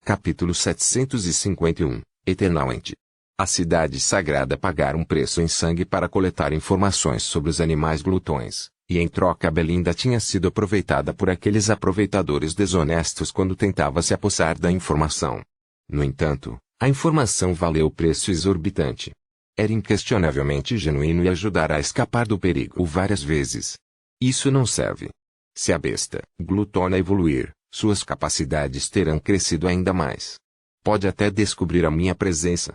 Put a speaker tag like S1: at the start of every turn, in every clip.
S1: Capítulo 751, Eternamente. A cidade sagrada pagara um preço em sangue para coletar informações sobre os animais glutões, e em troca Belinda tinha sido aproveitada por aqueles aproveitadores desonestos quando tentava se apossar da informação. No entanto, a informação valeu o preço exorbitante. Era inquestionavelmente genuíno e ajudara a escapar do perigo várias vezes. Isso não serve. Se a besta glutona evoluir, suas capacidades terão crescido ainda mais. Pode até descobrir a minha presença.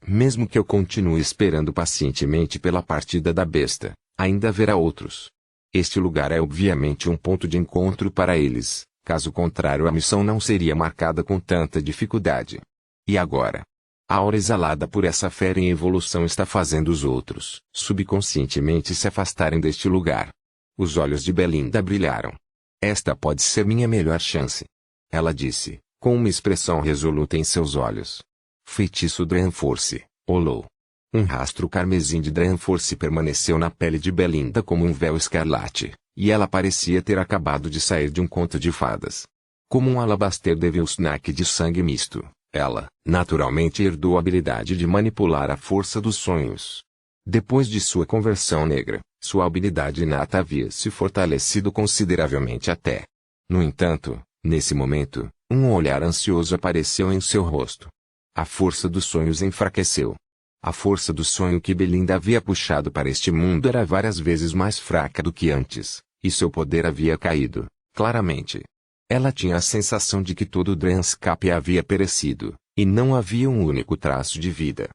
S1: Mesmo que eu continue esperando pacientemente pela partida da besta, ainda haverá outros. Este lugar é obviamente um ponto de encontro para eles, caso contrário a missão não seria marcada com tanta dificuldade. E agora? A aura exalada por essa fera em evolução está fazendo os outros, subconscientemente se afastarem deste lugar. Os olhos de Belinda brilharam. Esta pode ser minha melhor chance. Ela disse, com uma expressão resoluta em seus olhos. Feitiço Draenforce, Olou. Um rastro carmesim de Draenforce permaneceu na pele de Belinda como um véu escarlate, e ela parecia ter acabado de sair de um conto de fadas. Como um alabaster Devil Snack de sangue misto, ela, naturalmente herdou a habilidade de manipular a força dos sonhos. Depois de sua conversão negra, sua habilidade inata havia se fortalecido consideravelmente até. No entanto, nesse momento, um olhar ansioso apareceu em seu rosto. A força dos sonhos enfraqueceu. A força do sonho que Belinda havia puxado para este mundo era várias vezes mais fraca do que antes, e seu poder havia caído, claramente. Ela tinha a sensação de que todo o Drenscape havia perecido, e não havia um único traço de vida.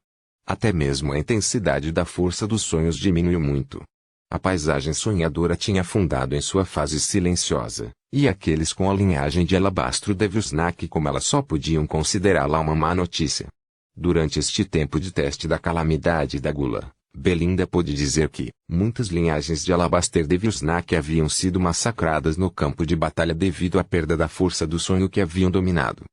S1: Até mesmo a intensidade da força dos sonhos diminuiu muito. A paisagem sonhadora tinha afundado em sua fase silenciosa, e aqueles com a linhagem de alabastro Devilsnack como ela só podiam considerá-la uma má notícia. Durante este tempo de teste da calamidade e da gula, Belinda pôde dizer que muitas linhagens de Alabaster Devilsnack haviam sido massacradas no campo de batalha devido à perda da força do sonho que haviam dominado.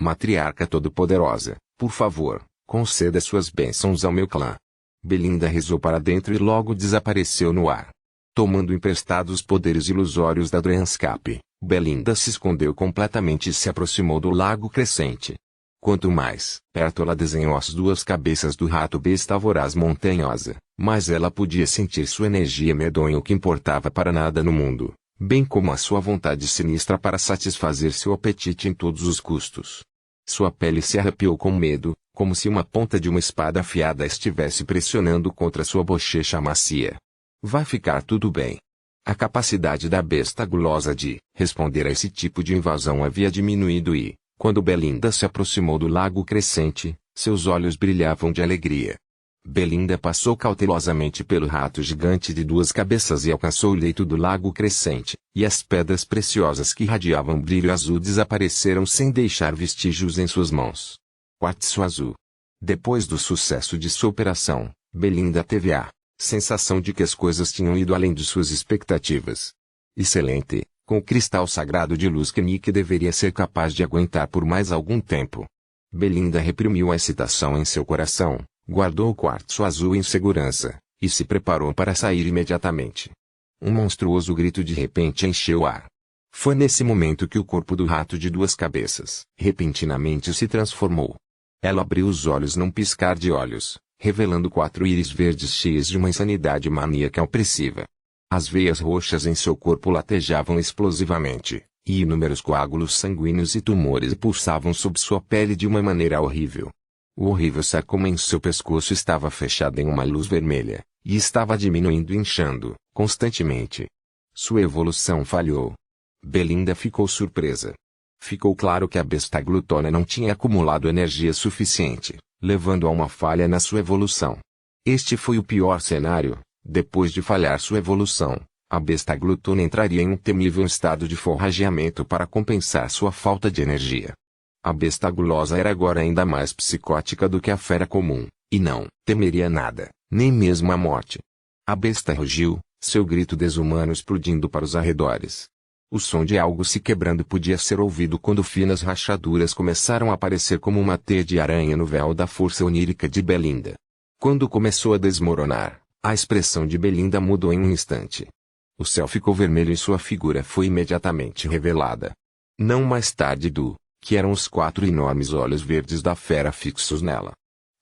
S1: Matriarca Todo-Poderosa, por favor, conceda suas bênçãos ao meu clã. Belinda rezou para dentro e logo desapareceu no ar. Tomando emprestados os poderes ilusórios da Drenscape, Belinda se escondeu completamente e se aproximou do lago crescente. Quanto mais perto ela desenhou as duas cabeças do rato besta voraz montanhosa, mas ela podia sentir sua energia medonha o que importava para nada no mundo, bem como a sua vontade sinistra para satisfazer seu apetite em todos os custos. Sua pele se arrepiou com medo, como se uma ponta de uma espada afiada estivesse pressionando contra sua bochecha macia. Vai ficar tudo bem. A capacidade da besta gulosa de responder a esse tipo de invasão havia diminuído e, quando Belinda se aproximou do lago crescente, seus olhos brilhavam de alegria. Belinda passou cautelosamente pelo rato gigante de duas cabeças e alcançou o leito do lago crescente, e as pedras preciosas que irradiavam brilho azul desapareceram sem deixar vestígios em suas mãos. Quartzo azul. Depois do sucesso de sua operação, Belinda teve a sensação de que as coisas tinham ido além de suas expectativas. Excelente, com o cristal sagrado de luz que Nick deveria ser capaz de aguentar por mais algum tempo. Belinda reprimiu a excitação em seu coração, guardou o quartzo azul em segurança, e se preparou para sair imediatamente. Um monstruoso grito de repente encheu o ar. Foi nesse momento que o corpo do rato de duas cabeças repentinamente se transformou. Ela abriu os olhos num piscar de olhos, revelando 4 íris verdes cheias de uma insanidade maníaca opressiva. As veias roxas em seu corpo latejavam explosivamente, e inúmeros coágulos sanguíneos e tumores pulsavam sob sua pele de uma maneira horrível. O horrível sarcoma em seu pescoço estava fechado em uma luz vermelha, e estava diminuindo e inchando, constantemente. Sua evolução falhou. Belinda ficou surpresa. Ficou claro que a besta glutona não tinha acumulado energia suficiente, levando a uma falha na sua evolução. Este foi o pior cenário. Depois de falhar sua evolução, a besta glutona entraria em um temível estado de forrageamento para compensar sua falta de energia. A besta gulosa era agora ainda mais psicótica do que a fera comum, e não temeria nada, nem mesmo a morte. A besta rugiu, seu grito desumano explodindo para os arredores. O som de algo se quebrando podia ser ouvido quando finas rachaduras começaram a aparecer como uma teia de aranha no véu da força onírica de Belinda. Quando começou a desmoronar, a expressão de Belinda mudou em um instante. O céu ficou vermelho e sua figura foi imediatamente revelada. Não mais tarde do que eram os 4 enormes olhos verdes da fera fixos nela.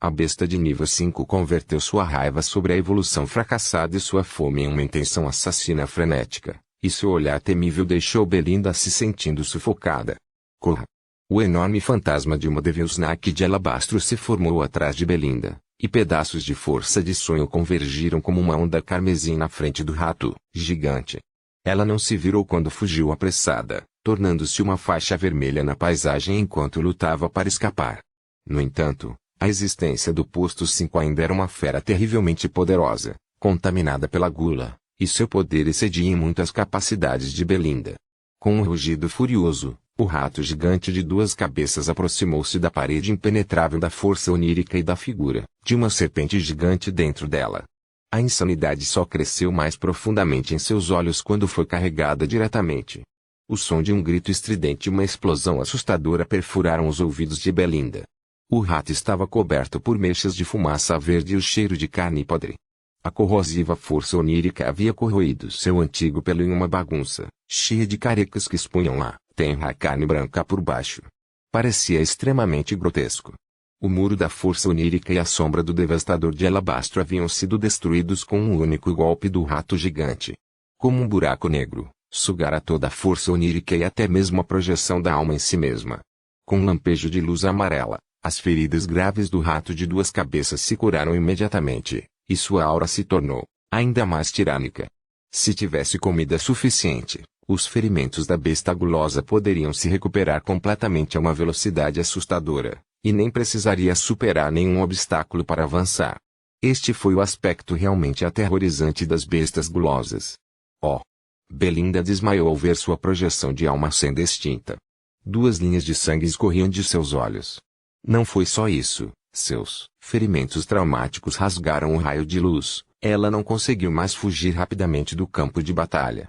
S1: A besta de nível 5 converteu sua raiva sobre a evolução fracassada e sua fome em uma intenção assassina frenética, e seu olhar temível deixou Belinda se sentindo sufocada. Corra! O enorme fantasma de uma Devilsnack de alabastro se formou atrás de Belinda, e pedaços de força de sonho convergiram como uma onda carmesim na frente do rato gigante. Ela não se virou quando fugiu apressada, tornando-se uma faixa vermelha na paisagem enquanto lutava para escapar. No entanto, a existência do posto 5 ainda era uma fera terrivelmente poderosa, contaminada pela gula, e seu poder excedia em muitas capacidades de Belinda. Com um rugido furioso, o rato gigante de 2 cabeças aproximou-se da parede impenetrável da força onírica e da figura de uma serpente gigante dentro dela. A insanidade só cresceu mais profundamente em seus olhos quando foi carregada diretamente. O som de um grito estridente e uma explosão assustadora perfuraram os ouvidos de Belinda. O rato estava coberto por mechas de fumaça verde e o cheiro de carne podre. A corrosiva força onírica havia corroído seu antigo pelo em uma bagunça, cheia de carecas que expunham lá, tenra carne branca por baixo. Parecia extremamente grotesco. O muro da força onírica e a sombra do devastador de alabastro haviam sido destruídos com um único golpe do rato gigante. Como um buraco negro, sugara toda a força onírica e até mesmo a projeção da alma em si mesma. Com um lampejo de luz amarela, as feridas graves do rato de 2 cabeças se curaram imediatamente, e sua aura se tornou ainda mais tirânica. Se tivesse comida suficiente, os ferimentos da besta gulosa poderiam se recuperar completamente a uma velocidade assustadora, e nem precisaria superar nenhum obstáculo para avançar. Este foi o aspecto realmente aterrorizante das bestas gulosas. Oh! Belinda desmaiou ao ver sua projeção de alma sendo extinta. 2 linhas de sangue escorriam de seus olhos. Não foi só isso, seus ferimentos traumáticos rasgaram o raio de luz, ela não conseguiu mais fugir rapidamente do campo de batalha.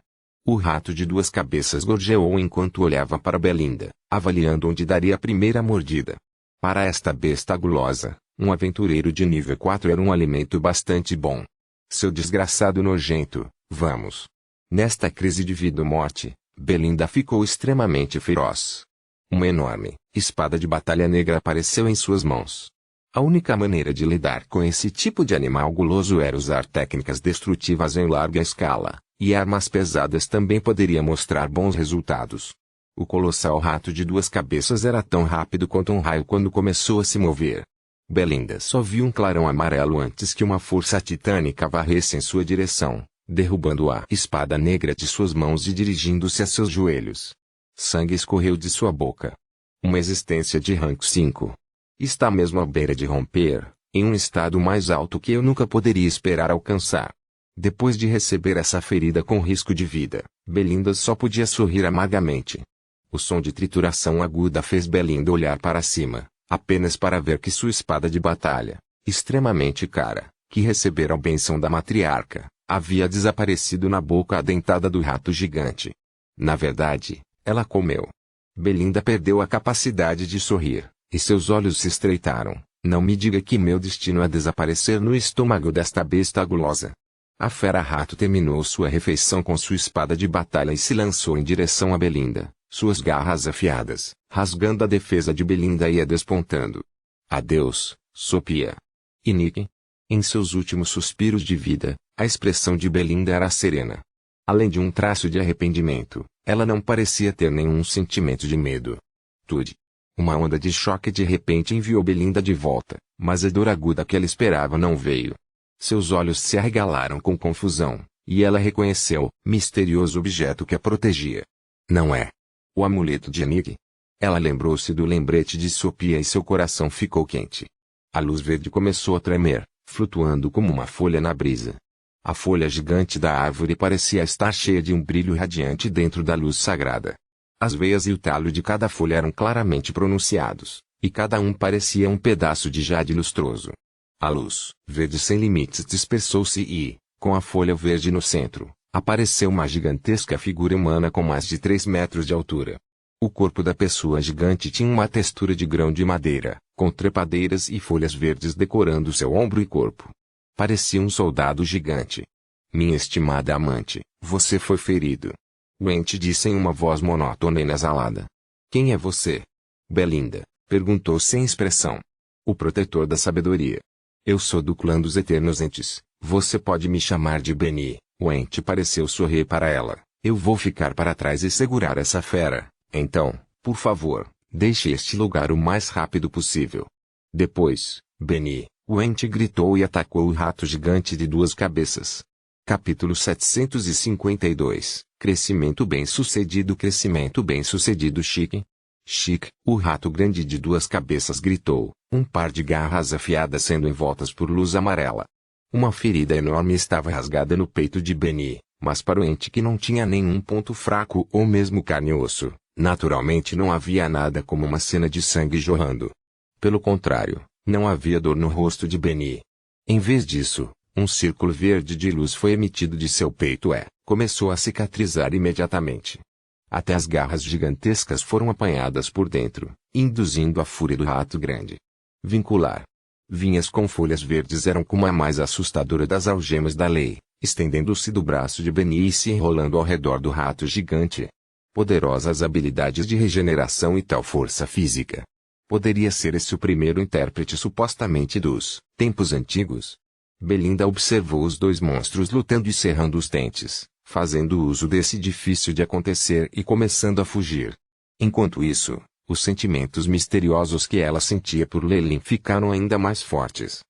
S1: O rato de 2 cabeças gorjeou enquanto olhava para Belinda, avaliando onde daria a primeira mordida. Para esta besta gulosa, um aventureiro de nível 4 era um alimento bastante bom. Seu desgraçado nojento, vamos. Nesta crise de vida ou morte, Belinda ficou extremamente feroz. Uma enorme espada de batalha negra apareceu em suas mãos. A única maneira de lidar com esse tipo de animal guloso era usar técnicas destrutivas em larga escala, e armas pesadas também poderiam mostrar bons resultados. O colossal rato de 2 cabeças era tão rápido quanto um raio quando começou a se mover. Belinda só viu um clarão amarelo antes que uma força titânica varresse em sua direção, derrubando a espada negra de suas mãos e dirigindo-se a seus joelhos. Sangue escorreu de sua boca. Uma existência de rank 5. Está mesmo à beira de romper, em um estado mais alto que eu nunca poderia esperar alcançar. Depois de receber essa ferida com risco de vida, Belinda só podia sorrir amargamente. O som de trituração aguda fez Belinda olhar para cima, apenas para ver que sua espada de batalha, extremamente cara, que recebera a bênção da matriarca, havia desaparecido na boca adentada do rato gigante. Na verdade, ela comeu. Belinda perdeu a capacidade de sorrir, e seus olhos se estreitaram. Não me diga que meu destino é desaparecer no estômago desta besta gulosa. A fera-rato terminou sua refeição com sua espada de batalha e se lançou em direção a Belinda, suas garras afiadas, rasgando a defesa de Belinda e a despontando. Adeus, Sophia. E Nick? Em seus últimos suspiros de vida, a expressão de Belinda era serena. Além de um traço de arrependimento, ela não parecia ter nenhum sentimento de medo. Tudo. Uma onda de choque de repente enviou Belinda de volta, mas a dor aguda que ela esperava não veio. Seus olhos se arregalaram com confusão, e ela reconheceu o misterioso objeto que a protegia. Não é o amuleto de Nick. Ela lembrou-se do lembrete de Sophia e seu coração ficou quente. A luz verde começou a tremer, flutuando como uma folha na brisa. A folha gigante da árvore parecia estar cheia de um brilho radiante dentro da luz sagrada. As veias e o talo de cada folha eram claramente pronunciados, e cada um parecia um pedaço de jade lustroso. A luz verde sem limites dispersou-se e, com a folha verde no centro, apareceu uma gigantesca figura humana com mais de 3 metros de altura. O corpo da pessoa gigante tinha uma textura de grão de madeira, com trepadeiras e folhas verdes decorando seu ombro e corpo. Parecia um soldado gigante. Minha estimada amante, você foi ferido. Went disse em uma voz monótona e nasalada. Quem é você? Belinda? Perguntou sem expressão. O protetor da sabedoria. Eu sou do clã dos Eternos Entes. Você pode me chamar de Beni. O ente pareceu sorrir para ela. Eu vou ficar para trás e segurar essa fera. Então, por favor, deixe este lugar o mais rápido possível. Depois, Beni, o ente gritou e atacou o rato gigante de 2 cabeças. Capítulo 752. Crescimento bem-sucedido. Crescimento bem-sucedido. Chique. Chique, o rato grande de 2 cabeças gritou, um par de garras afiadas sendo envoltas por luz amarela. Uma ferida enorme estava rasgada no peito de Beni, mas para o ente que não tinha nenhum ponto fraco ou mesmo carne e osso, naturalmente não havia nada como uma cena de sangue jorrando. Pelo contrário, não havia dor no rosto de Beni. Em vez disso, um círculo verde de luz foi emitido de seu peito e começou a cicatrizar imediatamente. Até as garras gigantescas foram apanhadas por dentro, induzindo a fúria do rato grande. Vincular. Vinhas com folhas verdes eram como a mais assustadora das algemas da lei, estendendo-se do braço de Beni e se enrolando ao redor do rato gigante. Poderosas habilidades de regeneração e tal força física. Poderia ser esse o primeiro intérprete supostamente dos tempos antigos? Belinda observou os 2 monstros lutando e cerrando os dentes, fazendo uso desse difícil de acontecer e começando a fugir. Enquanto isso, os sentimentos misteriosos que ela sentia por Lelin ficaram ainda mais fortes.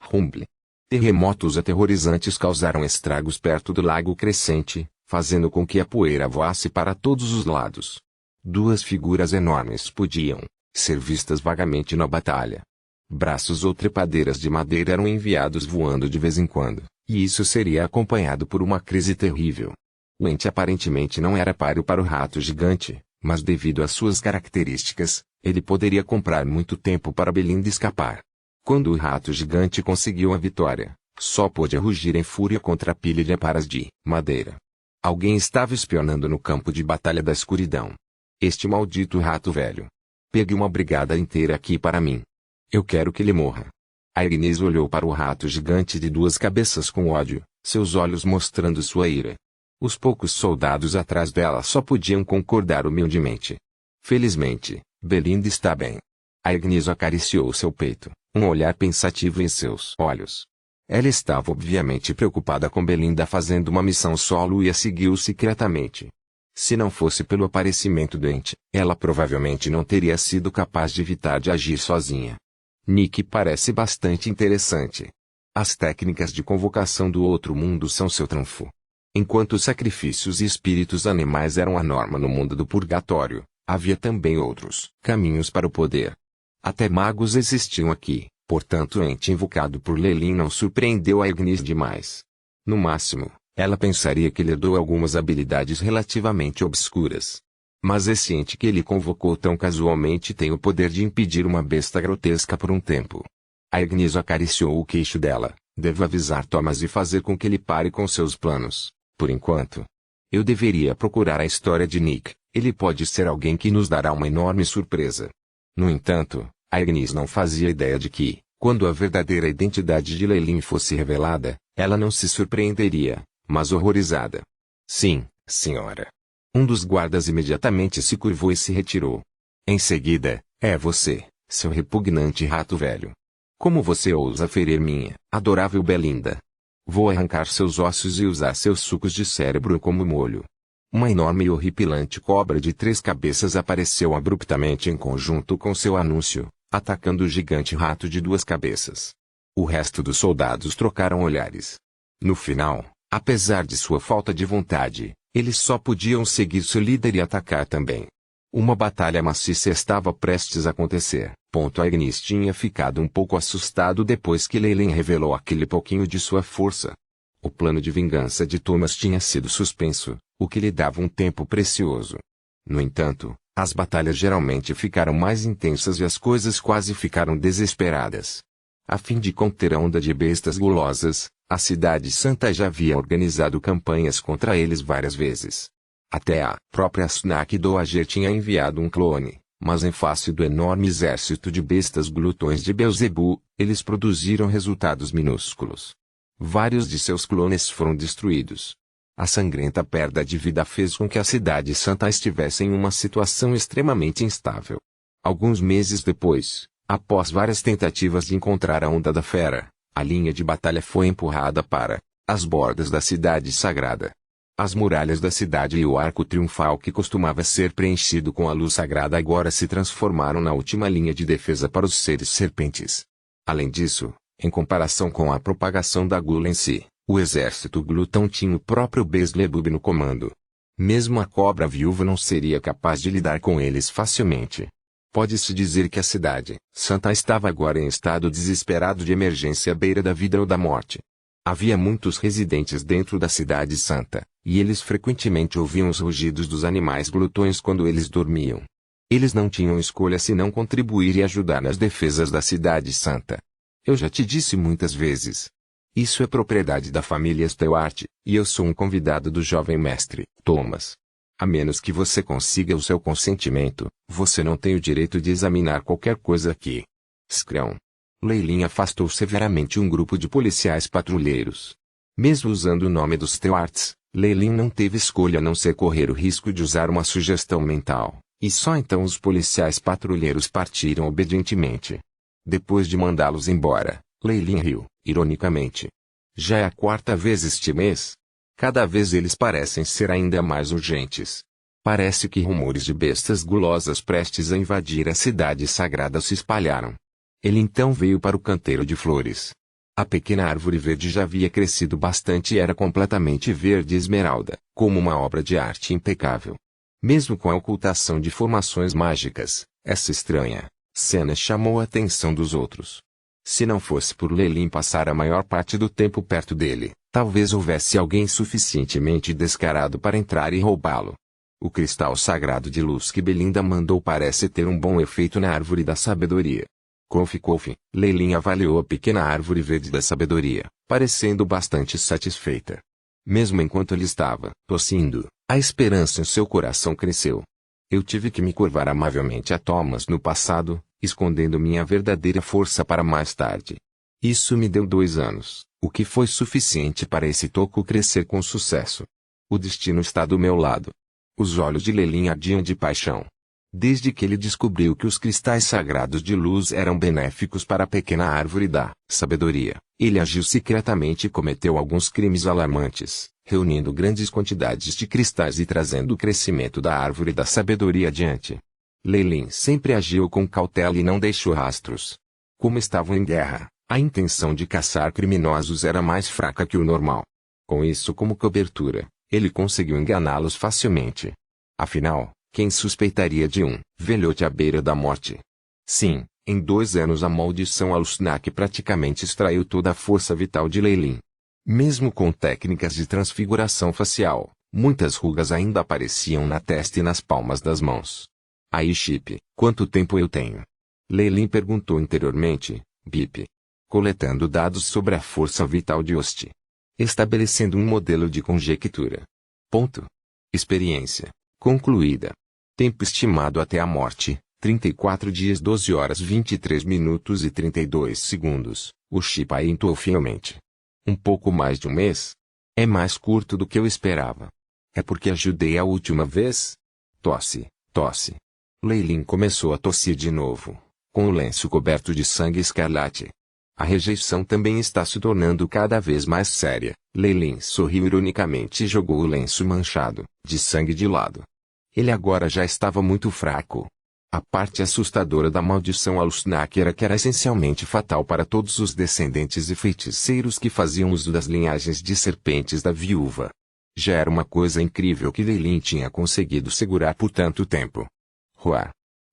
S1: Rumble. Terremotos aterrorizantes causaram estragos perto do lago crescente, fazendo com que a poeira voasse para todos os lados. 2 figuras enormes podiam ser vistas vagamente na batalha. Braços ou trepadeiras de madeira eram enviados voando de vez em quando, e isso seria acompanhado por uma crise terrível. O ente aparentemente não era páreo para o rato gigante, mas devido às suas características, ele poderia comprar muito tempo para Belinda escapar. Quando o rato gigante conseguiu a vitória, só pôde rugir em fúria contra a pilha de aparas de madeira. Alguém estava espionando no campo de batalha da escuridão. Este maldito rato velho. Pegue uma brigada inteira aqui para mim. Eu quero que ele morra. A Ignis olhou para o rato gigante de 2 cabeças com ódio, seus olhos mostrando sua ira. Os poucos soldados atrás dela só podiam concordar humildemente. Felizmente, Belinda está bem. A Ignis acariciou seu peito, um olhar pensativo em seus olhos. Ela estava obviamente preocupada com Belinda fazendo uma missão solo e a seguiu secretamente. Se não fosse pelo aparecimento do ente, ela provavelmente não teria sido capaz de evitar de agir sozinha. Nick parece bastante interessante. As técnicas de convocação do outro mundo são seu trunfo. Enquanto sacrifícios e espíritos animais eram a norma no mundo do purgatório, havia também outros caminhos para o poder. Até magos existiam aqui, portanto o ente invocado por Lelin não surpreendeu a Ignis demais. No máximo, ela pensaria que ele herdou algumas habilidades relativamente obscuras. Mas esse ente que ele convocou tão casualmente tem o poder de impedir uma besta grotesca por um tempo. A Ignis acariciou o queixo dela. Devo avisar Thomas e fazer com que ele pare com seus planos, por enquanto. Eu deveria procurar a história de Nick. Ele pode ser alguém que nos dará uma enorme surpresa. No entanto, a Ignis não fazia ideia de que, quando a verdadeira identidade de Lelin fosse revelada, ela não se surpreenderia, mas horrorizada. Sim, senhora. Um dos guardas imediatamente se curvou e se retirou. Em seguida, é você, seu repugnante rato velho. Como você ousa ferir minha adorável Belinda? Vou arrancar seus ossos e usar seus sucos de cérebro como molho. Uma enorme e horripilante cobra de 3 cabeças apareceu abruptamente em conjunto com seu anúncio, atacando o gigante rato de 2 cabeças. O resto dos soldados trocaram olhares. No final, apesar de sua falta de vontade, eles só podiam seguir seu líder e atacar também. Uma batalha maciça estava prestes a acontecer. A Ignis tinha ficado um pouco assustado depois que Lelin revelou aquele pouquinho de sua força. O plano de vingança de Thomas tinha sido suspenso, o que lhe dava um tempo precioso. No entanto, as batalhas geralmente ficaram mais intensas e as coisas quase ficaram desesperadas. A fim de conter a onda de bestas gulosas, a Cidade Santa já havia organizado campanhas contra eles várias vezes. Até a própria Snak Doager tinha enviado um clone, mas em face do enorme exército de bestas glutões de Beelzebu, eles produziram resultados minúsculos. Vários de seus clones foram destruídos. A sangrenta perda de vida fez com que a Cidade Santa estivesse em uma situação extremamente instável. Alguns meses depois, após várias tentativas de encontrar a onda da fera, a linha de batalha foi empurrada para as bordas da cidade sagrada. As muralhas da cidade e o arco triunfal que costumava ser preenchido com a luz sagrada agora se transformaram na última linha de defesa para os seres serpentes. Além disso, em comparação com a propagação da gula em si, o exército glutão tinha o próprio Beelzebub no comando. Mesmo a cobra viúva não seria capaz de lidar com eles facilmente. Pode-se dizer que a cidade santa estava agora em estado desesperado de emergência à beira da vida ou da morte. Havia muitos residentes dentro da cidade santa, e eles frequentemente ouviam os rugidos dos animais glutões quando eles dormiam. Eles não tinham escolha senão contribuir e ajudar nas defesas da cidade santa. Eu já te disse muitas vezes. Isso é propriedade da família Stewart, e eu sou um convidado do jovem mestre, Thomas. A menos que você consiga o seu consentimento, você não tem o direito de examinar qualquer coisa aqui. Scrão. Leilin afastou severamente um grupo de policiais patrulheiros. Mesmo usando o nome dos Stewarts, Leilin não teve escolha a não ser correr o risco de usar uma sugestão mental, e só então os policiais patrulheiros partiram obedientemente. Depois de mandá-los embora, Leilin riu, ironicamente. Já é a quarta vez este mês. Cada vez eles parecem ser ainda mais urgentes. Parece que rumores de bestas gulosas prestes a invadir a cidade sagrada se espalharam. Ele então veio para o canteiro de flores. A pequena árvore verde já havia crescido bastante e era completamente verde esmeralda, como uma obra de arte impecável. Mesmo com a ocultação de formações mágicas, essa estranha cena chamou a atenção dos outros. Se não fosse por Leilin passar a maior parte do tempo perto dele, talvez houvesse alguém suficientemente descarado para entrar e roubá-lo. O cristal sagrado de luz que Belinda mandou parece ter um bom efeito na árvore da sabedoria. Kofi, Leilin avaliou a pequena árvore verde da sabedoria, parecendo bastante satisfeita. Mesmo enquanto ele estava tossindo, a esperança em seu coração cresceu. Eu tive que me curvar amavelmente a Thomas no passado, escondendo minha verdadeira força para mais tarde. Isso me deu 2 anos, o que foi suficiente para esse toco crescer com sucesso. O destino está do meu lado. Os olhos de Leilin ardiam de paixão. Desde que ele descobriu que os cristais sagrados de luz eram benéficos para a pequena árvore da sabedoria, ele agiu secretamente e cometeu alguns crimes alarmantes, reunindo grandes quantidades de cristais e trazendo o crescimento da árvore da sabedoria adiante. Leilin sempre agiu com cautela e não deixou rastros. Como estavam em guerra, a intenção de caçar criminosos era mais fraca que o normal. Com isso como cobertura, ele conseguiu enganá-los facilmente. Afinal, quem suspeitaria de um velhote à beira da morte? Sim, em 2 anos a maldição Alusnak praticamente extraiu toda a força vital de Leilin. Mesmo com técnicas de transfiguração facial, muitas rugas ainda apareciam na testa e nas palmas das mãos. Aí Chip, quanto tempo eu tenho? Leilin perguntou interiormente, Bip. Coletando dados sobre a força vital de Host. Estabelecendo um modelo de conjectura. Ponto. Experiência. Concluída. Tempo estimado até a morte, 34 dias 12 horas 23 minutos e 32 segundos, o Chip entoou fielmente. Um pouco mais de um mês? É mais curto do que eu esperava. É porque ajudei a última vez? Tosse. Leilin começou a tossir de novo, com o lenço coberto de sangue escarlate. A rejeição também está se tornando cada vez mais séria. Leilin sorriu ironicamente e jogou o lenço manchado de sangue de lado. Ele agora já estava muito fraco. A parte assustadora da maldição Alusnak era que era essencialmente fatal para todos os descendentes e feiticeiros que faziam uso das linhagens de serpentes da viúva. Já era uma coisa incrível que Leilin tinha conseguido segurar por tanto tempo. Roar.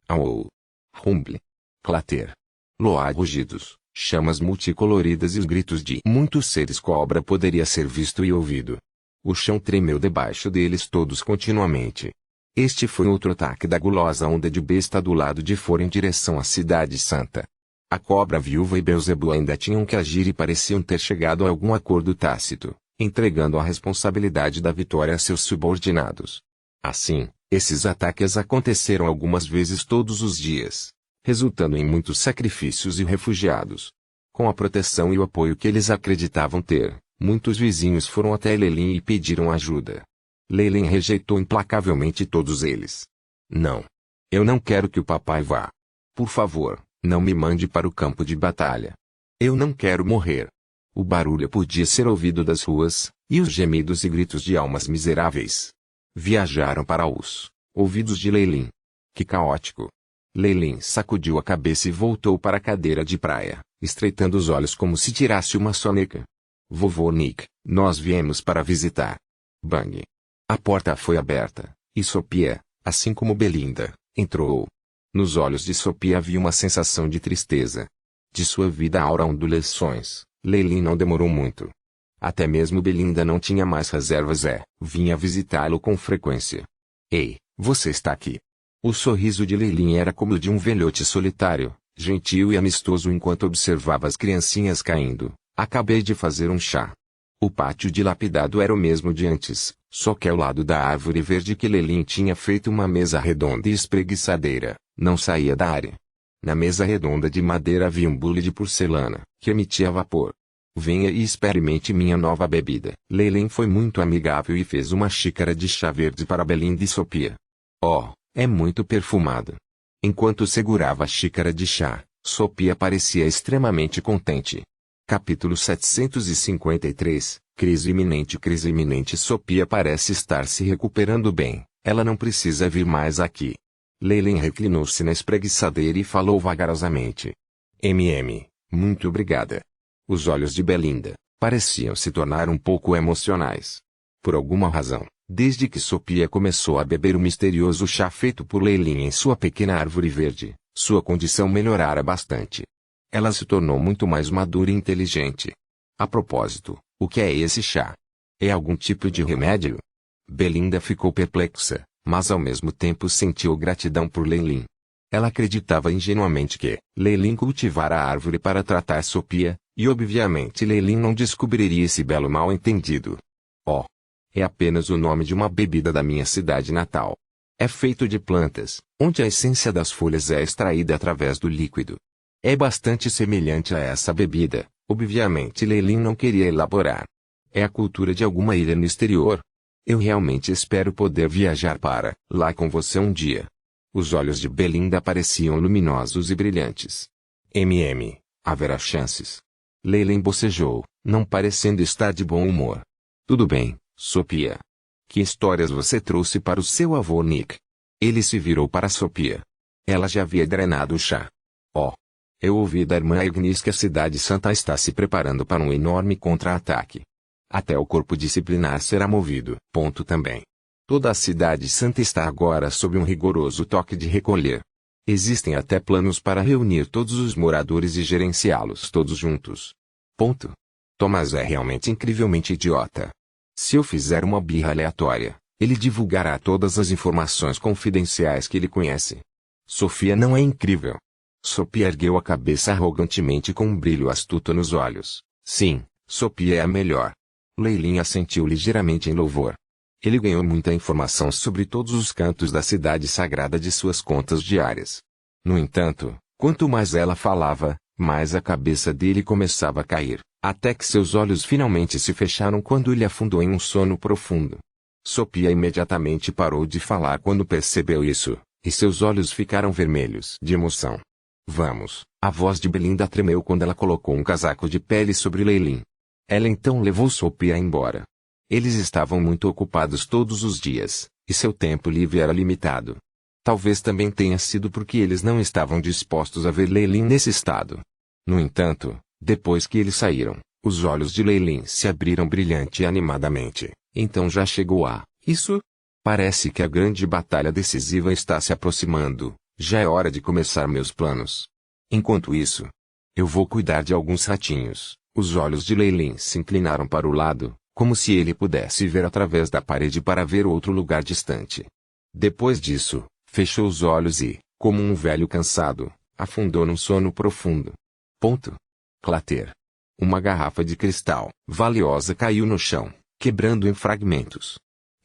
S1: Aou. Rumble. Clater. Loar rugidos, chamas multicoloridas e os gritos de muitos seres cobra poderia ser visto e ouvido. O chão tremeu debaixo deles todos continuamente. Este foi outro ataque da gulosa onda de besta do lado de fora em direção à cidade santa. A cobra viúva e Beelzebub ainda tinham que agir e pareciam ter chegado a algum acordo tácito, entregando a responsabilidade da vitória a seus subordinados. Assim, esses ataques aconteceram algumas vezes todos os dias, resultando em muitos sacrifícios e refugiados. Com a proteção e o apoio que eles acreditavam ter, muitos vizinhos foram até Leilin e pediram ajuda. Leilin rejeitou implacavelmente todos eles. Não. Eu não quero que o papai vá. Por favor, não me mande para o campo de batalha. Eu não quero morrer. O barulho podia ser ouvido das ruas, e os gemidos e gritos de almas miseráveis viajaram para os ouvidos de Leilin. Que caótico! Leilin sacudiu a cabeça e voltou para a cadeira de praia, estreitando os olhos como se tirasse uma soneca. Vovô Nick, nós viemos para visitar. Bang! A porta foi aberta, e Sophia, assim como Belinda, entrou. Nos olhos de Sophia havia uma sensação de tristeza. De sua vida aura ondulações, Leilin não demorou muito. Até mesmo Belinda não tinha mais reservas vinha visitá-lo com frequência. Ei, você está aqui. O sorriso de Leilin era como o de um velhote solitário, gentil e amistoso enquanto observava as criancinhas caindo. Acabei de fazer um chá. O pátio dilapidado era o mesmo de antes, só que ao lado da árvore verde que Leilin tinha feito uma mesa redonda e espreguiçadeira, não saía da área. Na mesa redonda de madeira havia um bule de porcelana, que emitia vapor. Venha e experimente minha nova bebida. Leilin foi muito amigável e fez uma xícara de chá verde para Belinda e Sophia. Oh, é muito perfumado. Enquanto segurava a xícara de chá, Sophia parecia extremamente contente. Capítulo 753, Crise iminente. Crise iminente. Sophia parece estar se recuperando bem, ela não precisa vir mais aqui. Leilin reclinou-se na espreguiçadeira e falou vagarosamente. Muito obrigada. Os olhos de Belinda pareciam se tornar um pouco emocionais. Por alguma razão, desde que Sophia começou a beber o misterioso chá feito por Leilin em sua pequena árvore verde, sua condição melhorara bastante. Ela se tornou muito mais madura e inteligente. A propósito, o que é esse chá? É algum tipo de remédio? Belinda ficou perplexa, mas ao mesmo tempo sentiu gratidão por Leilin. Ela acreditava ingenuamente que Leilin cultivara a árvore para tratar Sophia, e obviamente Leilin não descobriria esse belo mal-entendido. Oh! É apenas o nome de uma bebida da minha cidade natal. É feito de plantas, onde a essência das folhas é extraída através do líquido. É bastante semelhante a essa bebida, obviamente Leilin não queria elaborar. É a cultura de alguma ilha no exterior. Eu realmente espero poder viajar para lá com você um dia. Os olhos de Belinda pareciam luminosos e brilhantes. Haverá chances. Leilin bocejou, não parecendo estar de bom humor. Tudo bem, Sophia. Que histórias você trouxe para o seu avô Nick? Ele se virou para Sophia. Ela já havia drenado o chá. Oh! Eu ouvi da irmã Agnes que a cidade santa está se preparando para um enorme contra-ataque. Até o corpo disciplinar será movido. Ponto também. Toda a cidade santa está agora sob um rigoroso toque de recolher. Existem até planos para reunir todos os moradores e gerenciá-los todos juntos. Ponto. Thomas é realmente incrivelmente idiota. Se eu fizer uma birra aleatória, ele divulgará todas as informações confidenciais que ele conhece. Sophia não é incrível. Sophia ergueu a cabeça arrogantemente com um brilho astuto nos olhos. Sim, Sophia é a melhor. Leilin assentiu ligeiramente em louvor. Ele ganhou muita informação sobre todos os cantos da cidade sagrada de suas contas diárias. No entanto, quanto mais ela falava, mais a cabeça dele começava a cair, até que seus olhos finalmente se fecharam quando ele afundou em um sono profundo. Sophia imediatamente parou de falar quando percebeu isso, e seus olhos ficaram vermelhos de emoção. Vamos, a voz de Belinda tremeu quando ela colocou um casaco de pele sobre Leilin. Ela então levou Sophia embora. Eles estavam muito ocupados todos os dias, e seu tempo livre era limitado. Talvez também tenha sido porque eles não estavam dispostos a ver Leilin nesse estado. No entanto, depois que eles saíram, os olhos de Leilin se abriram brilhante e animadamente. Então já chegou isso? Parece que a grande batalha decisiva está se aproximando. Já é hora de começar meus planos. Enquanto isso, eu vou cuidar de alguns ratinhos. Os olhos de Leilin se inclinaram para o lado, como se ele pudesse ver através da parede para ver outro lugar distante. Depois disso, fechou os olhos e, como um velho cansado, afundou num sono profundo. Clater. Uma garrafa de cristal, valiosa, caiu no chão, quebrando em fragmentos.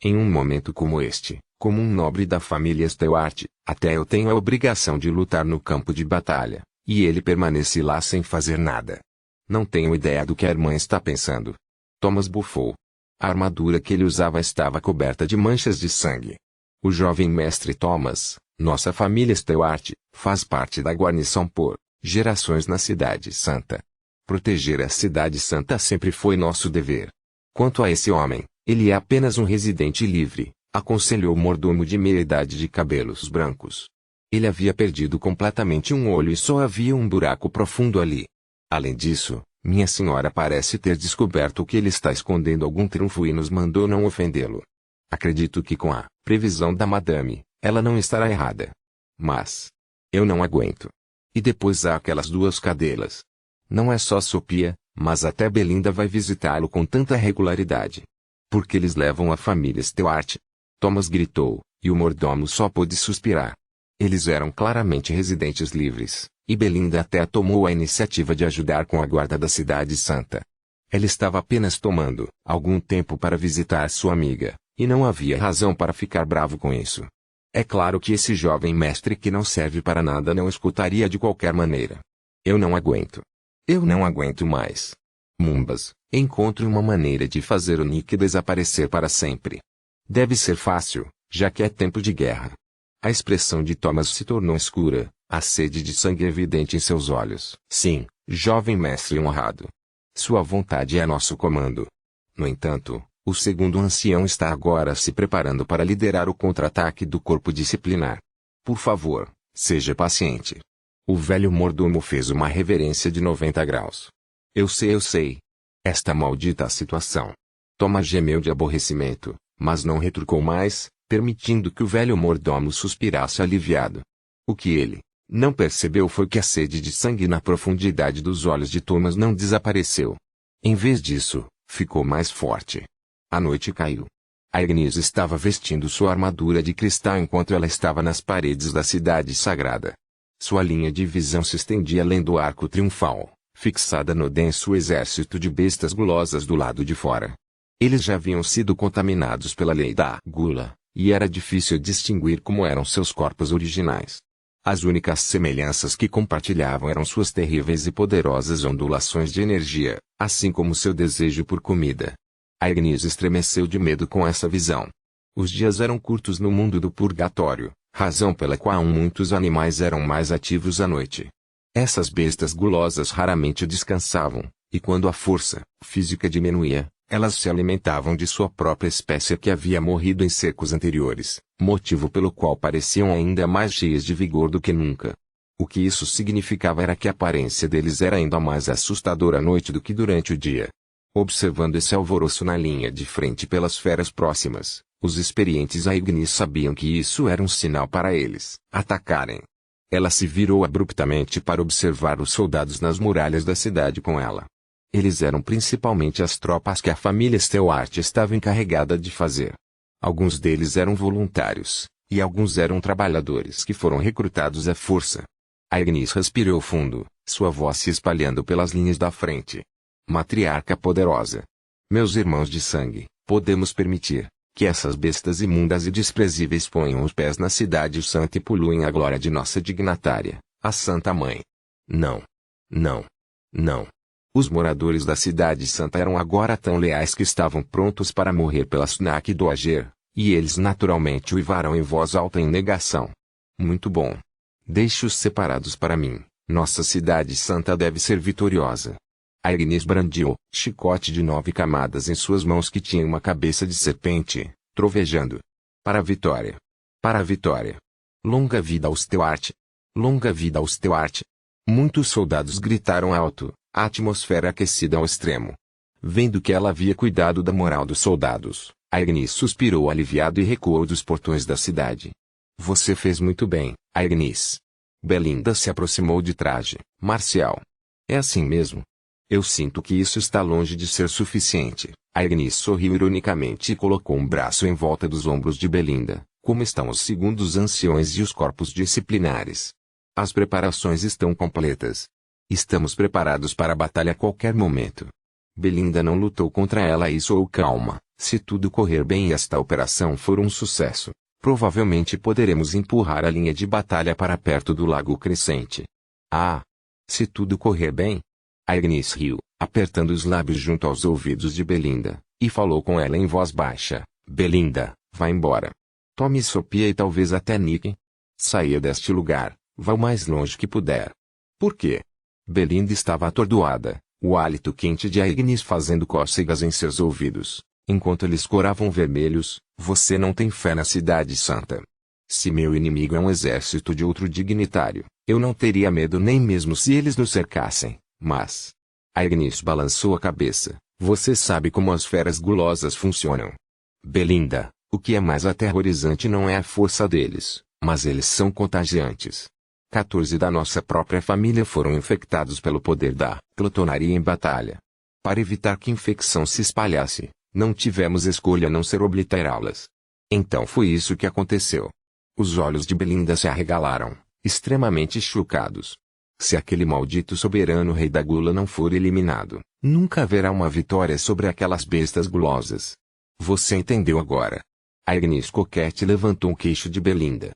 S1: Em um momento como este, como um nobre da família Stewart, até eu tenho a obrigação de lutar no campo de batalha, e ele permanece lá sem fazer nada. Não tenho ideia do que a irmã está pensando. Thomas bufou. A armadura que ele usava estava coberta de manchas de sangue. O jovem mestre Thomas, Nossa família Stewart faz parte da guarnição por gerações na Cidade Santa. Proteger a Cidade Santa sempre foi nosso dever. Quanto a esse homem, ele é apenas um residente livre, aconselhou o mordomo de meia-idade de cabelos brancos. Ele havia perdido completamente um olho e só havia um buraco profundo ali. Além disso, minha senhora parece ter descoberto que ele está escondendo algum trunfo e nos mandou não ofendê-lo. Acredito que com a previsão da madame, ela não estará errada. Mas eu não aguento. E depois há aquelas duas cadelas. Não é só Sophia, mas até Belinda vai visitá-lo com tanta regularidade. Porque eles levam a família Stewart. Thomas gritou, e o mordomo só pôde suspirar. Eles eram claramente residentes livres, e Belinda até tomou a iniciativa de ajudar com a guarda da Cidade Santa. Ela estava apenas tomando algum tempo para visitar sua amiga, e não havia razão para ficar bravo com isso. É claro que esse jovem mestre que não serve para nada não escutaria de qualquer maneira. Eu não aguento. Eu não aguento mais. Mumbas, encontre uma maneira de fazer o Nick desaparecer para sempre. Deve ser fácil, já que é tempo de guerra. A expressão de Thomas se tornou escura, a sede de sangue evidente em seus olhos. Sim, jovem mestre honrado. Sua vontade é nosso comando. No entanto, o segundo ancião está agora se preparando para liderar o contra-ataque do corpo disciplinar. Por favor, seja paciente. O velho mordomo fez uma reverência de 90 graus. Eu sei. Esta maldita situação. Thomas gemeu de aborrecimento, mas não retrucou mais, permitindo que o velho mordomo suspirasse aliviado. O que ele não percebeu foi que a sede de sangue na profundidade dos olhos de Thomas não desapareceu. Em vez disso, ficou mais forte. A noite caiu. Agnes estava vestindo sua armadura de cristal enquanto ela estava nas paredes da cidade sagrada. Sua linha de visão se estendia além do arco triunfal, fixada no denso exército de bestas gulosas do lado de fora. Eles já haviam sido contaminados pela lei da gula, e era difícil distinguir como eram seus corpos originais. As únicas semelhanças que compartilhavam eram suas terríveis e poderosas ondulações de energia, assim como seu desejo por comida. Agnes estremeceu de medo com essa visão. Os dias eram curtos no mundo do purgatório, razão pela qual muitos animais eram mais ativos à noite. Essas bestas gulosas raramente descansavam, e quando a força física diminuía, elas se alimentavam de sua própria espécie que havia morrido em secos anteriores, motivo pelo qual pareciam ainda mais cheias de vigor do que nunca. O que isso significava era que a aparência deles era ainda mais assustadora à noite do que durante o dia. Observando esse alvoroço na linha de frente pelas feras próximas, os experientes Agnes sabiam que isso era um sinal para eles atacarem. Ela se virou abruptamente para observar os soldados nas muralhas da cidade com ela. Eles eram principalmente as tropas que a família Stewart estava encarregada de fazer. Alguns deles eram voluntários, e alguns eram trabalhadores que foram recrutados à força. Agnes respirou fundo, sua voz se espalhando pelas linhas da frente. Matriarca poderosa. Meus irmãos de sangue, podemos permitir que essas bestas imundas e desprezíveis ponham os pés na cidade santa e poluem a glória de nossa dignatária, a Santa Mãe. Não. Não. Não. Os moradores da Cidade Santa eram agora tão leais que estavam prontos para morrer pela Sunak Doager, e eles naturalmente uivaram em voz alta em negação. Muito bom. Deixe-os separados para mim, nossa Cidade Santa deve ser vitoriosa. Agnes brandiu chicote de 9 camadas em suas mãos que tinha uma cabeça de serpente, trovejando. Para a vitória. Para a vitória. Longa vida aos Stewart. Longa vida aos Stewart. Muitos soldados gritaram alto, a atmosfera aquecida ao extremo. Vendo que ela havia cuidado da moral dos soldados, Agnes suspirou aliviado e recuou dos portões da cidade. Você fez muito bem, Agnes. Belinda se aproximou de traje marcial. É assim mesmo. Eu sinto que isso está longe de ser suficiente. Agnes sorriu ironicamente e colocou um braço em volta dos ombros de Belinda. Como estão os segundos anciões e os corpos disciplinares? As preparações estão completas. Estamos preparados para a batalha a qualquer momento. Belinda não lutou contra ela e soou calma. Se tudo correr bem e esta operação for um sucesso, provavelmente poderemos empurrar a linha de batalha para perto do Lago Crescente. Ah! Se tudo correr bem? Agnes riu, apertando os lábios junto aos ouvidos de Belinda, e falou com ela em voz baixa. Belinda, vá embora. Tome Sophia e talvez até Nick. Saia deste lugar, vá o mais longe que puder. Por quê? Belinda estava atordoada, o hálito quente de Agnes fazendo cócegas em seus ouvidos, enquanto eles coravam vermelhos. Você não tem fé na Cidade Santa. Se meu inimigo é um exército de outro dignitário, eu não teria medo nem mesmo se eles nos cercassem, mas... Agnes balançou a cabeça. Você sabe como as feras gulosas funcionam. Belinda, o que é mais aterrorizante não é a força deles, mas eles são contagiantes. 14 da nossa própria família foram infectados pelo poder da glutonaria em batalha. Para evitar que a infecção se espalhasse, não tivemos escolha a não ser obliterá-las. Então foi isso que aconteceu. Os olhos de Belinda se arregalaram, extremamente chocados. Se aquele maldito soberano rei da gula não for eliminado, nunca haverá uma vitória sobre aquelas bestas gulosas. Você entendeu agora? Agnes Coquette levantou o queixo de Belinda.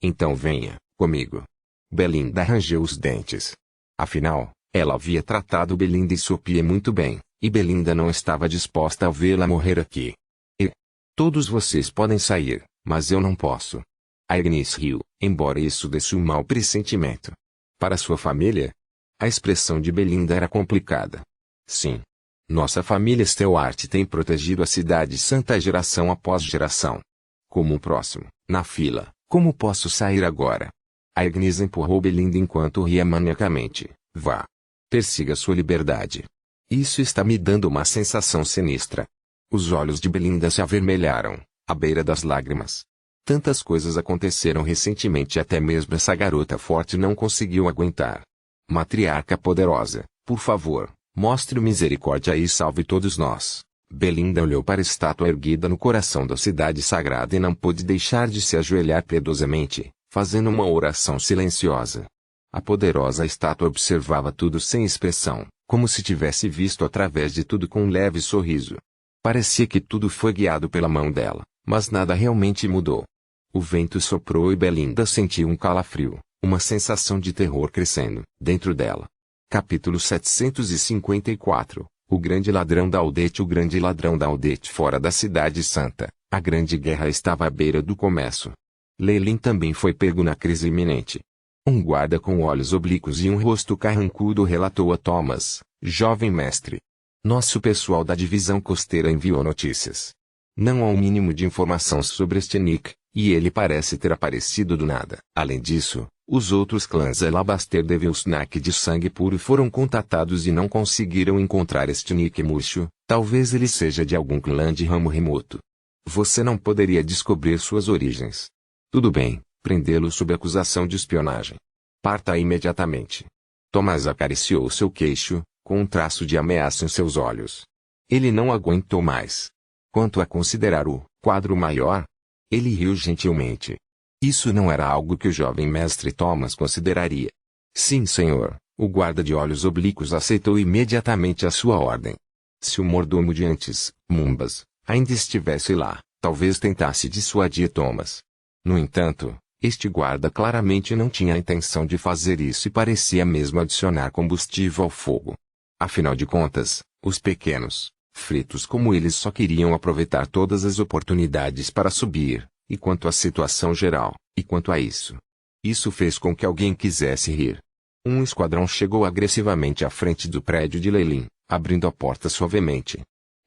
S1: Então venha, comigo. Belinda rangeu os dentes. Afinal, ela havia tratado Belinda e Sophie muito bem, e Belinda não estava disposta a vê-la morrer aqui. Todos vocês podem sair, mas eu não posso. Agnes riu, embora isso desse um mau pressentimento. Para sua família? A expressão de Belinda era complicada. Sim. Nossa família Stewart tem protegido a Cidade Santa geração após geração. Como o próximo, na fila, como posso sair agora? Agnes empurrou Belinda enquanto ria maniacamente. Vá. Persiga sua liberdade. Isso está me dando uma sensação sinistra. Os olhos de Belinda se avermelharam, à beira das lágrimas. Tantas coisas aconteceram recentemente e até mesmo essa garota forte não conseguiu aguentar. Matriarca poderosa, por favor, mostre misericórdia e salve todos nós. Belinda olhou para a estátua erguida no coração da cidade sagrada e não pôde deixar de se ajoelhar piedosamente, fazendo uma oração silenciosa. A poderosa estátua observava tudo sem expressão, como se tivesse visto através de tudo com um leve sorriso. Parecia que tudo foi guiado pela mão dela, mas nada realmente mudou. O vento soprou e Belinda sentiu um calafrio, uma sensação de terror crescendo dentro dela. Capítulo 754. O grande ladrão da Aldete. O grande ladrão da Aldete fora da Cidade Santa. A grande guerra estava à beira do começo. Leilin também foi pego na crise iminente. Um guarda com olhos oblíquos e um rosto carrancudo relatou a Thomas, jovem mestre. Nosso pessoal da divisão costeira enviou notícias. Não há um mínimo de informação sobre este Nick, e ele parece ter aparecido do nada. Além disso, os outros clãs Alabaster Devil Snack de sangue puro foram contatados e não conseguiram encontrar este Nick murcho. Talvez ele seja de algum clã de ramo remoto. Você não poderia descobrir suas origens. Tudo bem, prendê-lo sob acusação de espionagem. Parta imediatamente. Thomas acariciou seu queixo, com um traço de ameaça em seus olhos. Ele não aguentou mais. Quanto a considerar o quadro maior, ele riu gentilmente. Isso não era algo que o jovem mestre Thomas consideraria. Sim, senhor, o guarda de olhos oblíquos aceitou imediatamente a sua ordem. Se o mordomo de antes, Mumbas, ainda estivesse lá, talvez tentasse dissuadir Thomas. No entanto, este guarda claramente não tinha a intenção de fazer isso e parecia mesmo adicionar combustível ao fogo. Afinal de contas, os pequenos, fritos como eles só queriam aproveitar todas as oportunidades para subir, e quanto à situação geral, e quanto a isso. Isso fez com que alguém quisesse rir. Um esquadrão chegou agressivamente à frente do prédio de Leilin, abrindo a porta suavemente.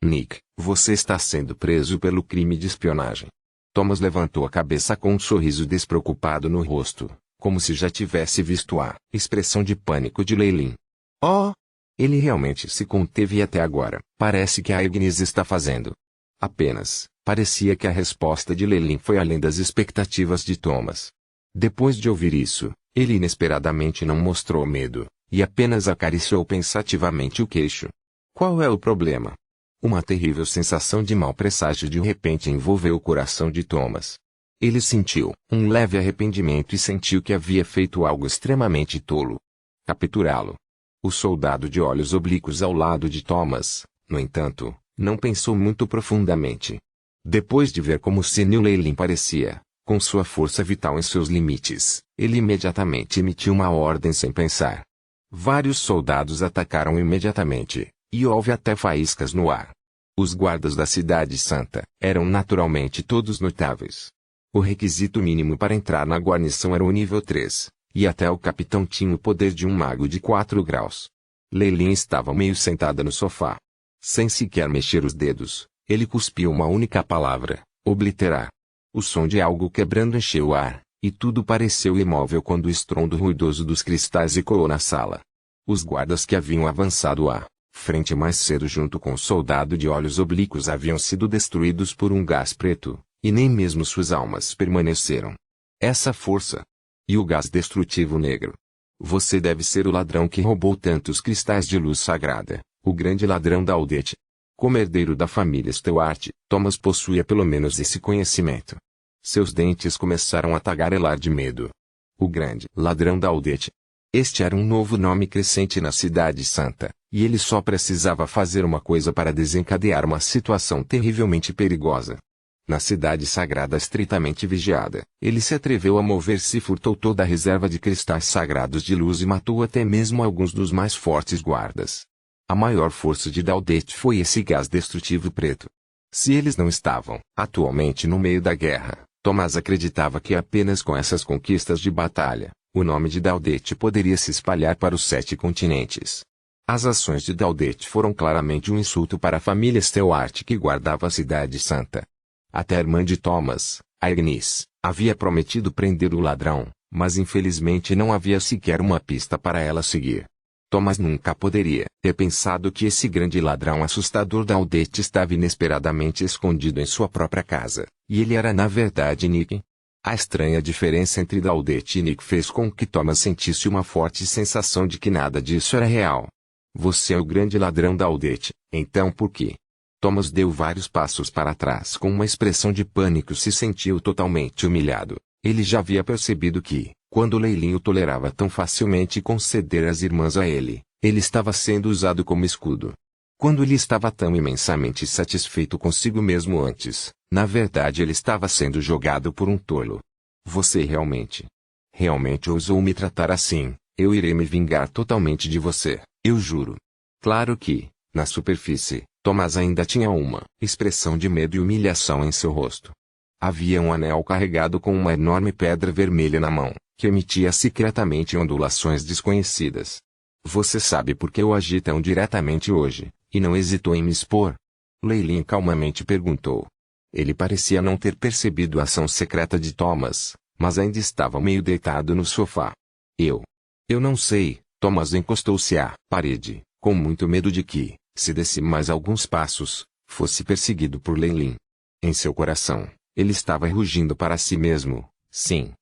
S1: Nick, você está sendo preso pelo crime de espionagem. Thomas levantou a cabeça com um sorriso despreocupado no rosto, como se já tivesse visto a expressão de pânico de Leilin. Oh! Ele realmente se conteve até agora. Parece que a Agnes está fazendo. Apenas, parecia que a resposta de Leilin foi além das expectativas de Thomas. Depois de ouvir isso, ele inesperadamente não mostrou medo, e apenas acariciou pensativamente o queixo. Qual é o problema? Uma terrível sensação de mau presságio de repente envolveu o coração de Thomas. Ele sentiu um leve arrependimento e sentiu que havia feito algo extremamente tolo. Capturá-lo. O soldado de olhos oblíquos ao lado de Thomas, no entanto, não pensou muito profundamente. Depois de ver como senil Leilin parecia, com sua força vital em seus limites, ele imediatamente emitiu uma ordem sem pensar. Vários soldados atacaram imediatamente, e houve até faíscas no ar. Os guardas da Cidade Santa eram naturalmente todos notáveis. O requisito mínimo para entrar na guarnição era o nível 3, e até o capitão tinha o poder de um mago de 4 graus. Leilin estava meio sentada no sofá. Sem sequer mexer os dedos, ele cuspiu uma única palavra: obliterar. O som de algo quebrando encheu o ar, e tudo pareceu imóvel quando o estrondo ruidoso dos cristais ecoou na sala. Os guardas que haviam avançado à frente mais cedo junto com o soldado de olhos oblíquos haviam sido destruídos por um gás preto, e nem mesmo suas almas permaneceram. Essa força. E o gás destrutivo negro. Você deve ser o ladrão que roubou tantos cristais de luz sagrada, o grande ladrão da Aldete. Como herdeiro da família Stewart, Thomas possuía pelo menos esse conhecimento. Seus dentes começaram a tagarelar de medo. O grande ladrão da Aldete. Este era um novo nome crescente na Cidade Santa, e ele só precisava fazer uma coisa para desencadear uma situação terrivelmente perigosa. Na cidade sagrada estritamente vigiada, ele se atreveu a mover-se e furtou toda a reserva de cristais sagrados de luz e matou até mesmo alguns dos mais fortes guardas. A maior força de Daldete foi esse gás destrutivo preto. Se eles não estavam, atualmente no meio da guerra, Thomas acreditava que apenas com essas conquistas de batalha, o nome de Daldete poderia se espalhar para os 7 continentes. As ações de Daldete foram claramente um insulto para a família Stewart que guardava a Cidade Santa. Até a irmã de Thomas, a Agnes, havia prometido prender o ladrão, mas infelizmente não havia sequer uma pista para ela seguir. Thomas nunca poderia ter pensado que esse grande ladrão assustador da Aldete estava inesperadamente escondido em sua própria casa, e ele era na verdade Nick. A estranha diferença entre Daldete e Nick fez com que Thomas sentisse uma forte sensação de que nada disso era real. Você é o grande ladrão da Aldete, então por quê? Thomas deu vários passos para trás com uma expressão de pânico e se sentiu totalmente humilhado. Ele já havia percebido que, quando Leilin o tolerava tão facilmente conceder as irmãs a ele, ele estava sendo usado como escudo. Quando ele estava tão imensamente satisfeito consigo mesmo antes, na verdade ele estava sendo jogado por um tolo. Você realmente ousou me tratar assim, eu irei me vingar totalmente de você, eu juro. Claro que, na superfície, Thomas ainda tinha uma expressão de medo e humilhação em seu rosto. Havia um anel carregado com uma enorme pedra vermelha na mão, que emitia secretamente ondulações desconhecidas. Você sabe por que eu agi tão diretamente hoje, e não hesitou em me expor? Leilin calmamente perguntou. Ele parecia não ter percebido a ação secreta de Thomas, mas ainda estava meio deitado no sofá. Eu não sei. Thomas encostou-se à parede, com muito medo de que, se desse mais alguns passos, fosse perseguido por Leilin. Em seu coração, ele estava rugindo para si mesmo. Sim.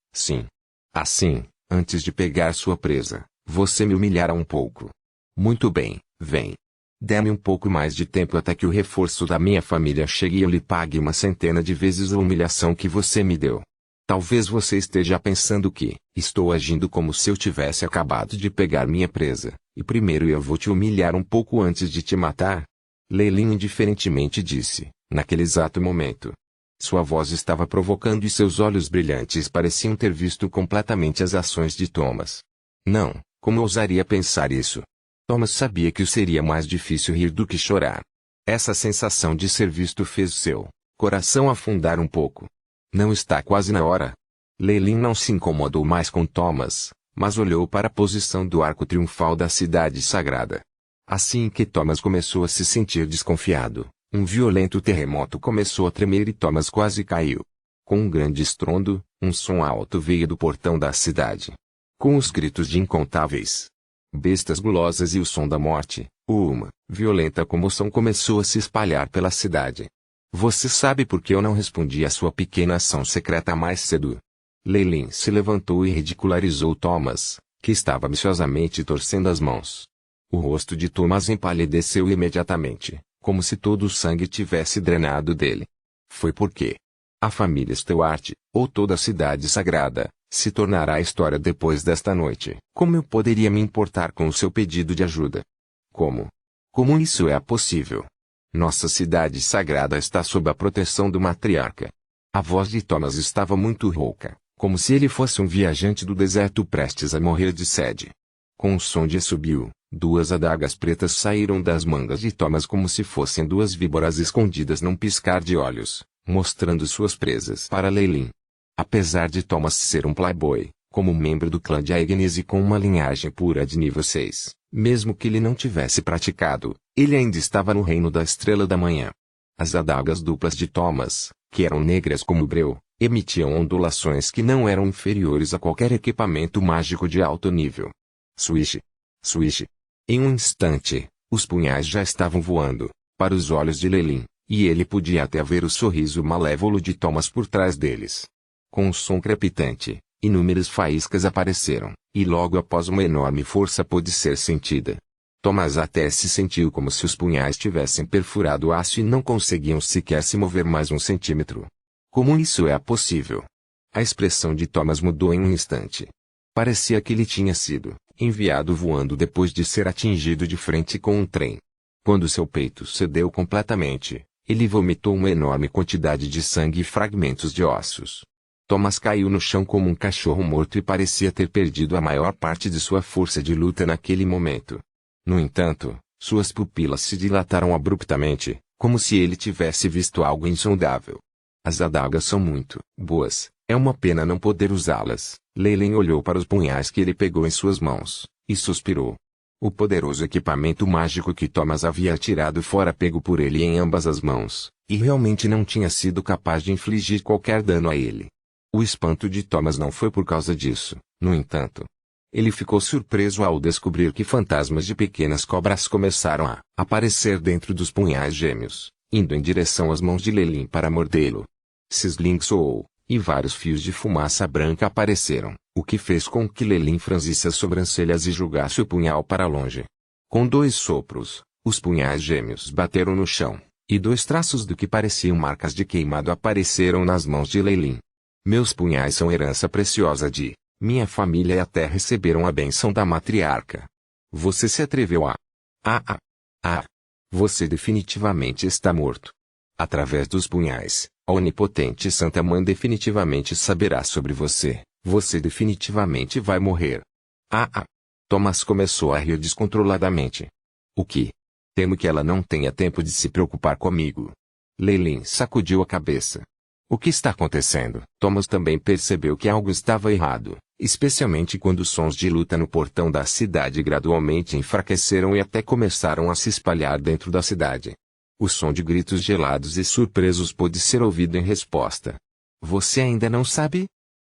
S1: Assim, antes de pegar sua presa, você me humilhará um pouco. Muito bem, vem. Dê-me um pouco mais de tempo até que o reforço da minha família chegue e eu lhe pague uma centena de vezes a humilhação que você me deu. Talvez você esteja pensando que estou agindo como se eu tivesse acabado de pegar minha presa, e primeiro eu vou te humilhar um pouco antes de te matar. Leilin indiferentemente disse, naquele exato momento. Sua voz estava provocando e seus olhos brilhantes pareciam ter visto completamente as ações de Thomas. Não, como ousaria pensar isso? Thomas sabia que seria mais difícil rir do que chorar. Essa sensação de ser visto fez seu coração afundar um pouco. Não está quase na hora? Leilin não se incomodou mais com Thomas, mas olhou para a posição do arco triunfal da cidade sagrada. Assim que Thomas começou a se sentir desconfiado, um violento terremoto começou a tremer e Thomas quase caiu. Com um grande estrondo, um som alto veio do portão da cidade. Com os gritos de incontáveis bestas gulosas e o som da morte, uma violenta comoção começou a se espalhar pela cidade. Você sabe por que eu não respondi à sua pequena ação secreta mais cedo? Leilin se levantou e ridicularizou Thomas, que estava ambiciosamente torcendo as mãos. O rosto de Thomas empalideceu imediatamente, como se todo o sangue tivesse drenado dele. Foi porque a família Stewart, ou toda a cidade sagrada, se tornará história depois desta noite. Como eu poderia me importar com o seu pedido de ajuda? Como isso é possível? Nossa cidade sagrada está sob a proteção do matriarca. A voz de Thomas estava muito rouca, como se ele fosse um viajante do deserto prestes a morrer de sede. Com um som de assobio, 2 adagas pretas saíram das mangas de Thomas como se fossem 2 víboras escondidas num piscar de olhos, mostrando suas presas para Leilin. Apesar de Thomas ser um playboy, como membro do clã de Aegnis e com uma linhagem pura de nível 6, mesmo que ele não tivesse praticado, ele ainda estava no reino da Estrela da Manhã. As adagas duplas de Thomas, que eram negras como breu, emitiam ondulações que não eram inferiores a qualquer equipamento mágico de alto nível. Swish! Swish! Em um instante, os punhais já estavam voando, para os olhos de Lelin, e ele podia até ver o sorriso malévolo de Thomas por trás deles. Com um som crepitante, inúmeras faíscas apareceram, e logo após uma enorme força pôde ser sentida. Thomas até se sentiu como se os punhais tivessem perfurado o aço e não conseguiam sequer se mover mais um centímetro. Como isso é possível? A expressão de Thomas mudou em um instante. Parecia que ele tinha sido enviado voando depois de ser atingido de frente com um trem. Quando seu peito cedeu completamente, ele vomitou uma enorme quantidade de sangue e fragmentos de ossos. Thomas caiu no chão como um cachorro morto e parecia ter perdido a maior parte de sua força de luta naquele momento. No entanto, suas pupilas se dilataram abruptamente, como se ele tivesse visto algo insondável. As adagas são muito boas, é uma pena não poder usá-las. Leyland olhou para os punhais que ele pegou em suas mãos, e suspirou. O poderoso equipamento mágico que Thomas havia tirado fora pego por ele em ambas as mãos, e realmente não tinha sido capaz de infligir qualquer dano a ele. O espanto de Thomas não foi por causa disso, no entanto. Ele ficou surpreso ao descobrir que fantasmas de pequenas cobras começaram a aparecer dentro dos punhais gêmeos, indo em direção às mãos de Lelin para mordê-lo. Sizzling soou, e vários fios de fumaça branca apareceram, o que fez com que Lelin franzisse as sobrancelhas e jogasse o punhal para longe. Com 2 sopros, os punhais gêmeos bateram no chão, e 2 traços do que pareciam marcas de queimado apareceram nas mãos de Lelin. Meus punhais são herança preciosa de minha família e até receberam a bênção da matriarca. Você se atreveu a... Você definitivamente está morto. Através dos punhais, a onipotente Santa Mãe definitivamente saberá sobre você. Você definitivamente vai morrer. Thomas começou a rir descontroladamente. O que? Temo que ela não tenha tempo de se preocupar comigo. Lelin sacudiu a cabeça. O que está acontecendo? Thomas também percebeu que algo estava errado, especialmente quando os sons de luta no portão da cidade gradualmente enfraqueceram e até começaram a se espalhar dentro da cidade. O som de gritos gelados e surpresos pôde ser ouvido em resposta. Você ainda não sabe?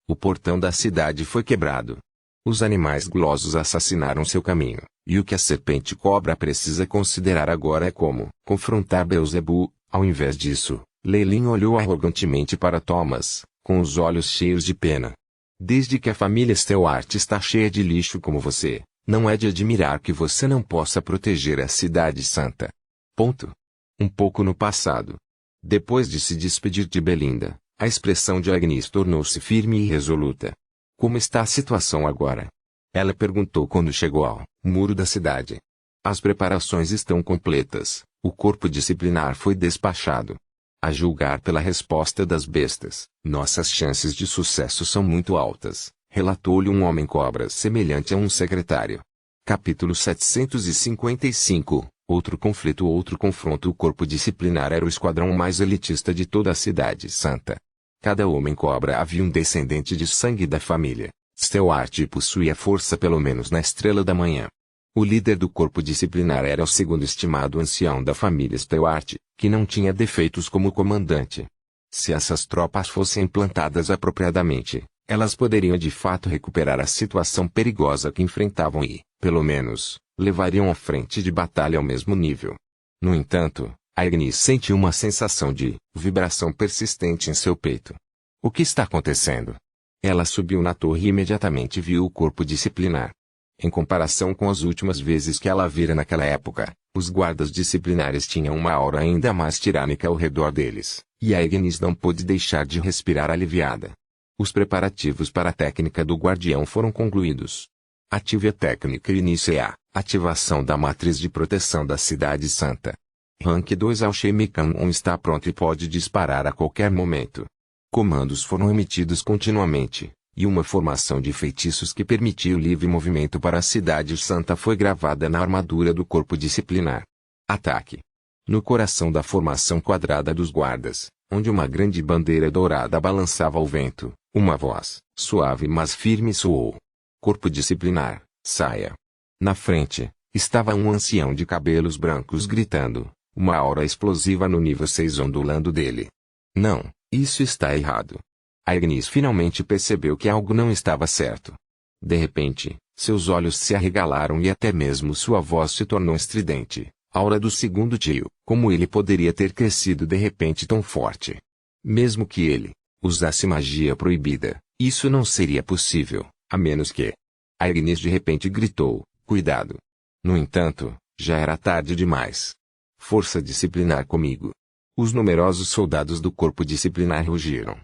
S1: O portão da cidade foi quebrado. Os animais gulosos assassinaram seu caminho, e o que a serpente cobra precisa considerar agora é como confrontar Beelzebub. Ao invés disso, Lelin olhou arrogantemente para Thomas, com os olhos cheios de pena. Desde que a família Stewart está cheia de lixo como você, não é de admirar que você não possa proteger a cidade santa. Ponto. Um pouco no passado. Depois de se despedir de Belinda, a expressão de Agnes tornou-se firme e resoluta. Como está a situação agora? Ela perguntou quando chegou ao muro da cidade. As preparações estão completas, o corpo disciplinar foi despachado. A julgar pela resposta das bestas, nossas chances de sucesso são muito altas, relatou-lhe um homem-cobra semelhante a um secretário. Capítulo 755. Outro confronto. O corpo disciplinar era o esquadrão mais elitista de toda a cidade santa. Cada homem-cobra havia um descendente de sangue da família Stewart e possuía força pelo menos na Estrela da Manhã. O líder do corpo disciplinar era o segundo estimado ancião da família Stewart, que não tinha defeitos como comandante. Se essas tropas fossem implantadas apropriadamente, elas poderiam de fato recuperar a situação perigosa que enfrentavam e, pelo menos, levariam a frente de batalha ao mesmo nível. No entanto, Agnes sentiu uma sensação de vibração persistente em seu peito. O que está acontecendo? Ela subiu na torre e imediatamente viu o corpo disciplinar. Em comparação com as últimas vezes que ela a vira naquela época, os guardas disciplinares tinham uma aura ainda mais tirânica ao redor deles, e a Agnes não pôde deixar de respirar aliviada. Os preparativos para a técnica do guardião foram concluídos. Ative a técnica e inicie a ativação da matriz de proteção da cidade santa. Rank 2 Alchemican 1 está pronto e pode disparar a qualquer momento. Comandos foram emitidos continuamente, e uma formação de feitiços que permitia o livre movimento para a cidade santa foi gravada na armadura do corpo disciplinar. Ataque. No coração da formação quadrada dos guardas, onde uma grande bandeira dourada balançava ao vento, Uma voz, suave mas firme soou. Corpo disciplinar, saia. Na frente, estava um ancião de cabelos brancos gritando, uma aura explosiva no nível 6 ondulando dele. Não, isso está errado. Agnes finalmente percebeu que algo não estava certo. De repente, seus olhos se arregalaram e até mesmo sua voz se tornou estridente. Aura do segundo tio. Como ele poderia ter crescido de repente tão forte? Mesmo que ele usasse magia proibida, isso não seria possível, a menos que... Agnes de repente gritou, cuidado. No entanto, já era tarde demais. Força disciplinar comigo. Os numerosos soldados do corpo disciplinar rugiram.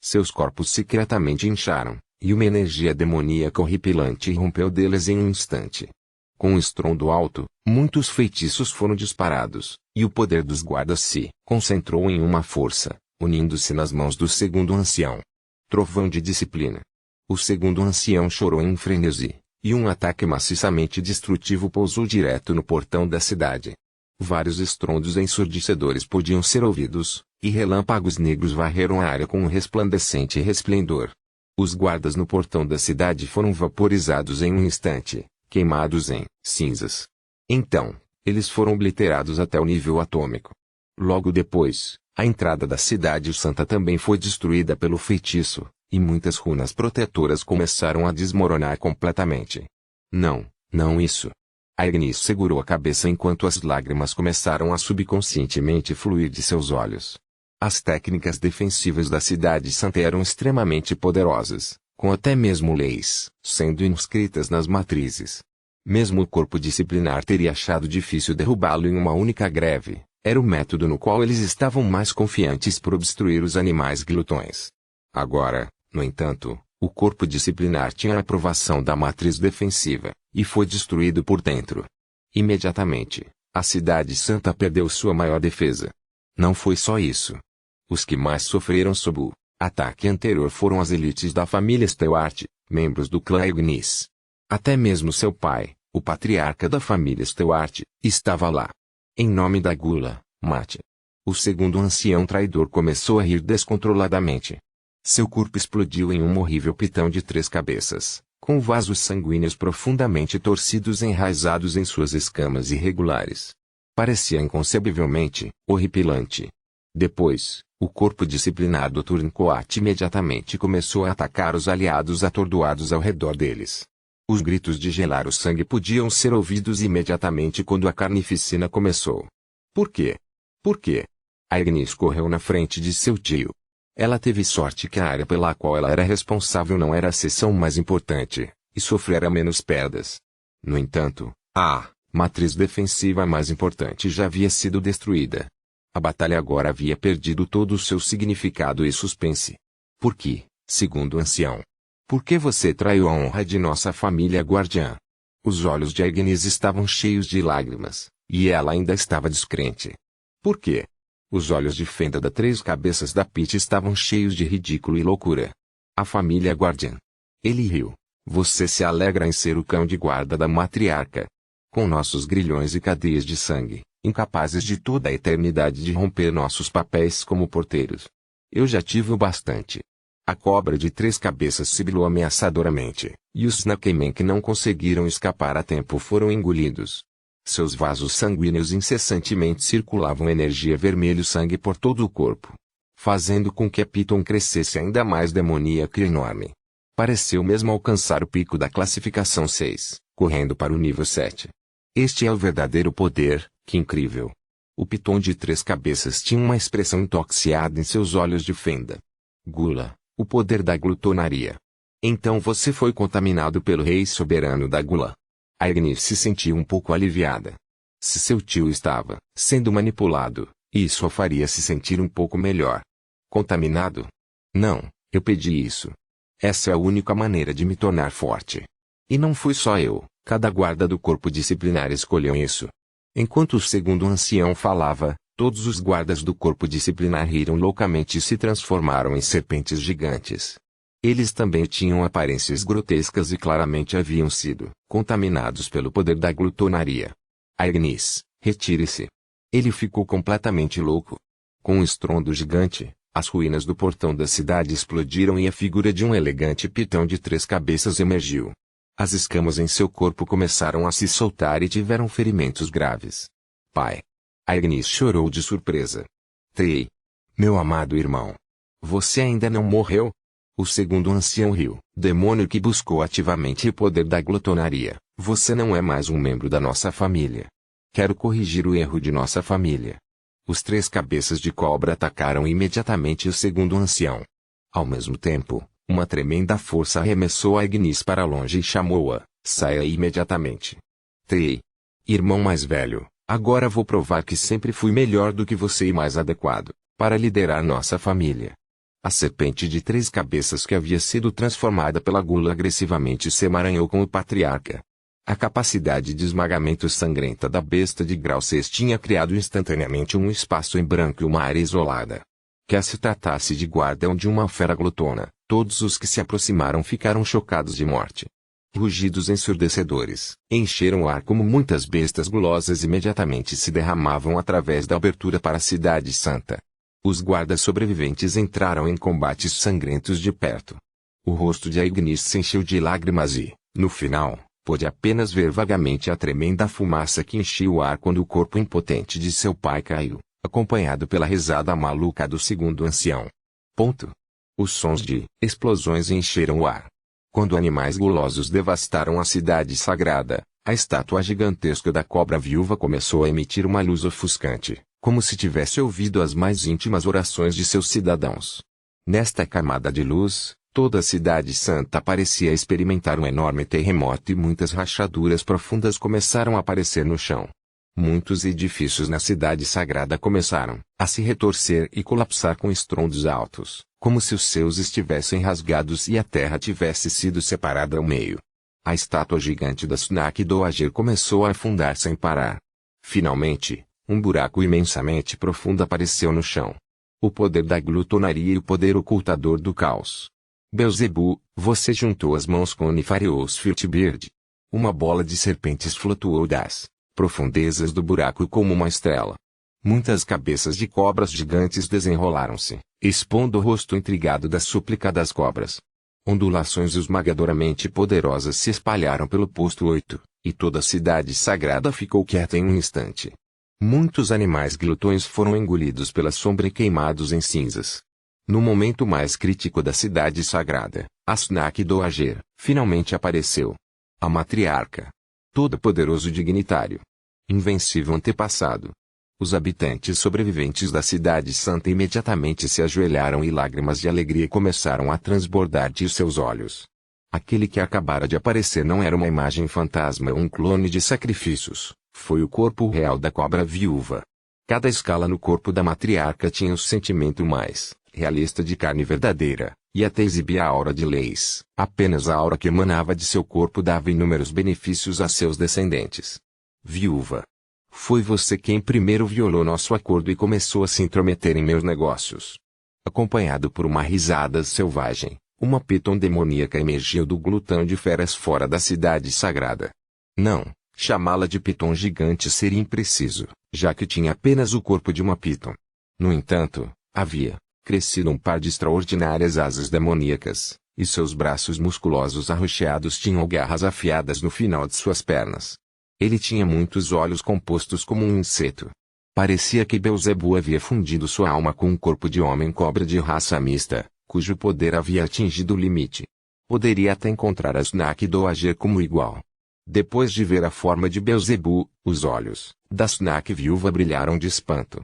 S1: Seus corpos secretamente incharam, e uma energia demoníaca horripilante irrompeu deles em um instante. Com um estrondo alto, muitos feitiços foram disparados, e o poder dos guardas se concentrou em uma força, unindo-se nas mãos do segundo ancião. Trovão de disciplina. O segundo ancião chorou em frenesi, e um ataque maciçamente destrutivo pousou direto no portão da cidade. Vários estrondos ensurdecedores podiam ser ouvidos, e relâmpagos negros varreram a área com um resplandecente resplendor. Os guardas no portão da cidade foram vaporizados em um instante, queimados em cinzas. Então, eles foram obliterados até o nível atômico. Logo depois, a entrada da cidade santa também foi destruída pelo feitiço, e muitas runas protetoras começaram a desmoronar completamente. Não isso. Agnes segurou a cabeça enquanto as lágrimas começaram a subconscientemente fluir de seus olhos. As técnicas defensivas da cidade santa eram extremamente poderosas, com até mesmo leis sendo inscritas nas matrizes. Mesmo o corpo disciplinar teria achado difícil derrubá-lo em uma única greve, era o método no qual eles estavam mais confiantes por obstruir os animais glutões. Agora, no entanto, o corpo disciplinar tinha a aprovação da matriz defensiva, e foi destruído por dentro. Imediatamente, a cidade santa perdeu sua maior defesa. Não foi só isso. Os que mais sofreram sob o ataque anterior foram as elites da família Stewart, membros do clã Agnes. Até mesmo seu pai, o patriarca da família Stewart, estava lá. Em nome da gula, mate. O segundo ancião traidor começou a rir descontroladamente. Seu corpo explodiu em um horrível pitão de 3 cabeças, com vasos sanguíneos profundamente torcidos enraizados em suas escamas irregulares. Parecia inconcebivelmente horripilante. Depois, o corpo disciplinar do Turncoat imediatamente começou a atacar os aliados atordoados ao redor deles. Os gritos de gelar o sangue podiam ser ouvidos imediatamente quando a carnificina começou. Por quê? Por quê? Agnes correu na frente de seu tio. Ela teve sorte que a área pela qual ela era responsável não era a seção mais importante, e sofrera menos perdas. No entanto, a matriz defensiva mais importante já havia sido destruída. A batalha agora havia perdido todo o seu significado e suspense. Por que, segundo o ancião? Por que você traiu a honra de nossa família guardiã? Os olhos de Agnes estavam cheios de lágrimas, e ela ainda estava descrente. Por quê? Os olhos de Fenda da 3 Cabeças da Pit estavam cheios de ridículo e loucura. A família guardiã. Ele riu. Você se alegra em ser o cão de guarda da matriarca. Com nossos grilhões e cadeias de sangue, incapazes de toda a eternidade de romper nossos papéis como porteiros. Eu já tive o bastante. A cobra de 3 cabeças sibilou ameaçadoramente, e os Snakemen que não conseguiram escapar a tempo foram engolidos. Seus vasos sanguíneos incessantemente circulavam energia vermelho-sangue por todo o corpo, fazendo com que a Piton crescesse ainda mais demoníaca e enorme. Pareceu mesmo alcançar o pico da classificação 6, correndo para o nível 7. Este é o verdadeiro poder, que incrível! O Piton de 3 cabeças tinha uma expressão intoxiada em seus olhos de Fenda. Gula, o poder da glutonaria. Então você foi contaminado pelo rei soberano da gula. Agnes se sentiu um pouco aliviada. Se seu tio estava sendo manipulado, isso a faria se sentir um pouco melhor. Contaminado? Não, eu pedi isso. Essa é a única maneira de me tornar forte. E não fui só eu, cada guarda do corpo disciplinar escolheu isso. Enquanto o segundo ancião falava, todos os guardas do corpo disciplinar riram loucamente e se transformaram em serpentes gigantes. Eles também tinham aparências grotescas e claramente haviam sido contaminados pelo poder da glutonaria. Agnes, retire-se. Ele ficou completamente louco. Com um estrondo gigante, As ruínas do portão da cidade explodiram e a figura de um elegante pitão de 3 cabeças emergiu. As escamas em seu corpo começaram a se soltar e tiveram ferimentos graves. Pai! Agnes chorou de surpresa. Trey! Meu amado irmão! Você ainda não morreu? O segundo ancião riu. Demônio que buscou ativamente o poder da glutonaria, você não é mais um membro da nossa família. Quero corrigir o erro de nossa família. Os 3 cabeças de cobra atacaram imediatamente o segundo ancião. Ao mesmo tempo, uma tremenda força arremessou Agnes para longe e chamou-a, saia imediatamente. Trey! Irmão mais velho, agora vou provar que sempre fui melhor do que você e mais adequado para liderar nossa família. A serpente de 3 cabeças que havia sido transformada pela gula agressivamente se emaranhou com o patriarca. A capacidade de esmagamento sangrenta da besta de grau 6 tinha criado instantaneamente um espaço em branco e uma área isolada. Quer se tratasse de guarda ou de uma fera glutona, todos os que se aproximaram ficaram chocados de morte. Rugidos ensurdecedores encheram o ar como muitas bestas gulosas imediatamente se derramavam através da abertura para a Cidade Santa. Os guardas sobreviventes entraram em combates sangrentos de perto. O rosto de Agnes se encheu de lágrimas e, no final, pôde apenas ver vagamente a tremenda fumaça que enchia o ar quando o corpo impotente de seu pai caiu, acompanhado pela risada maluca do segundo ancião. Os sons de explosões encheram o ar. Quando animais gulosos devastaram a cidade sagrada, a estátua gigantesca da cobra viúva começou a emitir uma luz ofuscante, como se tivesse ouvido as mais íntimas orações de seus cidadãos. Nesta camada de luz, toda a Cidade Santa parecia experimentar um enorme terremoto e muitas rachaduras profundas começaram a aparecer no chão. Muitos edifícios na Cidade Sagrada começaram a se retorcer e colapsar com estrondos altos, como se os céus estivessem rasgados e a terra tivesse sido separada ao meio. A estátua gigante da Snak Dowager começou a afundar sem parar. Finalmente, um buraco imensamente profundo apareceu no chão. O poder da glutonaria e o poder ocultador do caos. Beelzebu, você juntou as mãos com Nefarious Filtbeard. Uma bola de serpentes flutuou das profundezas do buraco como uma estrela. Muitas cabeças de cobras gigantes desenrolaram-se, expondo o rosto intrigado da súplica das cobras. Ondulações esmagadoramente poderosas se espalharam pelo posto 8, e toda a cidade sagrada ficou quieta em um instante. Muitos animais glutões foram engolidos pela sombra e queimados em cinzas. No momento mais crítico da cidade sagrada, a Snak Dowager finalmente apareceu. A matriarca. Todo-poderoso dignitário. Invencível antepassado. Os habitantes sobreviventes da Cidade Santa imediatamente se ajoelharam e lágrimas de alegria começaram a transbordar de seus olhos. Aquele que acabara de aparecer não era uma imagem fantasma ou um clone de sacrifícios, foi o corpo real da cobra viúva. Cada escala no corpo da matriarca tinha o sentimento mais realista de carne verdadeira, e até exibia a aura de leis. Apenas a aura que emanava de seu corpo dava inúmeros benefícios a seus descendentes. Viúva. Foi você quem primeiro violou nosso acordo e começou a se intrometer em meus negócios. Acompanhado por uma risada selvagem, uma piton demoníaca emergiu do glutão de feras fora da cidade sagrada. Não, chamá-la de piton gigante seria impreciso, já que tinha apenas o corpo de uma piton. No entanto, havia crescido um par de extraordinárias asas demoníacas, e seus braços musculosos arroxeados tinham garras afiadas no final de suas pernas. Ele tinha muitos olhos compostos como um inseto. Parecia que Beelzebu havia fundido sua alma com um corpo de homem-cobra de raça mista, cujo poder havia atingido o limite. Poderia até encontrar a Snak Dowager como igual. Depois de ver a forma de Beelzebu, os olhos da Snak viúva brilharam de espanto.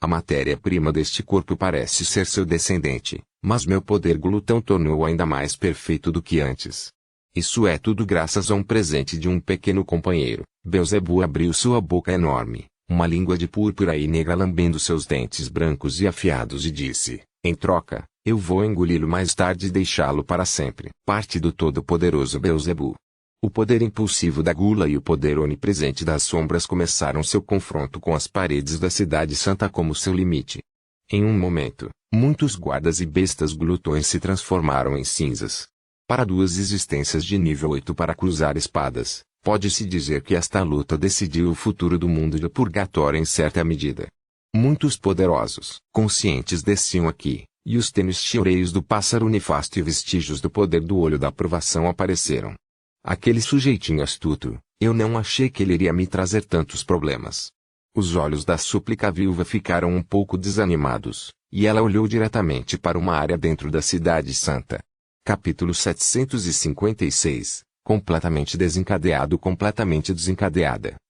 S1: A matéria-prima deste corpo parece ser seu descendente, mas meu poder glutão tornou-o ainda mais perfeito do que antes. Isso é tudo graças a um presente de um pequeno companheiro. Beelzebu abriu sua boca enorme, uma língua de púrpura e negra lambendo seus dentes brancos e afiados e disse, em troca, eu vou engoli-lo mais tarde e deixá-lo para sempre. Parte do todo-poderoso Beelzebu. O poder impulsivo da gula e o poder onipresente das sombras começaram seu confronto com as paredes da Cidade Santa como seu limite. Em um momento, muitos guardas e bestas glutões se transformaram em cinzas. Para duas existências de nível 8 para cruzar espadas, pode-se dizer que esta luta decidiu o futuro do mundo do purgatório em certa medida. Muitos poderosos conscientes desciam aqui, e os tênues cheireios do pássaro nefasto e vestígios do poder do olho da aprovação apareceram. Aquele sujeitinho astuto, eu não achei que ele iria me trazer tantos problemas. Os olhos da súplica viúva ficaram um pouco desanimados, e ela olhou diretamente para uma área dentro da cidade santa. Capítulo 756. Completamente desencadeada,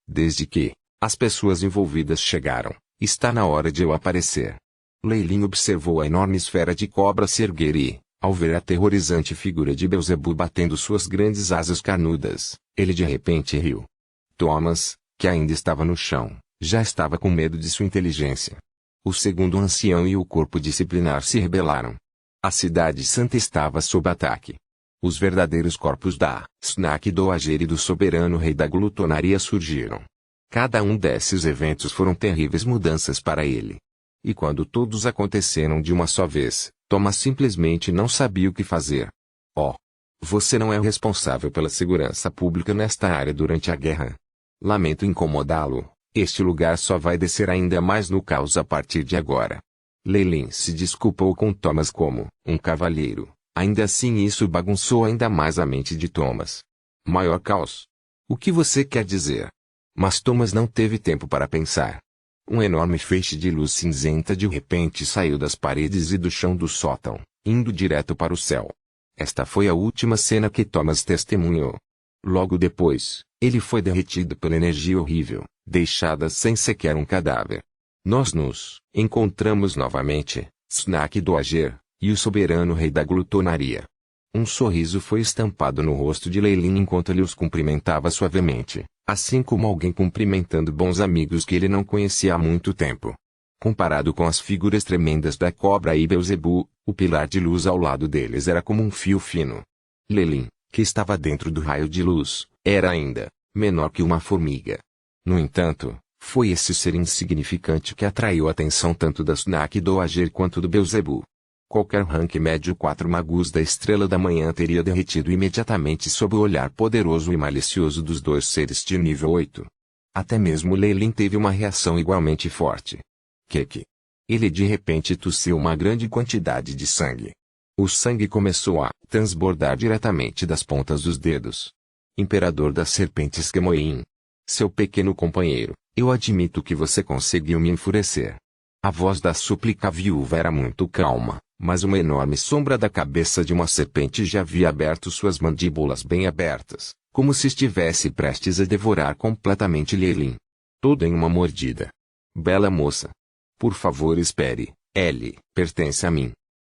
S1: desde que as pessoas envolvidas chegaram. Está na hora de eu aparecer. Leilin observou a enorme esfera de cobra se erguer e, ao ver a aterrorizante figura de Beelzebub batendo suas grandes asas carnudas, ele de repente riu. Thomas, que ainda estava no chão, já estava com medo de sua inteligência. O segundo ancião e o corpo disciplinar se rebelaram. A cidade santa estava sob ataque. Os verdadeiros corpos da Snack Doager e do soberano rei da glutonaria surgiram. Cada um desses eventos foram terríveis mudanças para ele. E quando todos aconteceram de uma só vez, Thomas simplesmente não sabia o que fazer. Oh! Você não é o responsável pela segurança pública nesta área durante a guerra. Lamento incomodá-lo, este lugar só vai descer ainda mais no caos a partir de agora. Leilin se desculpou com Thomas como um cavalheiro, ainda assim isso bagunçou ainda mais a mente de Thomas. Maior caos? O que você quer dizer? Mas Thomas não teve tempo para pensar. Um enorme feixe de luz cinzenta de repente saiu das paredes e do chão do sótão, indo direto para o céu. Esta foi a última cena que Thomas testemunhou. Logo depois, ele foi derretido pela energia horrível, deixada sem sequer um cadáver. Nós nos encontramos novamente, Snack Doager, e o soberano rei da glutonaria. Um sorriso foi estampado no rosto de Leilin enquanto ele os cumprimentava suavemente, assim como alguém cumprimentando bons amigos que ele não conhecia há muito tempo. Comparado com as figuras tremendas da cobra e Beelzebub, o pilar de luz ao lado deles era como um fio fino. Leilin, que estava dentro do raio de luz, era ainda menor que uma formiga. No entanto, foi esse ser insignificante que atraiu a atenção tanto da Snack Doager quanto do Beelzebub. Qualquer rank médio 4 magus da Estrela da Manhã teria derretido imediatamente sob o olhar poderoso e malicioso dos dois seres de nível 8. Até mesmo Leilin teve uma reação igualmente forte. Que? Ele de repente tossiu uma grande quantidade de sangue. O sangue começou a transbordar diretamente das pontas dos dedos. Imperador das Serpentes Kemoin. Seu pequeno companheiro, eu admito que você conseguiu me enfurecer. A voz da súplica viúva era muito calma, mas uma enorme sombra da cabeça de uma serpente já havia aberto suas mandíbulas bem abertas, como se estivesse prestes a devorar completamente Leilin. Toda em uma mordida. Bela moça. Por favor espere, ele pertence a mim.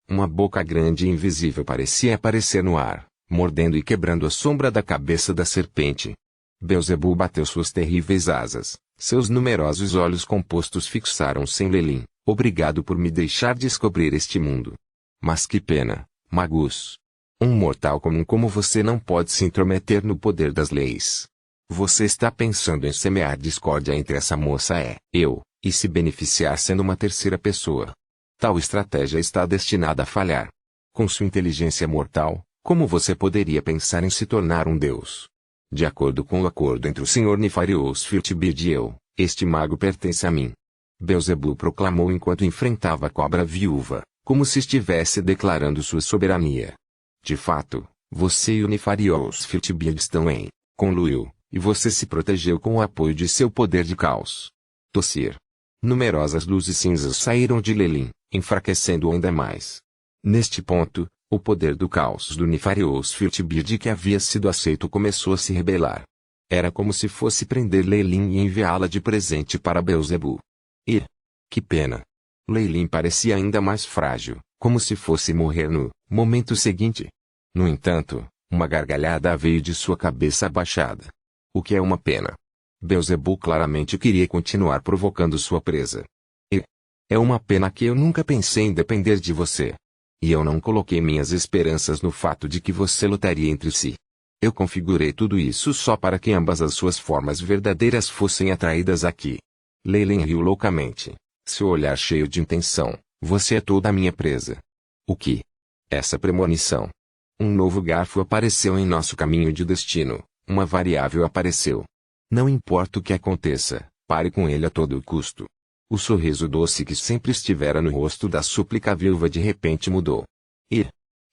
S1: Uma boca grande e invisível parecia aparecer no ar, mordendo e quebrando a sombra da cabeça da serpente. Beelzebub bateu suas terríveis asas, seus numerosos olhos compostos fixaram-se em Leilin. Obrigado por me deixar descobrir este mundo. Mas que pena, Magus. Um mortal comum como você não pode se intrometer no poder das leis. Você está pensando em semear discórdia entre essa moça eu, e se beneficiar sendo uma terceira pessoa. Tal estratégia está destinada a falhar. Com sua inteligência mortal, como você poderia pensar em se tornar um deus? De acordo com o acordo entre o Sr. Nefarious Firtbeard e eu, este mago pertence a mim. Beelzebub proclamou enquanto enfrentava a cobra viúva, como se estivesse declarando sua soberania. De fato, você e o Nefarious Firtbeard estão em conluio, e você se protegeu com o apoio de seu poder de caos. Tossir. Numerosas luzes cinzas saíram de Leilin, enfraquecendo-o ainda mais. Neste ponto, o poder do caos do Nefarious Firtbeard que havia sido aceito começou a se rebelar. Era como se fosse prender Leilin e enviá-la de presente para Beelzebub. E, que pena! Leilin parecia ainda mais frágil, como se fosse morrer no momento seguinte. No entanto, uma gargalhada veio de sua cabeça abaixada. O que é uma pena. Beelzebub claramente queria continuar provocando sua presa. E é uma pena que eu nunca pensei em depender de você. E eu não coloquei minhas esperanças no fato de que você lutaria entre si. Eu configurei tudo isso só para que ambas as suas formas verdadeiras fossem atraídas aqui. Leilin riu loucamente, seu olhar cheio de intenção. Você é toda a minha presa. O que? Essa premonição. Um novo garfo apareceu em nosso caminho de destino, uma variável apareceu. Não importa o que aconteça, pare com ele a todo custo. O sorriso doce que sempre estivera no rosto da súplica viúva de repente mudou.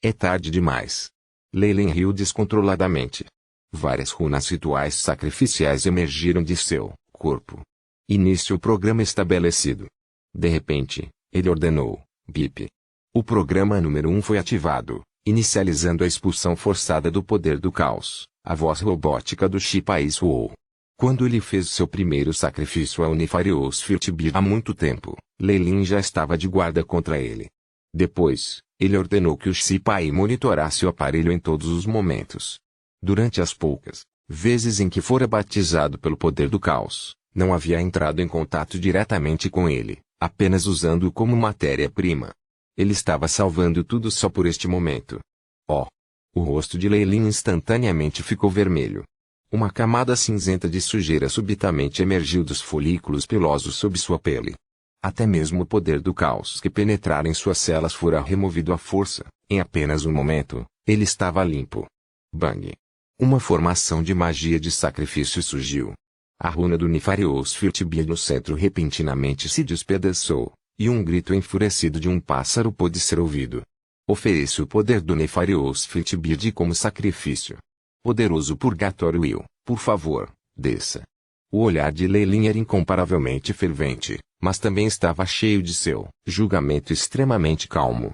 S1: É tarde demais. Leyline riu descontroladamente. Várias runas rituais sacrificiais emergiram de seu corpo. Inicie o programa estabelecido. De repente, ele ordenou, bip. O programa número 1 foi ativado, inicializando a expulsão forçada do poder do caos. A voz robótica do Shipai soou. Quando ele fez seu primeiro sacrifício a Nefarious Firtbeard há muito tempo, Leyline já estava de guarda contra ele. Depois, ele ordenou que o Shipai monitorasse o aparelho em todos os momentos. Durante as poucas vezes em que fora batizado pelo poder do caos, não havia entrado em contato diretamente com ele, apenas usando-o como matéria-prima. Ele estava salvando tudo só por este momento. Oh! O rosto de Leyline instantaneamente ficou vermelho. Uma camada cinzenta de sujeira subitamente emergiu dos folículos pilosos sob sua pele. Até mesmo o poder do caos que penetrara em suas células fora removido à força. Em apenas um momento, ele estava limpo. Bang! Uma formação de magia de sacrifício surgiu. A runa do Nefarious Firtbeard no centro repentinamente se despedaçou, e um grito enfurecido de um pássaro pôde ser ouvido. Ofereça o poder do Nefarious Firtbeard como sacrifício. Poderoso Purgatório Will, por favor, desça. O olhar de Leyline era incomparavelmente fervente, mas também estava cheio de seu julgamento extremamente calmo.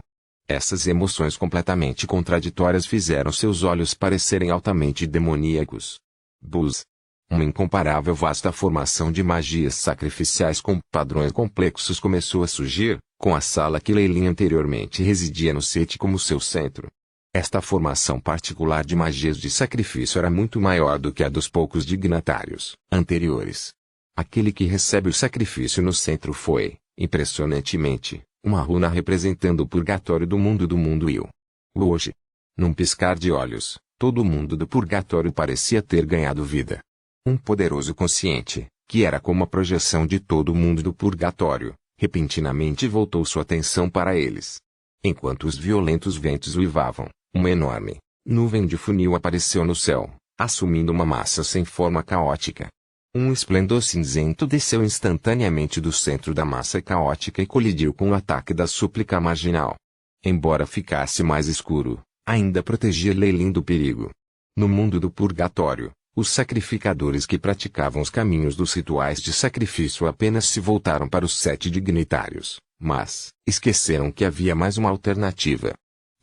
S1: Essas emoções completamente contraditórias fizeram seus olhos parecerem altamente demoníacos. Buzz! Uma incomparável vasta formação de magias sacrificiais com padrões complexos começou a surgir, com a sala que Leyline anteriormente residia no Sete como seu centro. Esta formação particular de magias de sacrifício era muito maior do que a dos poucos dignatários anteriores. Aquele que recebe o sacrifício no centro foi, impressionantemente, uma runa representando o purgatório do mundo Will. Hoje, num piscar de olhos, todo o mundo do purgatório parecia ter ganhado vida. Um poderoso consciente, que era como a projeção de todo o mundo do purgatório, repentinamente voltou sua atenção para eles. Enquanto os violentos ventos uivavam, uma enorme nuvem de funil apareceu no céu, assumindo uma massa sem forma caótica. Um esplendor cinzento desceu instantaneamente do centro da massa caótica e colidiu com o ataque da súplica marginal. Embora ficasse mais escuro, ainda protegia Leyline do perigo. No mundo do purgatório, os sacrificadores que praticavam os caminhos dos rituais de sacrifício apenas se voltaram para os 7 dignitários, mas esqueceram que havia mais uma alternativa.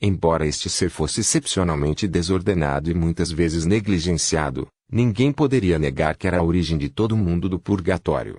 S1: Embora este ser fosse excepcionalmente desordenado e muitas vezes negligenciado, ninguém poderia negar que era a origem de todo o mundo do purgatório.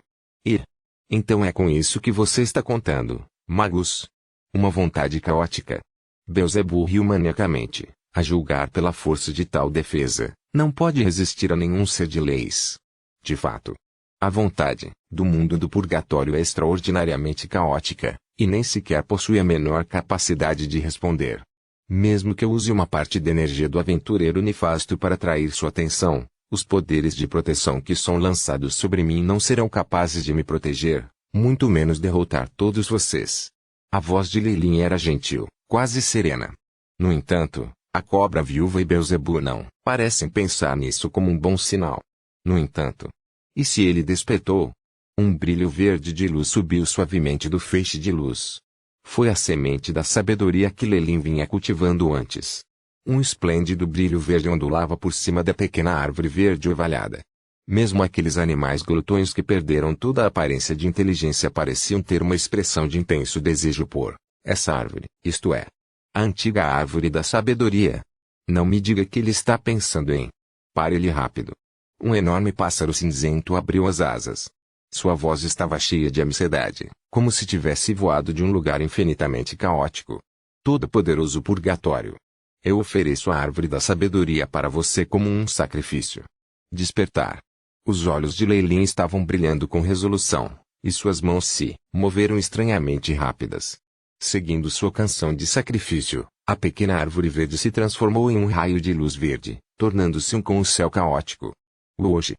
S1: Então é com isso que você está contando, Magus? Uma vontade caótica. Beelzebub riu maniacamente, a julgar pela força de tal defesa, não pode resistir a nenhum ser de leis. De fato, a vontade do mundo do purgatório é extraordinariamente caótica, e nem sequer possui a menor capacidade de responder. Mesmo que eu use uma parte da energia do aventureiro nefasto para atrair sua atenção, os poderes de proteção que são lançados sobre mim não serão capazes de me proteger, muito menos derrotar todos vocês. A voz de Leyline era gentil, quase serena. No entanto, a cobra viúva e Beelzebub não parecem pensar nisso como um bom sinal. No entanto, e se ele despertou? Um brilho verde de luz subiu suavemente do feixe de luz. Foi a semente da sabedoria que Leyline vinha cultivando antes. Um esplêndido brilho verde ondulava por cima da pequena árvore verde ovalhada. Mesmo aqueles animais glutões que perderam toda a aparência de inteligência pareciam ter uma expressão de intenso desejo por essa árvore, isto é, a antiga árvore da sabedoria. Não me diga que ele está pensando em... Pare-lhe rápido. Um enorme pássaro cinzento abriu as asas. Sua voz estava cheia de ansiedade, como se tivesse voado de um lugar infinitamente caótico. Todo-poderoso purgatório. Eu ofereço a árvore da sabedoria para você como um sacrifício. Despertar. Os olhos de Leyline estavam brilhando com resolução, e suas mãos se moveram estranhamente rápidas. Seguindo sua canção de sacrifício, a pequena árvore verde se transformou em um raio de luz verde, tornando-se um com o céu caótico. Hoje.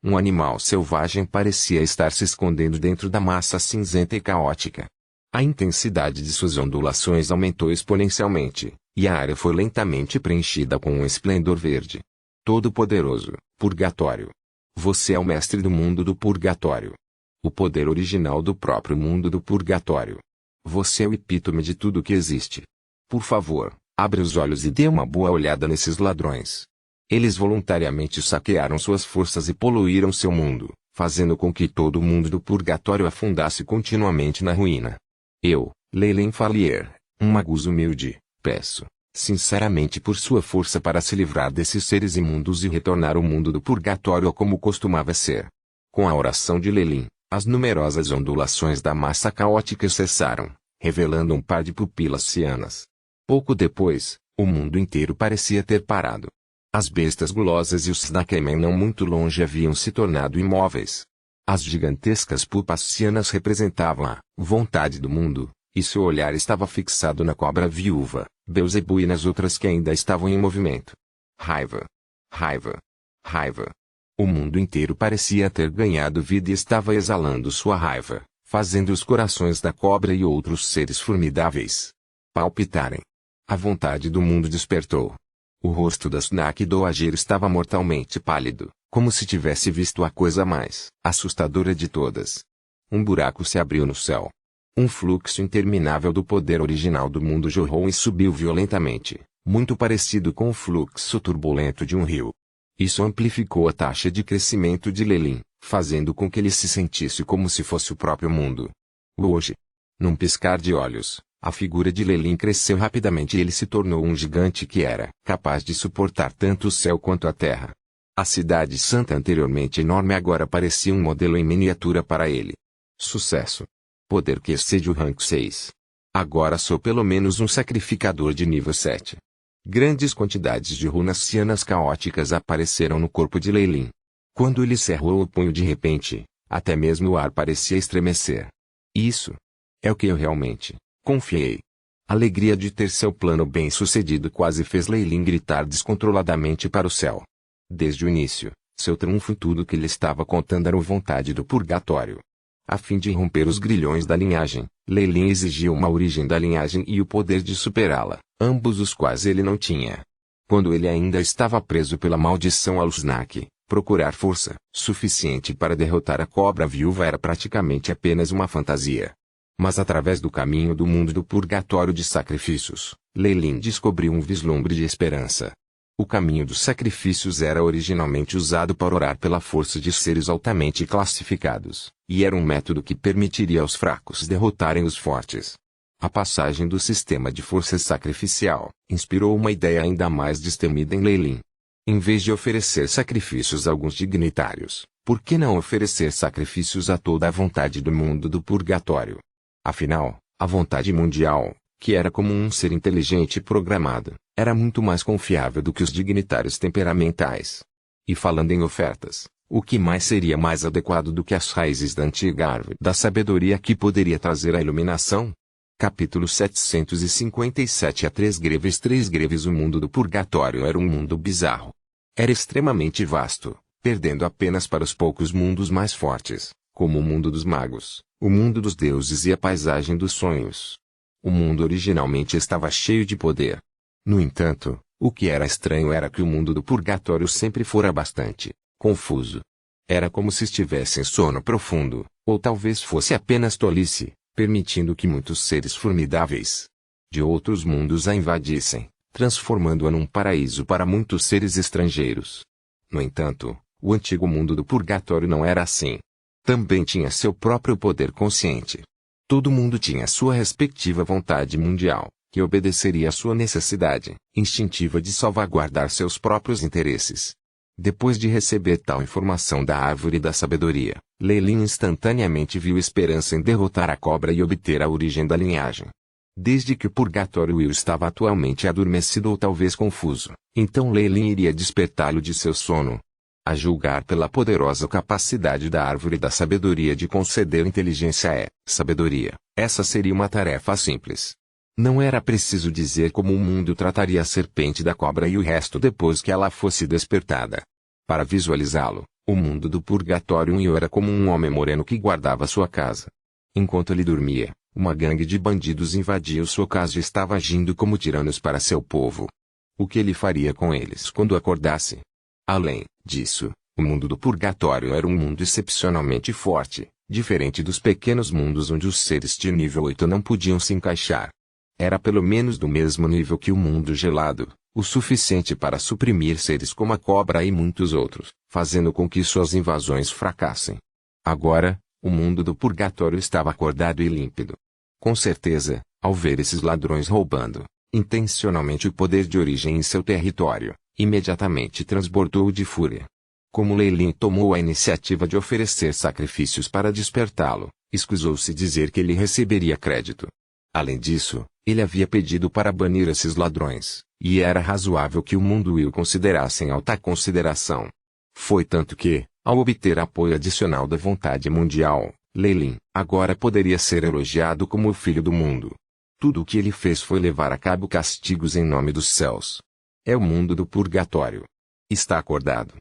S1: Um animal selvagem parecia estar se escondendo dentro da massa cinzenta e caótica. A intensidade de suas ondulações aumentou exponencialmente, e a área foi lentamente preenchida com um esplendor verde. Todo-poderoso, purgatório. Você é o mestre do mundo do purgatório. O poder original do próprio mundo do purgatório. Você é o epítome de tudo que existe. Por favor, abra os olhos e dê uma boa olhada nesses ladrões. Eles voluntariamente saquearam suas forças e poluíram seu mundo, fazendo com que todo o mundo do purgatório afundasse continuamente na ruína. Eu, Leyline Farlier, um magus humilde, peço, sinceramente por sua força para se livrar desses seres imundos e retornar ao mundo do purgatório como costumava ser. Com a oração de Leyline, as numerosas ondulações da massa caótica cessaram, revelando um par de pupilas cianas. Pouco depois, o mundo inteiro parecia ter parado. As bestas gulosas e os Snakemen não muito longe haviam se tornado imóveis. As gigantescas pupas cianas representavam a vontade do mundo, e seu olhar estava fixado na cobra viúva, Beelzebub e nas outras que ainda estavam em movimento. Raiva. Raiva. Raiva. O mundo inteiro parecia ter ganhado vida e estava exalando sua raiva, fazendo os corações da cobra e outros seres formidáveis palpitarem. A vontade do mundo despertou. O rosto da Snack Dowager estava mortalmente pálido, como se tivesse visto a coisa mais assustadora de todas. Um buraco se abriu no céu. Um fluxo interminável do poder original do mundo jorrou e subiu violentamente, muito parecido com o fluxo turbulento de um rio. Isso amplificou a taxa de crescimento de Leyline, fazendo com que ele se sentisse como se fosse o próprio mundo. Hoje, num piscar de olhos, a figura de Leyline cresceu rapidamente e ele se tornou um gigante que era capaz de suportar tanto o céu quanto a terra. A cidade santa anteriormente enorme agora parecia um modelo em miniatura para ele. Sucesso. Poder que excede o rank 6. Agora sou pelo menos um sacrificador de nível 7. Grandes quantidades de runas cianas caóticas apareceram no corpo de Leyline. Quando ele cerrou o punho de repente, até mesmo o ar parecia estremecer. Isso é o que eu realmente confiei. A alegria de ter seu plano bem-sucedido quase fez Leyline gritar descontroladamente para o céu. Desde o início, seu triunfo e tudo que ele estava contando era a vontade do purgatório. A fim de romper os grilhões da linhagem, Leyline exigiu uma origem da linhagem e o poder de superá-la, ambos os quais ele não tinha. Quando ele ainda estava preso pela maldição Alusnak, procurar força suficiente para derrotar a cobra viúva era praticamente apenas uma fantasia. Mas através do caminho do mundo do purgatório de sacrifícios, Leyline descobriu um vislumbre de esperança. O caminho dos sacrifícios era originalmente usado para orar pela força de seres altamente classificados, e era um método que permitiria aos fracos derrotarem os fortes. A passagem do sistema de força sacrificial inspirou uma ideia ainda mais destemida em Leyline. Em vez de oferecer sacrifícios a alguns dignitários, por que não oferecer sacrifícios a toda a vontade do mundo do purgatório? Afinal, a vontade mundial, que era como um ser inteligente e programado, era muito mais confiável do que os dignitários temperamentais. E falando em ofertas, o que mais seria mais adequado do que as raízes da antiga árvore da sabedoria que poderia trazer a iluminação? Capítulo 757 A Três Greves. O mundo do purgatório era um mundo bizarro. Era extremamente vasto, perdendo apenas para os poucos mundos mais fortes, como o mundo dos magos, o mundo dos deuses e a paisagem dos sonhos. O mundo originalmente estava cheio de poder. No entanto, o que era estranho era que o mundo do purgatório sempre fora bastante confuso. Era como se estivesse em sono profundo, ou talvez fosse apenas tolice, permitindo que muitos seres formidáveis de outros mundos a invadissem, transformando-a num paraíso para muitos seres estrangeiros. No entanto, o antigo mundo do purgatório não era assim. Também tinha seu próprio poder consciente. Todo mundo tinha sua respectiva vontade mundial, que obedeceria à sua necessidade instintiva de salvaguardar seus próprios interesses. Depois de receber tal informação da árvore da sabedoria, Leyline instantaneamente viu esperança em derrotar a cobra e obter a origem da linhagem. Desde que o purgatório Will estava atualmente adormecido ou talvez confuso, então Leyline iria despertá-lo de seu sono. A julgar pela poderosa capacidade da árvore da sabedoria de conceder inteligência sabedoria, essa seria uma tarefa simples. Não era preciso dizer como o mundo trataria a serpente da cobra e o resto depois que ela fosse despertada. Para visualizá-lo, o mundo do purgatório era como um homem moreno que guardava sua casa. Enquanto ele dormia, uma gangue de bandidos invadia sua casa e estava agindo como tiranos para seu povo. O que ele faria com eles quando acordasse? Além disso, O mundo do purgatório era um mundo excepcionalmente forte, diferente dos pequenos mundos onde os seres de nível 8 não podiam se encaixar. Era pelo menos do mesmo nível que o mundo gelado, o suficiente para suprimir seres como a cobra e muitos outros, fazendo com que suas invasões fracassassem. Agora, o mundo do purgatório estava acordado e límpido. Com certeza, ao ver esses ladrões roubando, intencionalmente o poder de origem em seu território, imediatamente transbordou de fúria. Como Lei Lin tomou a iniciativa de oferecer sacrifícios para despertá-lo, escusou-se dizer que ele receberia crédito. Além disso, ele havia pedido para banir esses ladrões, e era razoável que o mundo o considerasse em alta consideração. Foi tanto que, ao obter apoio adicional da vontade mundial, Lei Lin agora poderia ser elogiado como o filho do mundo. Tudo o que ele fez foi levar a cabo castigos em nome dos céus. É o mundo do purgatório. Está acordado.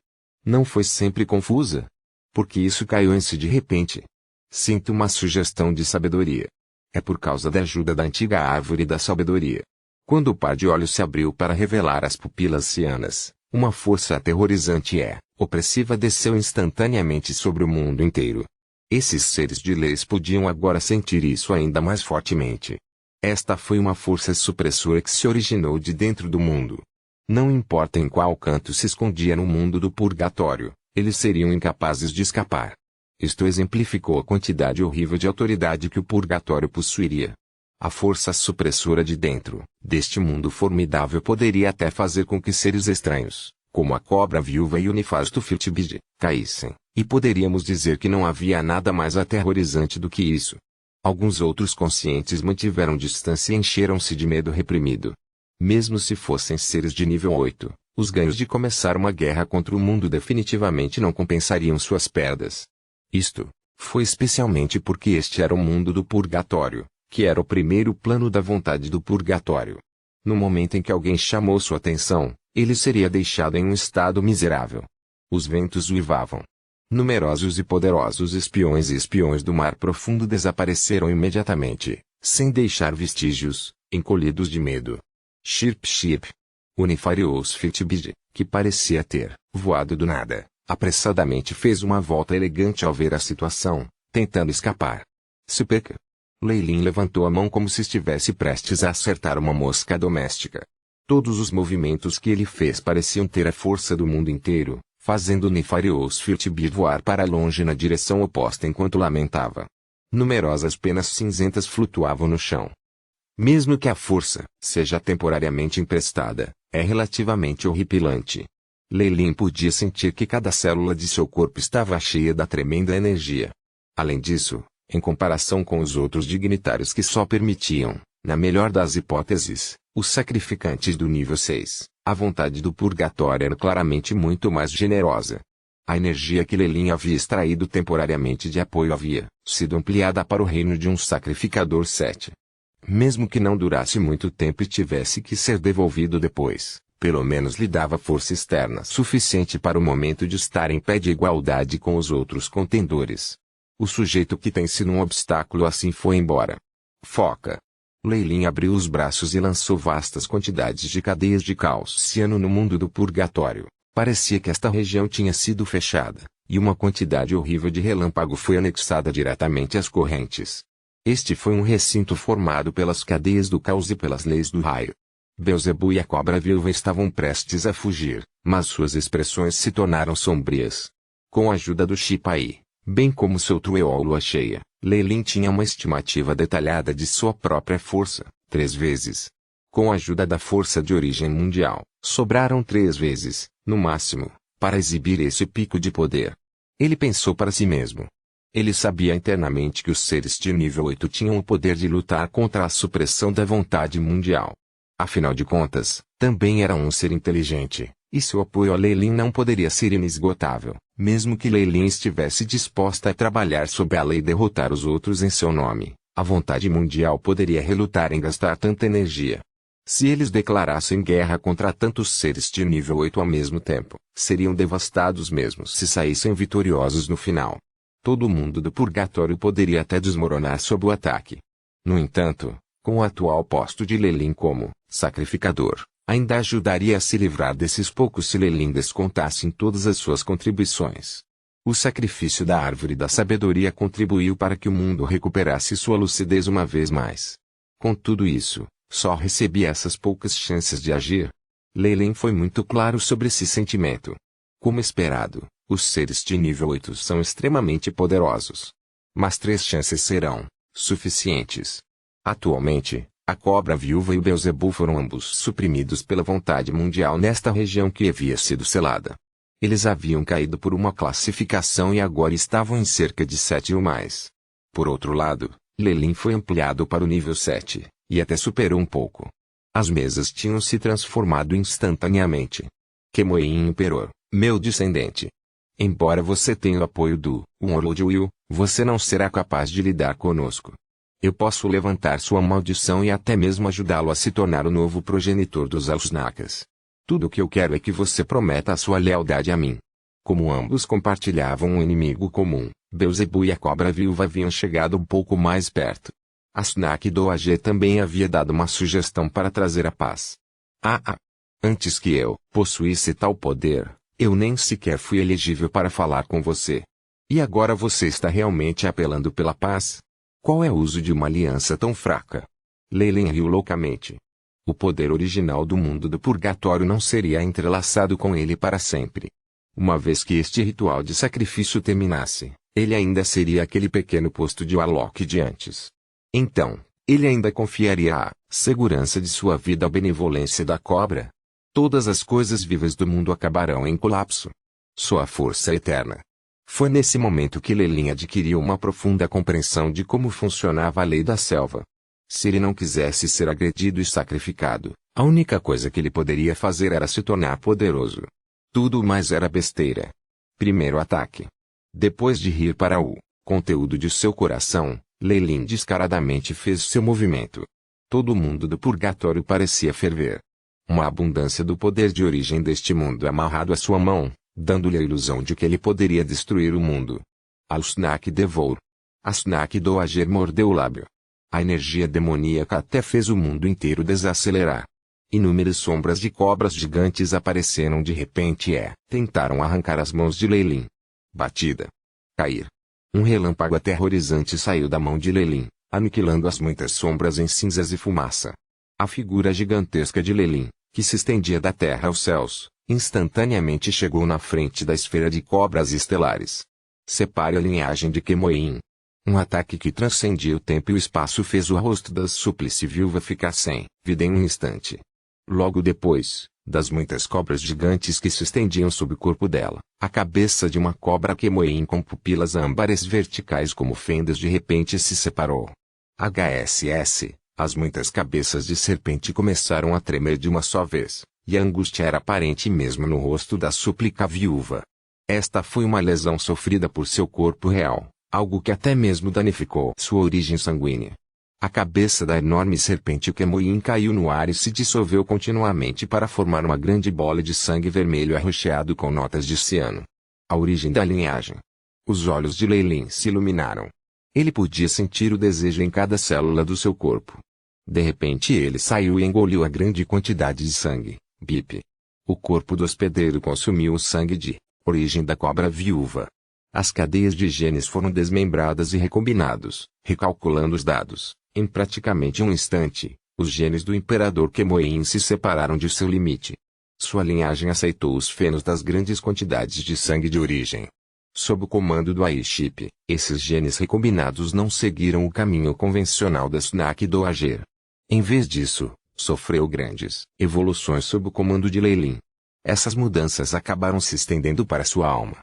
S1: Não foi sempre confusa? Porque isso caiu em si de repente. Sinto uma sugestão de sabedoria. É por causa da ajuda da antiga árvore da sabedoria. Quando o par de olhos se abriu para revelar as pupilas cianas, uma força aterrorizante e opressiva desceu instantaneamente sobre o mundo inteiro. Esses seres de leis podiam agora sentir isso ainda mais fortemente. Esta foi uma força supressora que se originou de dentro do mundo. Não importa em qual canto se escondia no mundo do purgatório, eles seriam incapazes de escapar. Isto exemplificou a quantidade horrível de autoridade que o purgatório possuiria. A força supressora de dentro deste mundo formidável poderia até fazer com que seres estranhos, como a cobra viúva e o nefasto Fitbit, caíssem, e poderíamos dizer que não havia nada mais aterrorizante do que isso. Alguns outros conscientes mantiveram distância e encheram-se de medo reprimido. Mesmo se fossem seres de nível 8, os ganhos de começar uma guerra contra o mundo definitivamente não compensariam suas perdas. Isto foi especialmente porque este era o mundo do purgatório, que era o primeiro plano da vontade do purgatório. No momento em que alguém chamou sua atenção, ele seria deixado em um estado miserável. Os ventos uivavam. Numerosos e poderosos espiões e espiões do mar profundo desapareceram imediatamente, sem deixar vestígios, encolhidos de medo. Chirp chirp. O nefarious Fitbit, que parecia ter voado do nada, apressadamente fez uma volta elegante ao ver a situação, tentando escapar. Superca. Lei Lin levantou a mão como se estivesse prestes a acertar uma mosca doméstica. Todos os movimentos que ele fez pareciam ter a força do mundo inteiro, fazendo o nefarious Fitbit voar para longe na direção oposta enquanto lamentava. Numerosas penas cinzentas flutuavam no chão. Mesmo que a força seja temporariamente emprestada, é relativamente horripilante. Lei Lin podia sentir que cada célula de seu corpo estava cheia da tremenda energia. Além disso, em comparação com os outros dignitários que só permitiam, na melhor das hipóteses, os sacrificantes do nível 6, a vontade do purgatório era claramente muito mais generosa. A energia que Lei Lin havia extraído temporariamente de apoio havia sido ampliada para o reino de um sacrificador 7. Mesmo que não durasse muito tempo e tivesse que ser devolvido depois, pelo menos lhe dava força externa suficiente para o momento de estar em pé de igualdade com os outros contendores. O sujeito que tem sido um obstáculo assim foi embora. Foca. Lei Lin abriu os braços e lançou vastas quantidades de cadeias de caos ciano no mundo do purgatório. Parecia que esta região tinha sido fechada, e uma quantidade horrível de relâmpago foi anexada diretamente às correntes. Este foi um recinto formado pelas cadeias do caos e pelas leis do raio. Beelzebub e a cobra viúva estavam prestes a fugir, mas suas expressões se tornaram sombrias. Com a ajuda do Shipai, bem como seu Trueol lua cheia, Lei Lin tinha uma estimativa detalhada de sua própria força, 3 vezes. Com a ajuda da força de origem mundial, sobraram 3 vezes, no máximo, para exibir esse pico de poder. Ele pensou para si mesmo. Ele sabia internamente que os seres de nível 8 tinham o poder de lutar contra a supressão da vontade mundial. Afinal de contas, também era um ser inteligente, e seu apoio a Lei Lin não poderia ser inesgotável, mesmo que Lei Lin estivesse disposta a trabalhar sob a lei e derrotar os outros em seu nome. A vontade mundial poderia relutar em gastar tanta energia. Se eles declarassem guerra contra tantos seres de nível 8 ao mesmo tempo, seriam devastados mesmo se saíssem vitoriosos no final. Todo o mundo do purgatório poderia até desmoronar sob o ataque. No entanto, com o atual posto de Lei Lin como sacrificador, Ainda ajudaria a se livrar desses poucos se Lelin descontasse em todas as suas contribuições. O sacrifício da árvore da sabedoria contribuiu para que o mundo recuperasse sua lucidez uma vez mais. Com tudo isso, só recebia essas poucas chances de agir. Lelin foi muito claro sobre esse sentimento. Como esperado, os seres de nível 8 são extremamente poderosos. Mas 3 chances serão suficientes. Atualmente, a Cobra Viúva e o Beelzebub foram ambos suprimidos pela vontade mundial nesta região que havia sido selada. Eles haviam caído por uma classificação e agora estavam em cerca de 7 ou mais. Por outro lado, Lelin foi ampliado para o nível 7, e até superou um pouco. As mesas tinham se transformado instantaneamente. Kemoin Imperor, meu descendente. Embora você tenha o apoio do Warlord Will, você não será capaz de lidar conosco. Eu posso levantar sua maldição e até mesmo ajudá-lo a se tornar o novo progenitor dos Alsnakas. Tudo o que eu quero é que você prometa a sua lealdade a mim. Como ambos compartilhavam um inimigo comum, Beelzebub e a Cobra Viúva haviam chegado um pouco mais perto. Asnak Doage também havia dado uma sugestão para trazer a paz. Antes que eu possuísse tal poder, eu nem sequer fui elegível para falar com você. E agora você está realmente apelando pela paz? Qual é o uso de uma aliança tão fraca? Lelin riu loucamente. O poder original do mundo do purgatório não seria entrelaçado com ele para sempre. Uma vez que este ritual de sacrifício terminasse, ele ainda seria aquele pequeno posto de Warlock de antes. Então, ele ainda confiaria a segurança de sua vida à benevolência da cobra? Todas as coisas vivas do mundo acabarão em colapso. Sua força eterna. Foi nesse momento que Lelin adquiriu uma profunda compreensão de como funcionava a lei da selva. Se ele não quisesse ser agredido e sacrificado, a única coisa que ele poderia fazer era se tornar poderoso. Tudo mais era besteira. Primeiro ataque. Depois de rir para o conteúdo de seu coração, Lelin descaradamente fez seu movimento. Todo o mundo do purgatório parecia ferver. Uma abundância do poder de origem deste mundo amarrado à sua mão, dando-lhe a ilusão de que ele poderia destruir o mundo. Alsnak Devour. Asnak Doager mordeu o lábio. A energia demoníaca até fez o mundo inteiro desacelerar. Inúmeras sombras de cobras gigantes apareceram de repente e tentaram arrancar as mãos de Lelin. Batida. Cair. Um relâmpago aterrorizante saiu da mão de Lelin, aniquilando as muitas sombras em cinzas e fumaça. A figura gigantesca de Lelin, que se estendia da terra aos céus, instantaneamente chegou na frente da esfera de cobras estelares. Separe a linhagem de Kemoin. Um ataque que transcendia o tempo e o espaço fez o rosto da súplice viúva ficar sem vida em um instante. Logo depois, das muitas cobras gigantes que se estendiam sob o corpo dela, a cabeça de uma cobra Kemoin com pupilas âmbares verticais como fendas de repente se separou. HSS, as muitas cabeças de serpente começaram a tremer de uma só vez, e a angústia era aparente mesmo no rosto da súplica viúva. Esta foi uma lesão sofrida por seu corpo real, algo que até mesmo danificou sua origem sanguínea. A cabeça da enorme serpente Kemoin caiu no ar e se dissolveu continuamente para formar uma grande bola de sangue vermelho arroxeado com notas de ciano. A origem da linhagem. Os olhos de Lelin se iluminaram. Ele podia sentir o desejo em cada célula do seu corpo. De repente ele saiu e engoliu a grande quantidade de sangue. Bip. O corpo do hospedeiro consumiu o sangue de origem da cobra viúva. As cadeias de genes foram desmembradas e recombinados, recalculando os dados. Em praticamente um instante, os genes do Imperador Kemoin se separaram de seu limite. Sua linhagem aceitou os fenos das grandes quantidades de sangue de origem. Sob o comando do AI-Chip, esses genes recombinados não seguiram o caminho convencional da Asnak Doager. Em vez disso, sofreu grandes evoluções sob o comando de Lelin. Essas mudanças acabaram se estendendo para sua alma.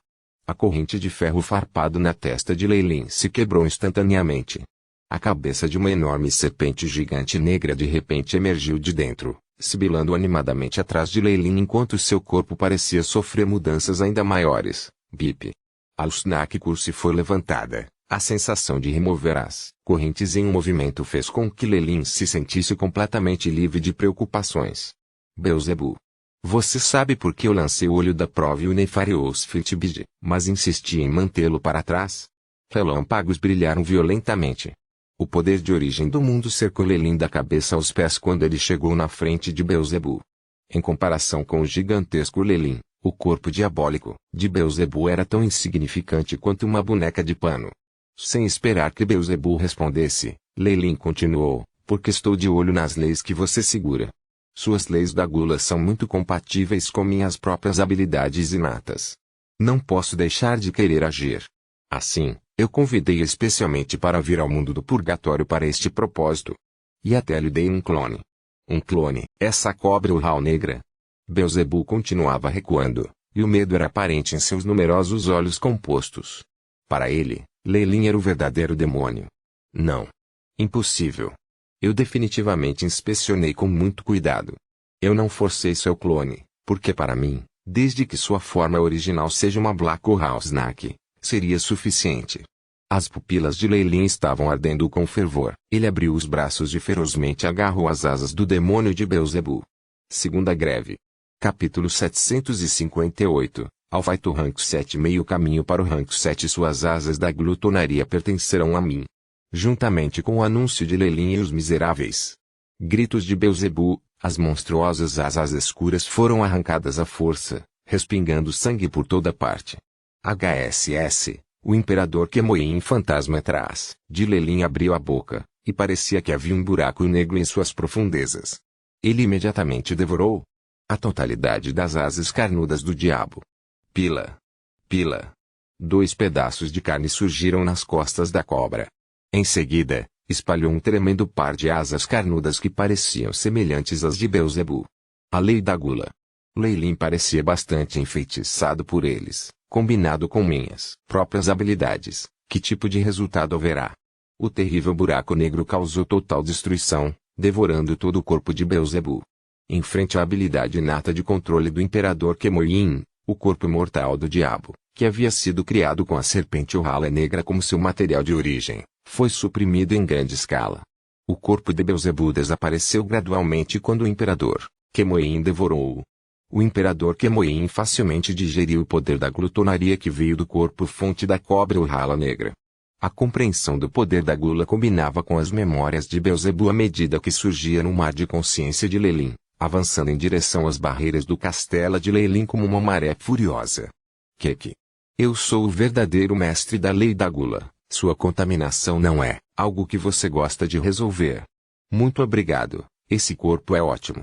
S1: A corrente de ferro farpado na testa de Lelin se quebrou instantaneamente. A cabeça de uma enorme serpente gigante negra de repente emergiu de dentro, sibilando animadamente atrás de Lelin enquanto seu corpo parecia sofrer mudanças ainda maiores. Bip. A Alsnak Curse foi levantada. A sensação de remover as correntes em um movimento fez com que Lelin se sentisse completamente livre de preocupações. Beelzebub. Você sabe por que eu lancei o olho da prova e o Nefarious Fitbid, mas insisti em mantê-lo para trás? Relâmpagos brilharam violentamente. O poder de origem do mundo cercou Lelin da cabeça aos pés quando ele chegou na frente de Beelzebub. Em comparação com o gigantesco Lelin, o corpo diabólico de Beelzebub era tão insignificante quanto uma boneca de pano. Sem esperar que Beelzebub respondesse, Lelin continuou, porque estou de olho nas leis que você segura. Suas leis da gula são muito compatíveis com minhas próprias habilidades inatas. Não posso deixar de querer agir. Assim, eu convidei especialmente para vir ao mundo do purgatório para este propósito. E até lhe dei um clone. Um clone, essa cobra ural negra. Beelzebub continuava recuando, e o medo era aparente em seus numerosos olhos compostos. Para ele, Lelin era o verdadeiro demônio. Não. Impossível. Eu definitivamente inspecionei com muito cuidado. Eu não forcei seu clone, porque para mim, desde que sua forma original seja uma Black House Snack, seria suficiente. As pupilas de Lelin estavam ardendo com fervor. Ele abriu os braços e ferozmente agarrou as asas do demônio de Beelzebub. Segunda greve. Capítulo 758. Alfaito Rank 7. Meio caminho para o Rank 7. Suas asas da glutonaria pertencerão a mim. Juntamente com o anúncio de Lelin e os miseráveis gritos de Beelzebub, as monstruosas asas escuras foram arrancadas à força, respingando sangue por toda parte. HSS. O imperador Kemoin fantasma atrás de Lelin abriu a boca, e parecia que havia um buraco negro em suas profundezas. Ele imediatamente devorou a totalidade das asas carnudas do diabo. Pila. Pila. 2 pedaços de carne surgiram nas costas da cobra. Em seguida, espalhou um tremendo par de asas carnudas que pareciam semelhantes às de Beelzebub. A lei da gula. Lelin parecia bastante enfeitiçado por eles. Combinado com minhas próprias habilidades, que tipo de resultado haverá? O terrível buraco negro causou total destruição, devorando todo o corpo de Beelzebub. Em frente à habilidade inata de controle do imperador Kemoin, o corpo mortal do diabo, que havia sido criado com a serpente Urhala negra como seu material de origem, foi suprimido em grande escala. O corpo de Beelzebub desapareceu gradualmente quando o imperador Kemoin devorou-o. O imperador Kemoin facilmente digeriu o poder da glutonaria que veio do corpo-fonte da cobra Urhala negra. A compreensão do poder da gula combinava com as memórias de Beelzebub à medida que surgia no mar de consciência de Lelin, avançando em direção às barreiras do castelo de Lelin como uma maré furiosa. Keki. Eu sou o verdadeiro mestre da lei da gula. Sua contaminação não é algo que você gosta de resolver. Muito obrigado, esse corpo é ótimo.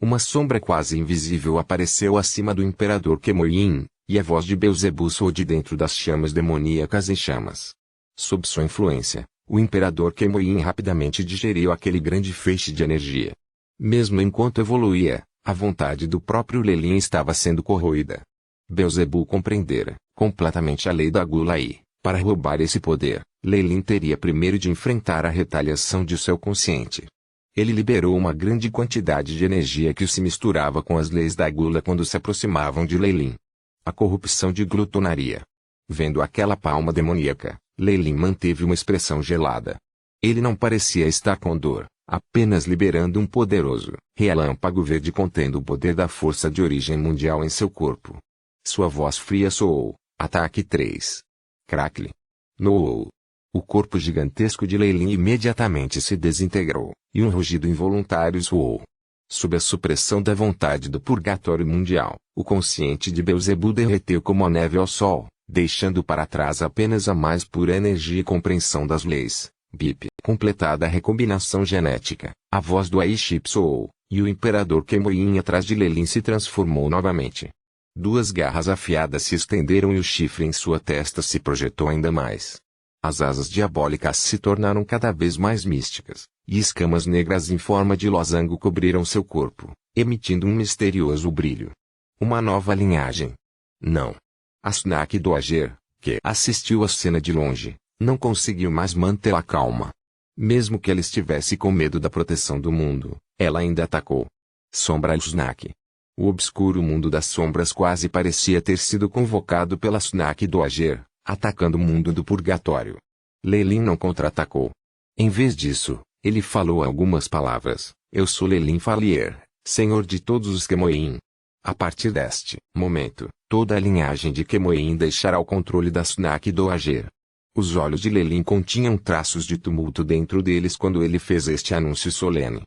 S1: Uma sombra quase invisível apareceu acima do imperador Kemoin, e a voz de Beelzebub soou de dentro das chamas demoníacas em chamas. Sob sua influência, o imperador Kemoin rapidamente digeriu aquele grande feixe de energia. Mesmo enquanto evoluía, a vontade do próprio Lelin estava sendo corroída. Beelzebub compreendera completamente a lei da gula e, para roubar esse poder, Lelin teria primeiro de enfrentar a retaliação de seu consciente. Ele liberou uma grande quantidade de energia que se misturava com as leis da gula quando se aproximavam de Lelin. A corrupção de glutonaria. Vendo aquela palma demoníaca, Lelin manteve uma expressão gelada. Ele não parecia estar com dor, apenas liberando um poderoso relâmpago verde contendo o poder da força de origem mundial em seu corpo. Sua voz fria soou. Ataque 3. Crackle. Noou. O corpo gigantesco de Lelin imediatamente se desintegrou, e um rugido involuntário soou. Sob a supressão da vontade do purgatório mundial, o consciente de Beelzebub derreteu como a neve ao sol, deixando para trás apenas a mais pura energia e compreensão das leis. Bip. Completada a recombinação genética, a voz do Aiship soou, e o imperador Kemoin atrás de Lelin se transformou novamente. 2 garras afiadas se estenderam e o chifre em sua testa se projetou ainda mais. As asas diabólicas se tornaram cada vez mais místicas, e escamas negras em forma de losango cobriram seu corpo, emitindo um misterioso brilho. Uma nova linhagem. Não. A Snack do Ager, que assistiu à cena de longe, não conseguiu mais manter a calma. Mesmo que ela estivesse com medo da proteção do mundo, ela ainda atacou. Sombra Snack. O obscuro mundo das sombras quase parecia ter sido convocado pela Snack do Ager, atacando o mundo do purgatório. Lelin não contra-atacou. Em vez disso, ele falou algumas palavras. Eu sou Lelin Falier, senhor de todos os Kemoin. A partir deste momento, toda a linhagem de Kemoin deixará o controle da Snack do Ager. Os olhos de Lelin continham traços de tumulto dentro deles quando ele fez este anúncio solene.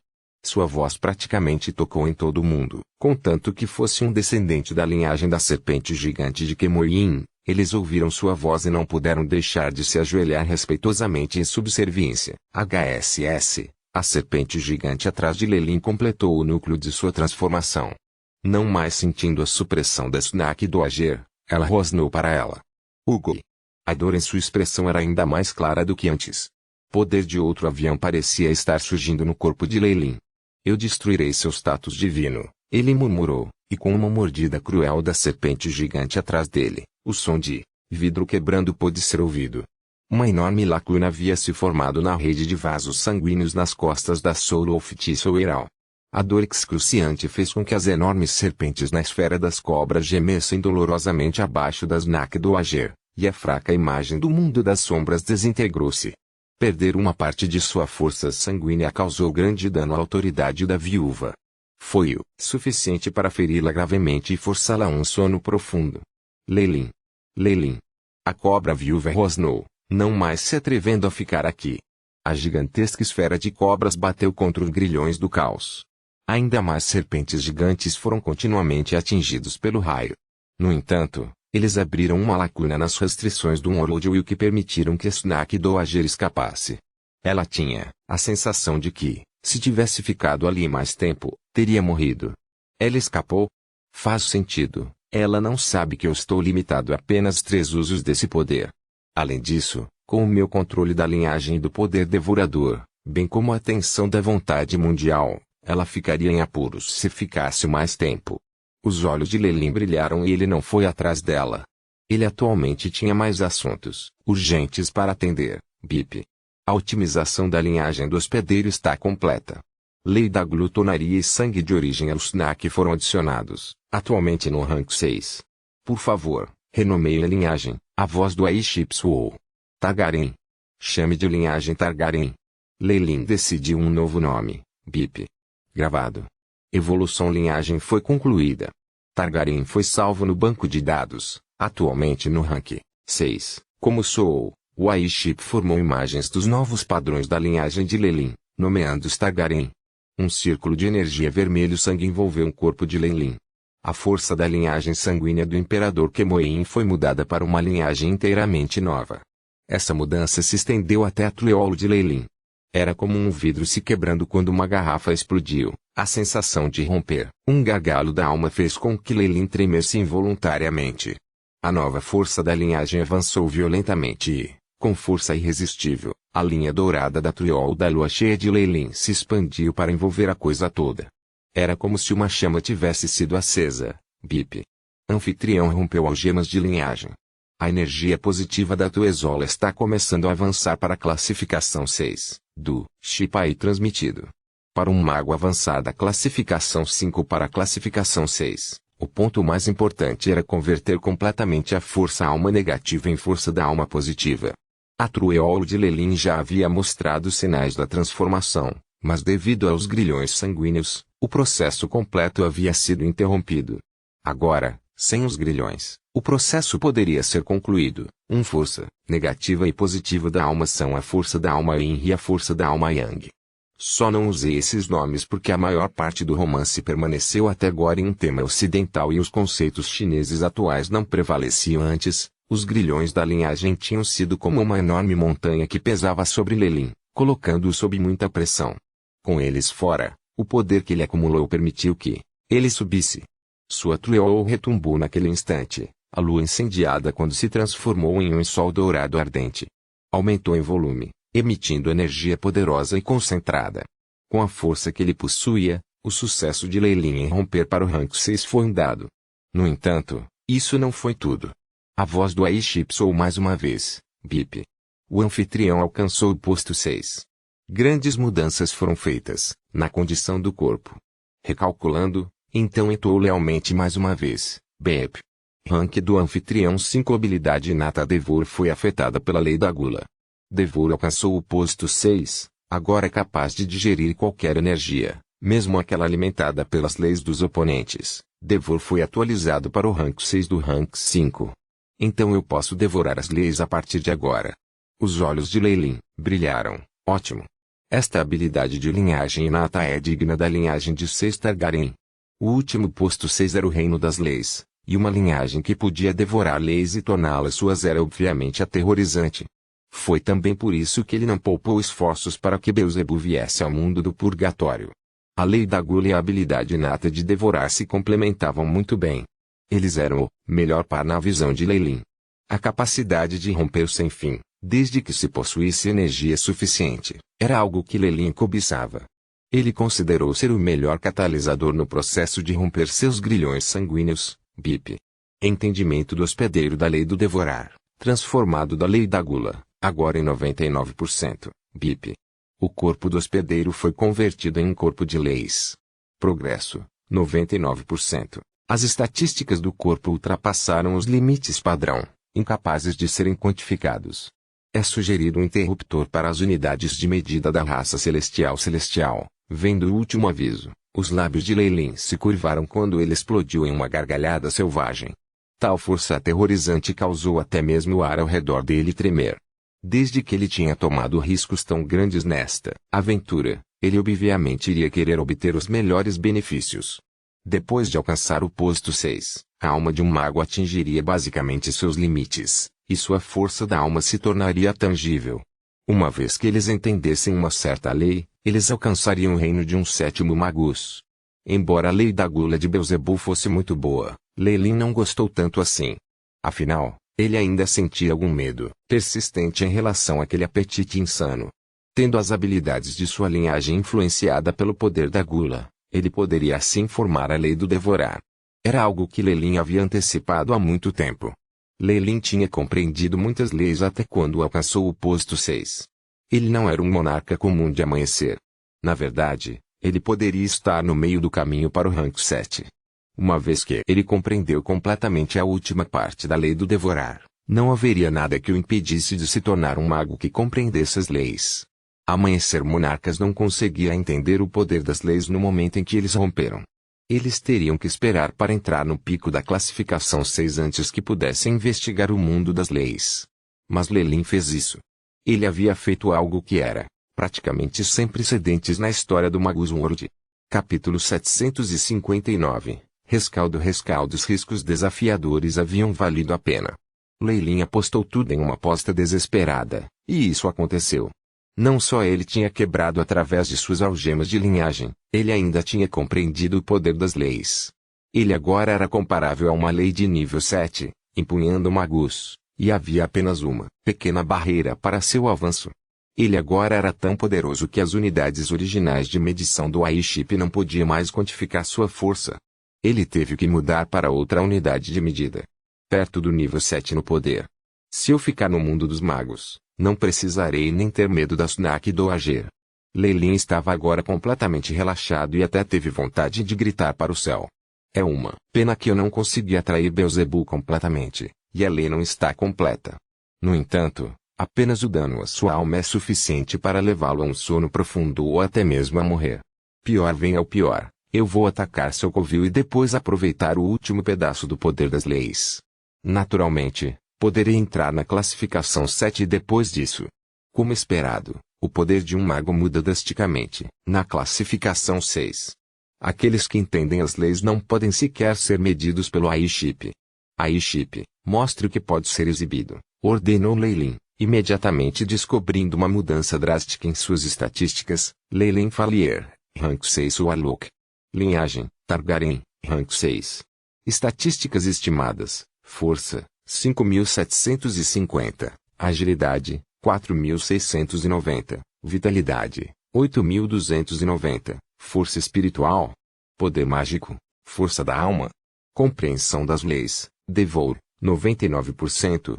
S1: Sua voz praticamente tocou em todo o mundo. Contanto que fosse um descendente da linhagem da serpente gigante de Kemoyin, eles ouviram sua voz e não puderam deixar de se ajoelhar respeitosamente em subserviência. HSS, a serpente gigante atrás de Lelin completou o núcleo de sua transformação. Não mais sentindo a supressão da Snack do Ager, ela rosnou para ela. Hugo. A dor em sua expressão era ainda mais clara do que antes. Poder de outro avião parecia estar surgindo no corpo de Lelin. Eu destruirei seu status divino, ele murmurou, e com uma mordida cruel da serpente gigante atrás dele, o som de vidro quebrando pôde ser ouvido. Uma enorme lacuna havia se formado na rede de vasos sanguíneos nas costas da Solo of Tissoeral. A dor excruciante fez com que as enormes serpentes na esfera das cobras gemessem dolorosamente abaixo das Nak do Ager, e a fraca imagem do mundo das sombras desintegrou-se. Perder uma parte de sua força sanguínea causou grande dano à autoridade da viúva. Foi o suficiente para feri-la gravemente e forçá-la a um sono profundo. Lelin. Lelin. A cobra viúva rosnou, não mais se atrevendo a ficar aqui. A gigantesca esfera de cobras bateu contra os grilhões do caos. Ainda mais serpentes gigantes foram continuamente atingidos pelo raio. No entanto, eles abriram uma lacuna nas restrições do Onroad e o que permitiram que Snack do Ager escapasse. Ela tinha a sensação de que, se tivesse ficado ali mais tempo, teria morrido. Ela escapou? Faz sentido, ela não sabe que eu estou limitado a apenas 3 usos desse poder. Além disso, com o meu controle da linhagem e do poder devorador, bem como a tensão da vontade mundial, ela ficaria em apuros se ficasse mais tempo. Os olhos de Lelin brilharam e ele não foi atrás dela. Ele atualmente tinha mais assuntos urgentes para atender. BIP. A otimização da linhagem do hospedeiro está completa. Lei da glutonaria e sangue de origem Alusnak foram adicionados, atualmente no rank 6. Por favor, renomeie a linhagem. A voz do Aiship soou. Targaryen. Chame de linhagem Targaryen. Lelin decidiu um novo nome. BIP. Gravado. Evolução linhagem foi concluída. Targaryen foi salvo no banco de dados, atualmente no rank 6. Como soou, o AI-chip formou imagens dos novos padrões da linhagem de Lelin, nomeando-os Targaryen. Um círculo de energia vermelho-sangue envolveu o corpo de Lelin. A força da linhagem sanguínea do Imperador Kemoyin foi mudada para uma linhagem inteiramente nova. Essa mudança se estendeu até a trueolo de Lelin. Era como um vidro se quebrando quando uma garrafa explodiu. A sensação de romper um gargalo da alma fez com que Lelin tremesse involuntariamente. A nova força da linhagem avançou violentamente e, com força irresistível, a linha dourada da trueol da lua cheia de Lelin se expandiu para envolver a coisa toda. Era como se uma chama tivesse sido acesa. BIP. Anfitrião rompeu algemas de linhagem. A energia positiva da Tuezola está começando a avançar para a classificação 6, do Shipai transmitido. Para um mago avançar da classificação 5 para a classificação 6, o ponto mais importante era converter completamente a força alma negativa em força da alma positiva. A trueolo de Lelin já havia mostrado sinais da transformação, mas devido aos grilhões sanguíneos, o processo completo havia sido interrompido. Agora, sem os grilhões, o processo poderia ser concluído. Força negativa e positiva da alma são a força da alma Yin e a força da alma Yang. Só não usei esses nomes porque a maior parte do romance permaneceu até agora em um tema ocidental e os conceitos chineses atuais não prevaleciam antes. Os grilhões da linhagem tinham sido como uma enorme montanha que pesava sobre Lelin, colocando-o sob muita pressão. Com eles fora, o poder que ele acumulou permitiu que ele subisse. Sua trueol retumbou naquele instante, a lua incendiada quando se transformou em um sol dourado ardente. Aumentou em volume, emitindo energia poderosa e concentrada. Com a força que ele possuía, o sucesso de Lelin em romper para o rank 6 foi um dado. No entanto, isso não foi tudo. A voz do AI-chip soou mais uma vez. BIP. O anfitrião alcançou o posto 6. Grandes mudanças foram feitas, na condição do corpo. Recalculando, então entoou lealmente mais uma vez. BIP. Rank do anfitrião 5. Habilidade inata Devor foi afetada pela lei da gula. Devor alcançou o posto 6, agora é capaz de digerir qualquer energia, mesmo aquela alimentada pelas leis dos oponentes. Devor foi atualizado para o rank 6 do rank 5. Então eu posso devorar as leis a partir de agora. Os olhos de Lelin brilharam. Ótimo. Esta habilidade de linhagem inata é digna da linhagem de 6 Targaryen. O último posto 6 era o reino das leis, e uma linhagem que podia devorar leis e torná-las suas era obviamente aterrorizante. Foi também por isso que ele não poupou esforços para que Beelzebub viesse ao mundo do purgatório. A lei da gula e a habilidade inata de devorar se complementavam muito bem. Eles eram o melhor par na visão de Leilin. A capacidade de romper sem fim, desde que se possuísse energia suficiente, era algo que Leilin cobiçava. Ele considerou ser o melhor catalisador no processo de romper seus grilhões sanguíneos, BIP. Entendimento do hospedeiro da lei do devorar, transformado da lei da gula, agora em 99%, BIP. O corpo do hospedeiro foi convertido em um corpo de leis. Progresso, 99%. As estatísticas do corpo ultrapassaram os limites padrão, incapazes de serem quantificados. É sugerido um interruptor para as unidades de medida da raça celestial. Vendo o último aviso, os lábios de Leilin se curvaram quando ele explodiu em uma gargalhada selvagem. Tal força aterrorizante causou até mesmo o ar ao redor dele tremer. Desde que ele tinha tomado riscos tão grandes nesta aventura, ele obviamente iria querer obter os melhores benefícios. Depois de alcançar o posto 6, a alma de um mago atingiria basicamente seus limites, e sua força da alma se tornaria tangível. Uma vez que eles entendessem uma certa lei, eles alcançariam o reino de um sétimo magus. Embora a lei da gula de Beelzebub fosse muito boa, Leilin não gostou tanto assim. Afinal, ele ainda sentia algum medo persistente em relação àquele apetite insano. Tendo as habilidades de sua linhagem influenciada pelo poder da gula, ele poderia assim formar a lei do devorar. Era algo que Leilin havia antecipado há muito tempo. Leilin tinha compreendido muitas leis até quando alcançou o posto 6. Ele não era um monarca comum de amanhecer. Na verdade, ele poderia estar no meio do caminho para o rank 7. Uma vez que ele compreendeu completamente a última parte da lei do devorar, não haveria nada que o impedisse de se tornar um mago que compreendesse as leis. Amanhecer monarcas não conseguia entender o poder das leis no momento em que eles romperam. Eles teriam que esperar para entrar no pico da classificação 6 antes que pudessem investigar o mundo das leis. Mas Leilin fez isso. Ele havia feito algo que era, praticamente sem precedentes na história do Magus World. Capítulo 759. Rescaldo. Os riscos desafiadores haviam valido a pena. Leilin apostou tudo em uma aposta desesperada, e isso aconteceu. Não só ele tinha quebrado através de suas algemas de linhagem, ele ainda tinha compreendido o poder das leis. Ele agora era comparável a uma lei de nível 7, empunhando magus, e havia apenas uma pequena barreira para seu avanço. Ele agora era tão poderoso que as unidades originais de medição do AI-chip não podiam mais quantificar sua força. Ele teve que mudar para outra unidade de medida. Perto do nível 7 no poder. Se eu ficar no mundo dos magos, não precisarei nem ter medo da Sunak do Ager. Leilin estava agora completamente relaxado e até teve vontade de gritar para o céu. É uma pena que eu não consegui atrair Beelzebub completamente, e a lei não está completa. No entanto, apenas o dano à sua alma é suficiente para levá-lo a um sono profundo ou até mesmo a morrer. Pior vem ao pior, eu vou atacar seu covil e depois aproveitar o último pedaço do poder das leis. Naturalmente, poderei entrar na classificação 7 depois disso. Como esperado, o poder de um mago muda drasticamente, na classificação 6. Aqueles que entendem as leis não podem sequer ser medidos pelo AI-chip. AI-chip, mostre o que pode ser exibido, ordenou Leilin, imediatamente descobrindo uma mudança drástica em suas estatísticas. Leilin Fallier, rank 6 Warlock. Linhagem, Targaryen, rank 6. Estatísticas estimadas, força, 5.750, agilidade, 4.690, vitalidade, 8.290, força espiritual, poder mágico, força da alma, compreensão das leis, Devour, 99%,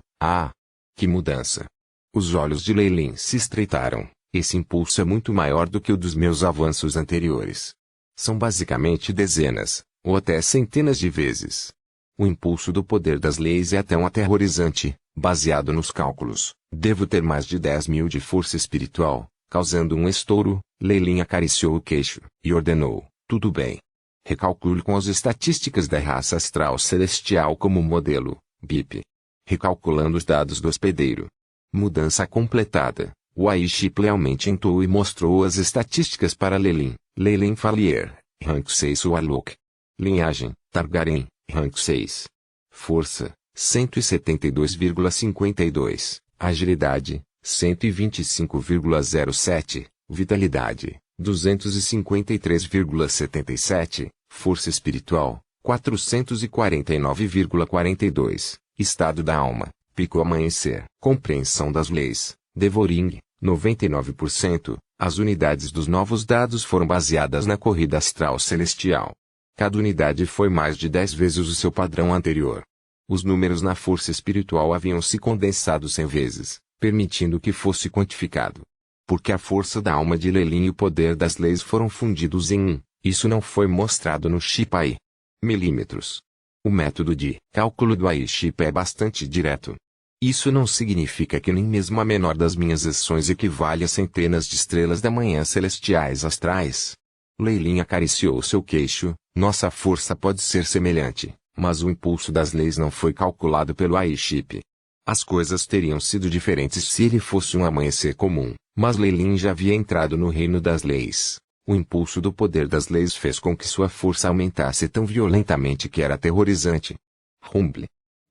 S1: que mudança! Os olhos de Leilin se estreitaram, esse impulso é muito maior do que o dos meus avanços anteriores. São basicamente dezenas, ou até centenas de vezes. O impulso do poder das leis é tão aterrorizante, baseado nos cálculos. Devo ter mais de 10.000 de força espiritual, causando um estouro. Leilin acariciou o queixo e ordenou: tudo bem. Recalcule com as estatísticas da raça astral celestial como modelo, BIP. Recalculando os dados do hospedeiro. Mudança completada. O Aiship lealmente entrou e mostrou as estatísticas para Lelin. Lelin Falier, rank 6 Warlock. Linhagem, Targaryen, rank 6. Força, 172,52. Agilidade, 125,07. Vitalidade, 253,77. Força espiritual, 449,42. Estado da alma, pico amanhecer. Compreensão das leis, Devoring, 99%. As unidades dos novos dados foram baseadas na corrida astral celestial. Cada unidade foi mais de 10 vezes o seu padrão anterior. Os números na força espiritual haviam se condensado 100 vezes, permitindo que fosse quantificado. Porque a força da alma de Lelin e o poder das leis foram fundidos em um, isso não foi mostrado no chip AI. Milímetros. O método de cálculo do AI chip é bastante direto. Isso não significa que nem mesmo a menor das minhas ações equivale a centenas de estrelas da manhã celestiais astrais. Lelin acariciou seu queixo. Nossa força pode ser semelhante, mas o impulso das leis não foi calculado pelo AI chip. As coisas teriam sido diferentes se ele fosse um amanhecer comum, mas Lelin já havia entrado no reino das leis. O impulso do poder das leis fez com que sua força aumentasse tão violentamente que era aterrorizante. Rumble.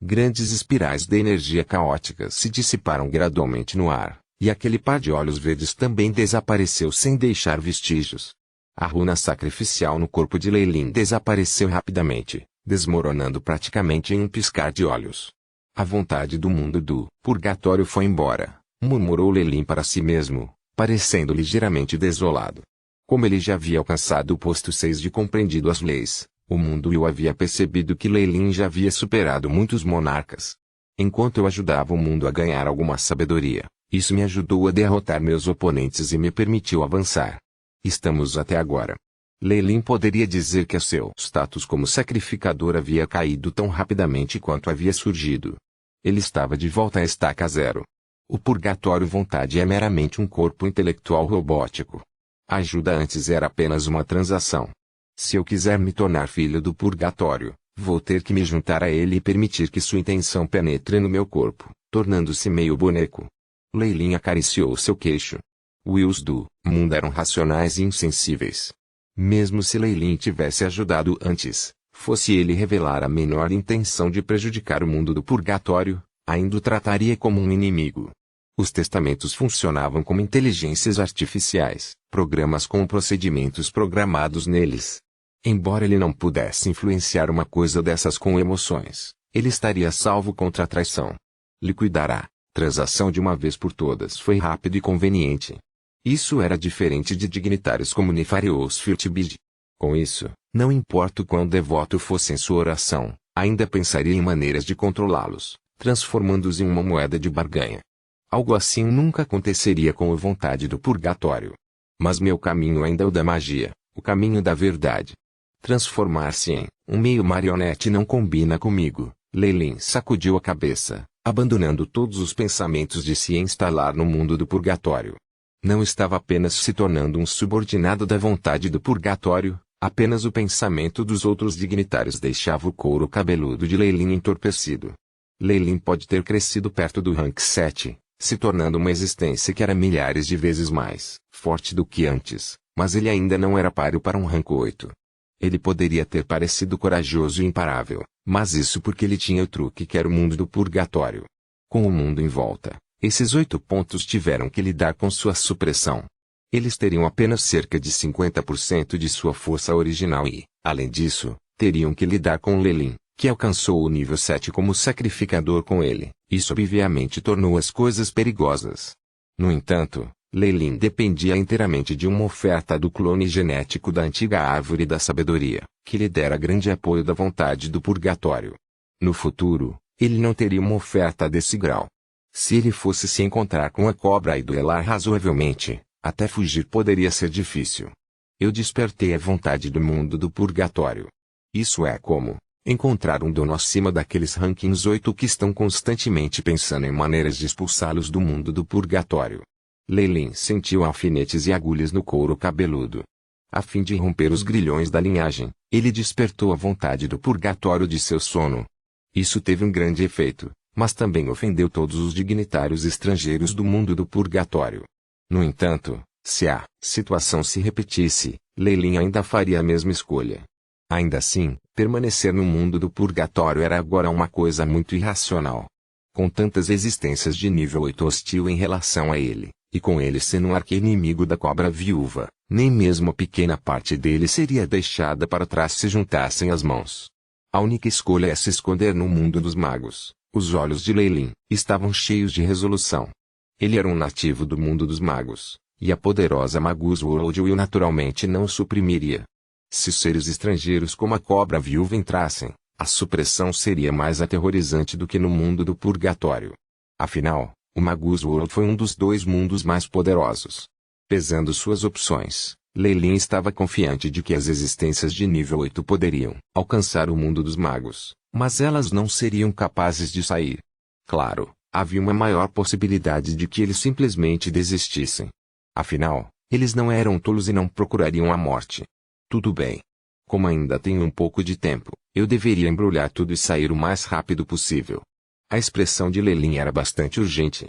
S1: Grandes espirais de energia caótica se dissiparam gradualmente no ar, e aquele par de olhos verdes também desapareceu sem deixar vestígios. A runa sacrificial no corpo de Lelin desapareceu rapidamente, desmoronando praticamente em um piscar de olhos. A vontade do mundo do purgatório foi embora, murmurou Lelin para si mesmo, parecendo ligeiramente desolado. Como ele já havia alcançado o posto 6 de compreendido as leis, o mundo e eu havia percebido que Lelin já havia superado muitos monarcas. Enquanto eu ajudava o mundo a ganhar alguma sabedoria, isso me ajudou a derrotar meus oponentes e me permitiu avançar. Estamos até agora. Lelin poderia dizer que seu status como sacrificador havia caído tão rapidamente quanto havia surgido. Ele estava de volta à estaca zero. O purgatório vontade é meramente um corpo intelectual robótico. A ajuda antes era apenas uma transação. Se eu quiser me tornar filho do purgatório, vou ter que me juntar a ele e permitir que sua intenção penetre no meu corpo, tornando-se meio boneco. Lelin acariciou seu queixo. Wills do mundo eram racionais e insensíveis. Mesmo se Lelin tivesse ajudado antes, fosse ele revelar a menor intenção de prejudicar o mundo do purgatório, ainda o trataria como um inimigo. Os testamentos funcionavam como inteligências artificiais, programas com procedimentos programados neles. Embora ele não pudesse influenciar uma coisa dessas com emoções, ele estaria salvo contra a traição. Liquidar a transação de uma vez por todas foi rápido e conveniente. Isso era diferente de dignitários como Nefarious Firtbid. Com isso, não importa o quão devoto fosse em sua oração, ainda pensaria em maneiras de controlá-los, transformando-os em uma moeda de barganha. Algo assim nunca aconteceria com a vontade do purgatório. Mas meu caminho ainda é o da magia, o caminho da verdade. Transformar-se em um meio marionete não combina comigo. Lelin sacudiu a cabeça, abandonando todos os pensamentos de se instalar no mundo do purgatório. Não estava apenas se tornando um subordinado da vontade do purgatório, apenas o pensamento dos outros dignitários deixava o couro cabeludo de Lelin entorpecido. Lelin pode ter crescido perto do rank 7, se tornando uma existência que era milhares de vezes mais forte do que antes, mas ele ainda não era páreo para um rank 8. Ele poderia ter parecido corajoso e imparável, mas isso porque ele tinha o truque que era o mundo do purgatório. Com o mundo em volta, esses 8 pontos tiveram que lidar com sua supressão. Eles teriam apenas cerca de 50% de sua força original e, além disso, teriam que lidar com Lelin, que alcançou o nível 7 como sacrificador com ele. Isso obviamente tornou as coisas perigosas. No entanto, Lelin dependia inteiramente de uma oferta do clone genético da antiga árvore da sabedoria, que lhe dera grande apoio da vontade do purgatório. No futuro, ele não teria uma oferta desse grau. Se ele fosse se encontrar com a cobra e duelar razoavelmente, até fugir poderia ser difícil. Eu despertei a vontade do mundo do purgatório. Isso é como encontrar um dono acima daqueles rankings 8 que estão constantemente pensando em maneiras de expulsá-los do mundo do purgatório. Lelin sentiu alfinetes e agulhas no couro cabeludo. A fim de romper os grilhões da linhagem, ele despertou a vontade do purgatório de seu sono. Isso teve um grande efeito, mas também ofendeu todos os dignitários estrangeiros do mundo do purgatório. No entanto, se a situação se repetisse, Leilin ainda faria a mesma escolha. Ainda assim, permanecer no mundo do purgatório era agora uma coisa muito irracional. Com tantas existências de nível 8 hostil em relação a ele, e com ele sendo um arqui-inimigo da cobra viúva, nem mesmo a pequena parte dele seria deixada para trás se juntassem as mãos. A única escolha é se esconder no mundo dos magos. Os olhos de Leilin estavam cheios de resolução. Ele era um nativo do mundo dos magos, e a poderosa Magus Worldwell naturalmente não o suprimiria. Se seres estrangeiros como a cobra viúva entrassem, a supressão seria mais aterrorizante do que no mundo do purgatório. Afinal, o Magus World foi um dos dois mundos mais poderosos. Pesando suas opções, Leilin estava confiante de que as existências de nível 8 poderiam alcançar o mundo dos magos, mas elas não seriam capazes de sair. Claro, havia uma maior possibilidade de que eles simplesmente desistissem. Afinal, eles não eram tolos e não procurariam a morte. Tudo bem. Como ainda tenho um pouco de tempo, eu deveria embrulhar tudo e sair o mais rápido possível. A expressão de Leilin era bastante urgente.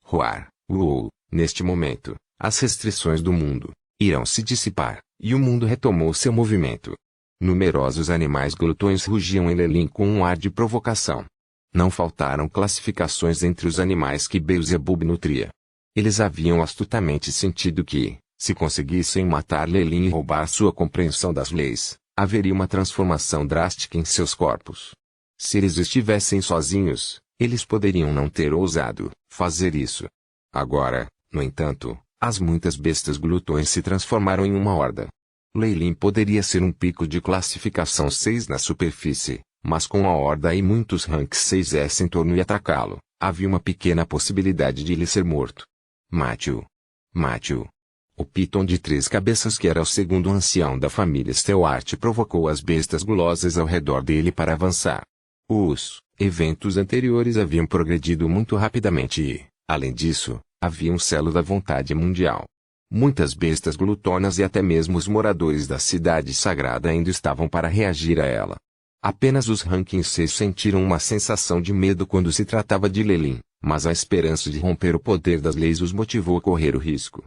S1: Roar, uou, neste momento, as restrições do mundo irão se dissipar, e o mundo retomou seu movimento. Numerosos animais glutões rugiam em Leilin com um ar de provocação. Não faltaram classificações entre os animais que Beelzebub nutria. Eles haviam astutamente sentido que, se conseguissem matar Leilin e roubar sua compreensão das leis, haveria uma transformação drástica em seus corpos. Se eles estivessem sozinhos, eles poderiam não ter ousado fazer isso. Agora, no entanto, as muitas bestas glutões se transformaram em uma horda. Leilin poderia ser um pico de classificação 6 na superfície, mas com a horda e muitos rank 6S em torno e atacá-lo, havia uma pequena possibilidade de ele ser morto. Mate-o. Mate-o. O Piton de 3 cabeças, que era o segundo ancião da família Stewart, provocou as bestas gulosas ao redor dele para avançar. Os eventos anteriores haviam progredido muito rapidamente e, além disso, havia um selo da vontade mundial. Muitas bestas glutonas e até mesmo os moradores da cidade sagrada ainda estavam para reagir a ela. Apenas os Ranking 6 sentiram uma sensação de medo quando se tratava de Leilin, mas a esperança de romper o poder das leis os motivou a correr o risco.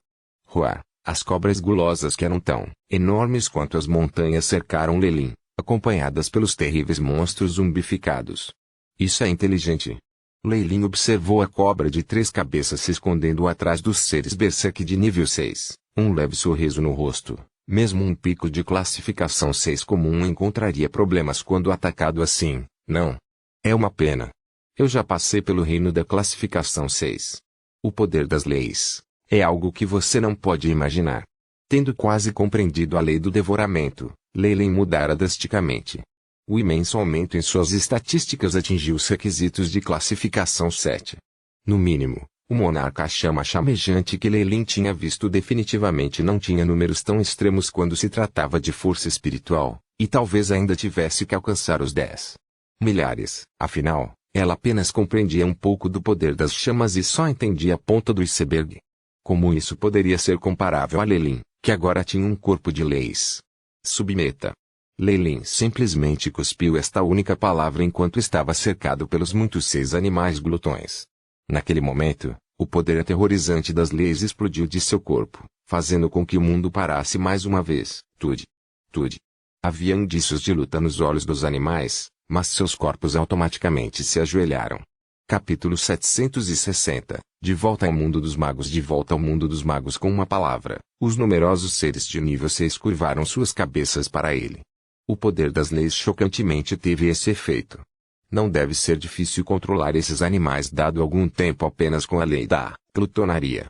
S1: Roar, as cobras gulosas, que eram tão enormes quanto as montanhas, cercaram Leilin, acompanhadas pelos terríveis monstros zumbificados. Isso é inteligente. Leilin observou a cobra de 3 cabeças se escondendo atrás dos seres Berserk de nível 6, um leve sorriso no rosto. Mesmo um pico de classificação 6 comum encontraria problemas quando atacado assim, não? É uma pena. Eu já passei pelo reino da classificação 6. O poder das leis é algo que você não pode imaginar. Tendo quase compreendido a lei do devoramento, Leilin mudara drasticamente. O imenso aumento em suas estatísticas atingiu os requisitos de classificação 7. No mínimo, o monarca chama chamejante que Leilin tinha visto definitivamente não tinha números tão extremos quando se tratava de força espiritual, e talvez ainda tivesse que alcançar os 10 milhares. Afinal, ela apenas compreendia um pouco do poder das chamas e só entendia a ponta do iceberg. Como isso poderia ser comparável a Leilin, que agora tinha um corpo de leis? Submeta. Leilin simplesmente cuspiu esta única palavra enquanto estava cercado pelos muitos 6 animais glutões. Naquele momento, o poder aterrorizante das leis explodiu de seu corpo, fazendo com que o mundo parasse mais uma vez. Tudo. Havia indícios de luta nos olhos dos animais, mas seus corpos automaticamente se ajoelharam. Capítulo 760. De volta ao mundo dos magos. De volta ao mundo dos magos. Com uma palavra, os numerosos seres de nível 6 curvaram suas cabeças para ele. O poder das leis chocantemente teve esse efeito. Não deve ser difícil controlar esses animais dado algum tempo apenas com a lei da glutonaria.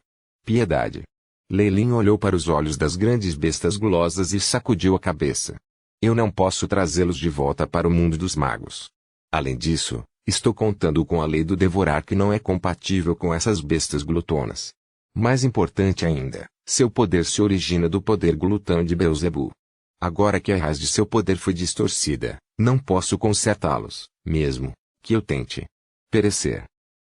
S1: Piedade. Leilin olhou para os olhos das grandes bestas gulosas e sacudiu a cabeça. Eu não posso trazê-los de volta para o mundo dos magos. Além disso, estou contando com a lei do devorar, que não é compatível com essas bestas glutonas. Mais importante ainda, seu poder se origina do poder glutão de Beelzebub. Agora que a raiz de seu poder foi distorcida, não posso consertá-los, mesmo que eu tente. Perecer.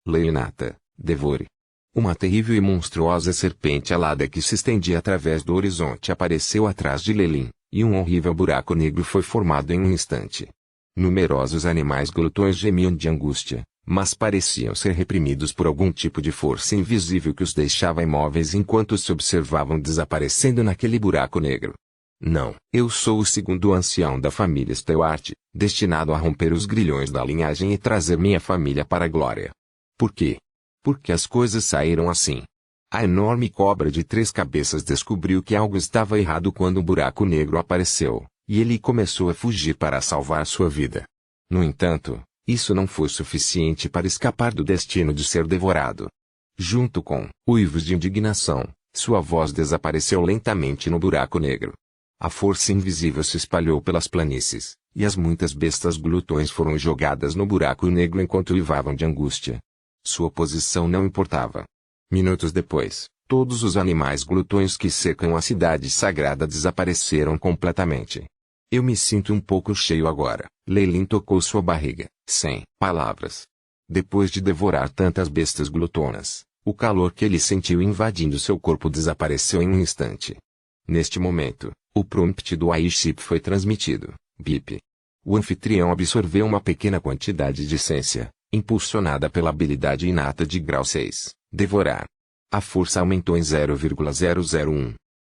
S1: Leionata, devore. Uma terrível e monstruosa serpente alada que se estendia através do horizonte apareceu atrás de Leilin, e um horrível buraco negro foi formado em um instante. Numerosos animais glutões gemiam de angústia, mas pareciam ser reprimidos por algum tipo de força invisível que os deixava imóveis enquanto se observavam desaparecendo naquele buraco negro. Não, eu sou o segundo ancião da família Stewart, destinado a romper os grilhões da linhagem e trazer minha família para a glória. Por quê? Porque as coisas saíram assim. A enorme cobra de 3 cabeças descobriu que algo estava errado quando o buraco negro apareceu, e ele começou a fugir para salvar sua vida. No entanto, isso não foi suficiente para escapar do destino de ser devorado. Junto com uivos de indignação, sua voz desapareceu lentamente no buraco negro. A força invisível se espalhou pelas planícies, e as muitas bestas glutões foram jogadas no buraco negro enquanto uivavam de angústia. Sua posição não importava. Minutos depois, todos os animais glutões que cercam a cidade sagrada desapareceram completamente. Eu me sinto um pouco cheio agora. Leilin tocou sua barriga, sem palavras. Depois de devorar tantas bestas glutonas, o calor que ele sentiu invadindo seu corpo desapareceu em um instante. Neste momento, o prompt do airship foi transmitido. Bip. O anfitrião absorveu uma pequena quantidade de essência, impulsionada pela habilidade inata de grau 6, devorar. A força aumentou em 0,001.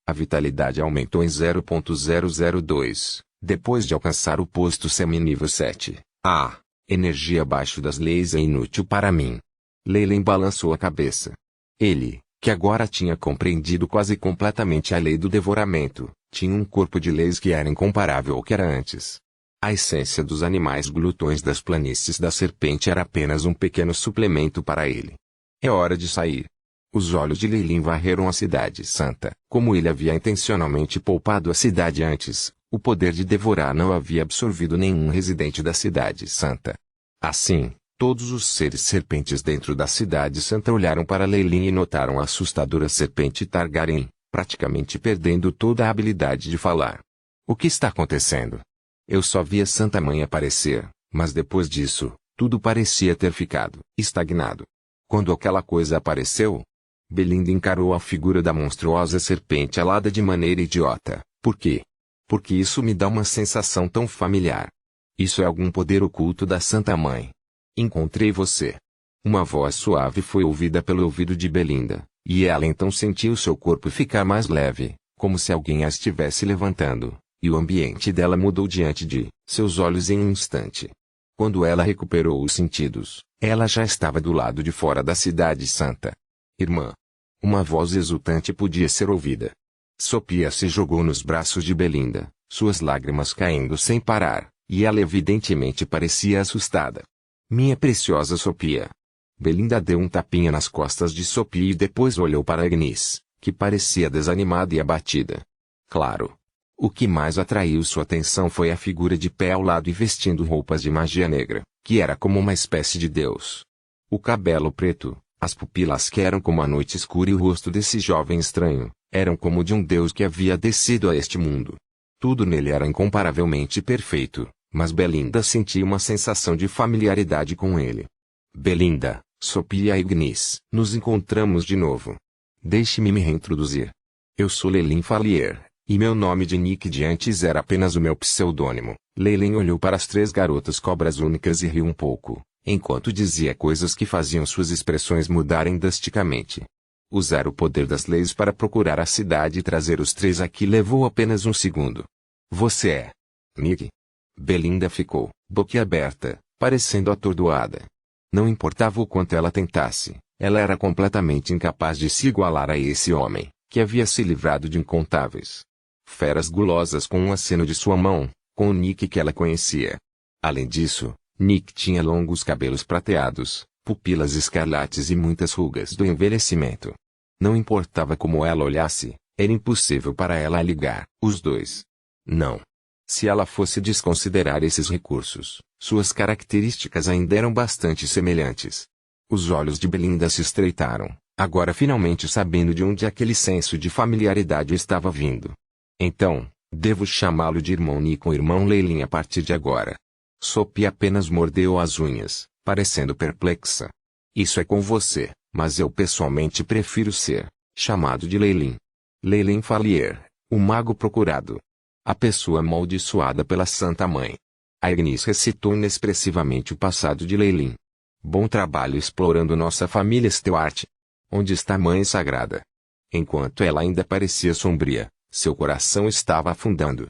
S1: A vitalidade aumentou em 0,002, depois de alcançar o posto semi-nível 7. Energia abaixo das leis é inútil para mim. Leilin balançou a cabeça. Ele, que agora tinha compreendido quase completamente a lei do devoramento, tinha um corpo de leis que era incomparável ao que era antes. A essência dos animais glutões das planícies da serpente era apenas um pequeno suplemento para ele. É hora de sair. Os olhos de Leilin varreram a cidade santa. Como ele havia intencionalmente poupado a cidade antes, o poder de devorar não havia absorvido nenhum residente da cidade santa. Assim, todos os seres serpentes dentro da cidade santa olharam para Leilin e notaram a assustadora serpente Targaryen, praticamente perdendo toda a habilidade de falar. O que está acontecendo? Eu só vi a Santa Mãe aparecer, mas depois disso, tudo parecia ter ficado estagnado. Quando aquela coisa apareceu, Belinda encarou a figura da monstruosa serpente alada de maneira idiota. Por quê? Porque isso me dá uma sensação tão familiar. Isso é algum poder oculto da Santa Mãe. Encontrei você. Uma voz suave foi ouvida pelo ouvido de Belinda, e ela então sentiu seu corpo ficar mais leve, como se alguém a estivesse levantando, e o ambiente dela mudou diante de seus olhos em um instante. Quando ela recuperou os sentidos, ela já estava do lado de fora da cidade santa. Irmã. Uma voz exultante podia ser ouvida. Sophia se jogou nos braços de Belinda, suas lágrimas caindo sem parar, e ela evidentemente parecia assustada. Minha preciosa Sophia. Belinda deu um tapinha nas costas de Sophia e depois olhou para Agnes, que parecia desanimada e abatida. Claro. O que mais atraiu sua atenção foi a figura de pé ao lado e vestindo roupas de magia negra, que era como uma espécie de deus. O cabelo preto, as pupilas que eram como a noite escura e o rosto desse jovem estranho, eram como de um deus que havia descido a este mundo. Tudo nele era incomparavelmente perfeito, mas Belinda sentia uma sensação de familiaridade com ele. Belinda, Sophia e Agnes, nos encontramos de novo. Deixe-me me reintroduzir. Eu sou Leilin Fallier, e meu nome de Nick de antes era apenas o meu pseudônimo. Leilin olhou para as 3 garotas cobras únicas e riu um pouco, enquanto dizia coisas que faziam suas expressões mudarem drasticamente. Usar o poder das leis para procurar a cidade e trazer os 3 aqui levou apenas um segundo. Você é Nick? Belinda ficou boquiaberta, parecendo atordoada. Não importava o quanto ela tentasse, ela era completamente incapaz de se igualar a esse homem, que havia se livrado de incontáveis feras gulosas com um aceno de sua mão, com o Nick que ela conhecia. Além disso, Nick tinha longos cabelos prateados, pupilas escarlates e muitas rugas do envelhecimento. Não importava como ela olhasse, era impossível para ela ligar os dois. Não. Se ela fosse desconsiderar esses recursos, suas características ainda eram bastante semelhantes. Os olhos de Belinda se estreitaram, agora finalmente sabendo de onde aquele senso de familiaridade estava vindo. Então, devo chamá-lo de irmão Nick ou irmão Leilin a partir de agora. Sophia apenas mordeu as unhas, parecendo perplexa. Isso é com você, mas eu pessoalmente prefiro ser chamado de Leilin. Leilin Fallier, o mago procurado. A pessoa amaldiçoada pela Santa Mãe. Agnes recitou inexpressivamente o passado de Leilin. Bom trabalho explorando nossa família Stewart. Onde está a Mãe Sagrada? Enquanto ela ainda parecia sombria, seu coração estava afundando.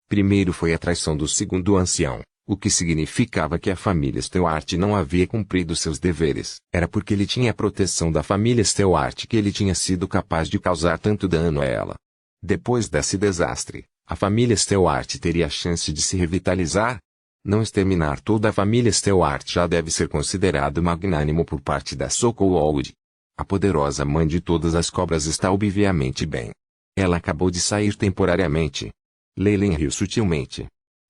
S1: Primeiro foi a traição do segundo ancião, o que significava que a família Stewart não havia cumprido seus deveres. Era porque ele tinha a proteção da família Stewart que ele tinha sido capaz de causar tanto dano a ela. Depois desse desastre, a família Stewart teria a chance de se revitalizar? Não exterminar toda a família Stewart já deve ser considerado magnânimo por parte da Sokowold. A poderosa mãe de todas as cobras está obviamente bem. Ela acabou de sair temporariamente. Leyland riu sutilmente.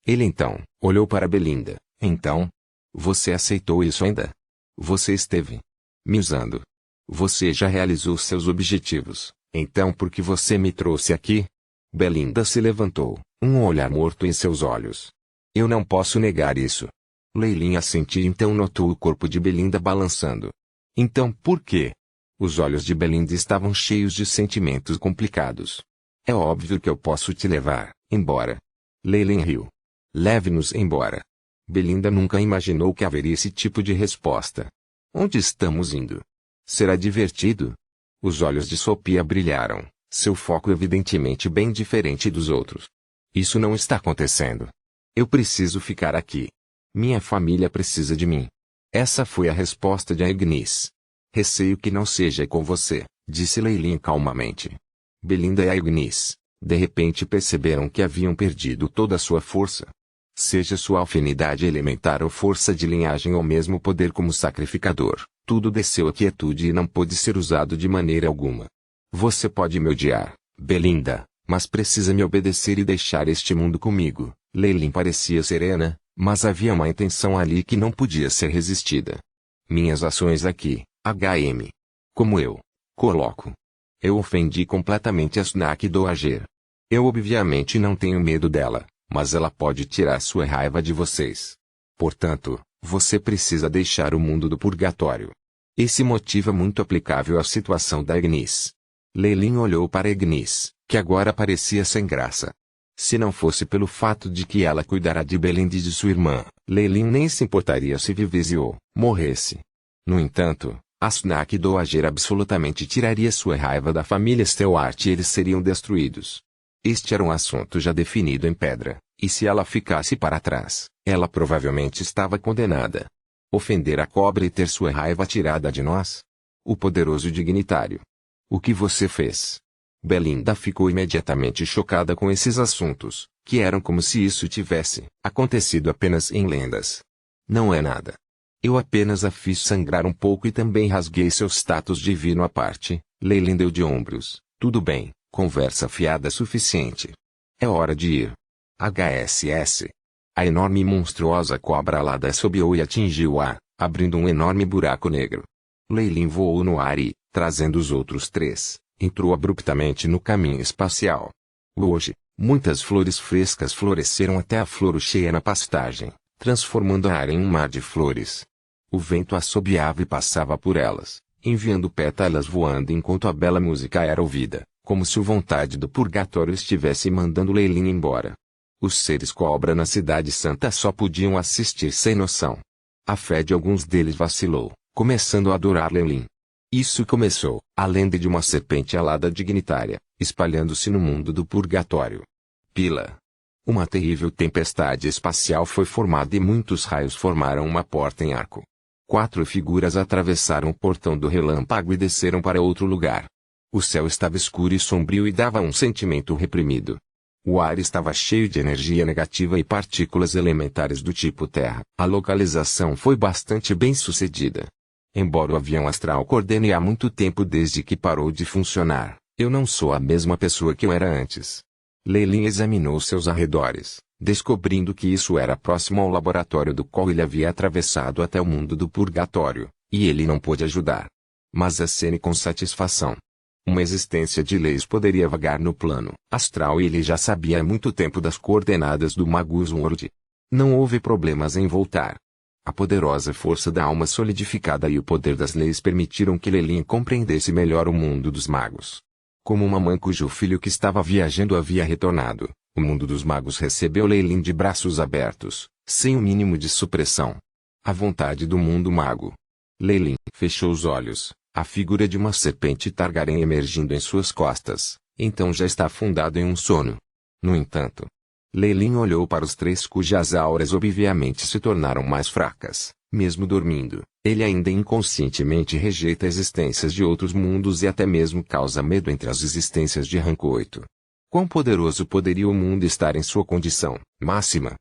S1: Ele então olhou para Belinda. Então? Você aceitou isso ainda? Você esteve me usando. Você já realizou seus objetivos, então por que você me trouxe aqui? Belinda se levantou, um olhar morto em seus olhos. Eu não posso negar isso. Leyland assentiu e então notou o corpo de Belinda balançando. Então por quê? Os olhos de Belinda estavam cheios de sentimentos complicados. É óbvio que eu posso te levar embora. Leyland riu. Leve-nos embora. Belinda nunca imaginou que haveria esse tipo de resposta. Onde estamos indo? Será divertido? Os olhos de Sophia brilharam, seu foco evidentemente bem diferente dos outros. Isso não está acontecendo. Eu preciso ficar aqui. Minha família precisa de mim. Essa foi a resposta de Agnes. Receio que não seja com você, disse Leyland calmamente. Belinda e Agnes, de repente perceberam que haviam perdido toda a sua força. Seja sua afinidade elementar ou força de linhagem ou mesmo poder como sacrificador, tudo desceu à quietude e não pôde ser usado de maneira alguma. Você pode me odiar, Belinda, mas precisa me obedecer e deixar este mundo comigo. Leyland parecia serena, mas havia uma intenção ali que não podia ser resistida. Minhas ações aqui, HM. Como eu coloco. Eu ofendi completamente a Snack Doager. Eu obviamente não tenho medo dela, mas ela pode tirar sua raiva de vocês. Portanto, você precisa deixar o mundo do purgatório. Esse motivo é muito aplicável à situação da Agnes. Leyland olhou para Agnes, que agora parecia sem graça. Se não fosse pelo fato de que ela cuidará de Belinda e de sua irmã, Leyland nem se importaria se vivesse ou morresse. No entanto, a Snack Doager absolutamente tiraria sua raiva da família Stewart e eles seriam destruídos. Este era um assunto já definido em pedra, e se ela ficasse para trás, ela provavelmente estava condenada. Ofender a cobra e ter sua raiva tirada de nós? O poderoso dignitário. O que você fez? Belinda ficou imediatamente chocada com esses assuntos, que eram como se isso tivesse acontecido apenas em lendas. Não é nada. Eu apenas a fiz sangrar um pouco e também rasguei seu status divino à parte. Leyland deu de ombros. Tudo bem, conversa fiada suficiente. É hora de ir. HSS. A enorme e monstruosa cobra alada assobiou e atingiu o ar, abrindo um enorme buraco negro. Leyland voou no ar e, trazendo os outros três, entrou abruptamente no caminho espacial. Hoje, muitas flores frescas floresceram até a flor cheia na pastagem, transformando a área em um mar de flores. O vento assobiava e passava por elas, enviando pétalas voando enquanto a bela música era ouvida, como se a vontade do purgatório estivesse mandando Leyland embora. Os seres cobra na cidade santa só podiam assistir sem noção. A fé de alguns deles vacilou, começando a adorar Leyland. Isso começou, a lenda de uma serpente alada dignitária, espalhando-se no mundo do purgatório. Pila. Uma terrível tempestade espacial foi formada e muitos raios formaram uma porta em arco. 4 figuras atravessaram o portão do relâmpago e desceram para outro lugar. O céu estava escuro e sombrio e dava um sentimento reprimido. O ar estava cheio de energia negativa e partículas elementares do tipo terra. A localização foi bastante bem sucedida. Embora o avião astral coordene há muito tempo desde que parou de funcionar, eu não sou a mesma pessoa que eu era antes. Leyland examinou seus arredores, descobrindo que isso era próximo ao laboratório do qual ele havia atravessado até o mundo do purgatório, e ele não pôde ajudar. Mas acene com satisfação. Uma existência de leis poderia vagar no plano astral e ele já sabia há muito tempo das coordenadas do Magus World. Não houve problemas em voltar. A poderosa força da alma solidificada e o poder das leis permitiram que Leyland compreendesse melhor o mundo dos magos. Como uma mãe cujo filho que estava viajando havia retornado, o mundo dos magos recebeu Leyland de braços abertos, sem o mínimo de supressão. A vontade do mundo mago. Leilin fechou os olhos, a figura de uma serpente Targaryen emergindo em suas costas, então já está afundado em um sono. No entanto, Leilin olhou para os três cujas auras obviamente se tornaram mais fracas. Mesmo dormindo, ele ainda inconscientemente rejeita existências de outros mundos e até mesmo causa medo entre as existências de rank 8. Quão poderoso poderia o mundo estar em sua condição máxima?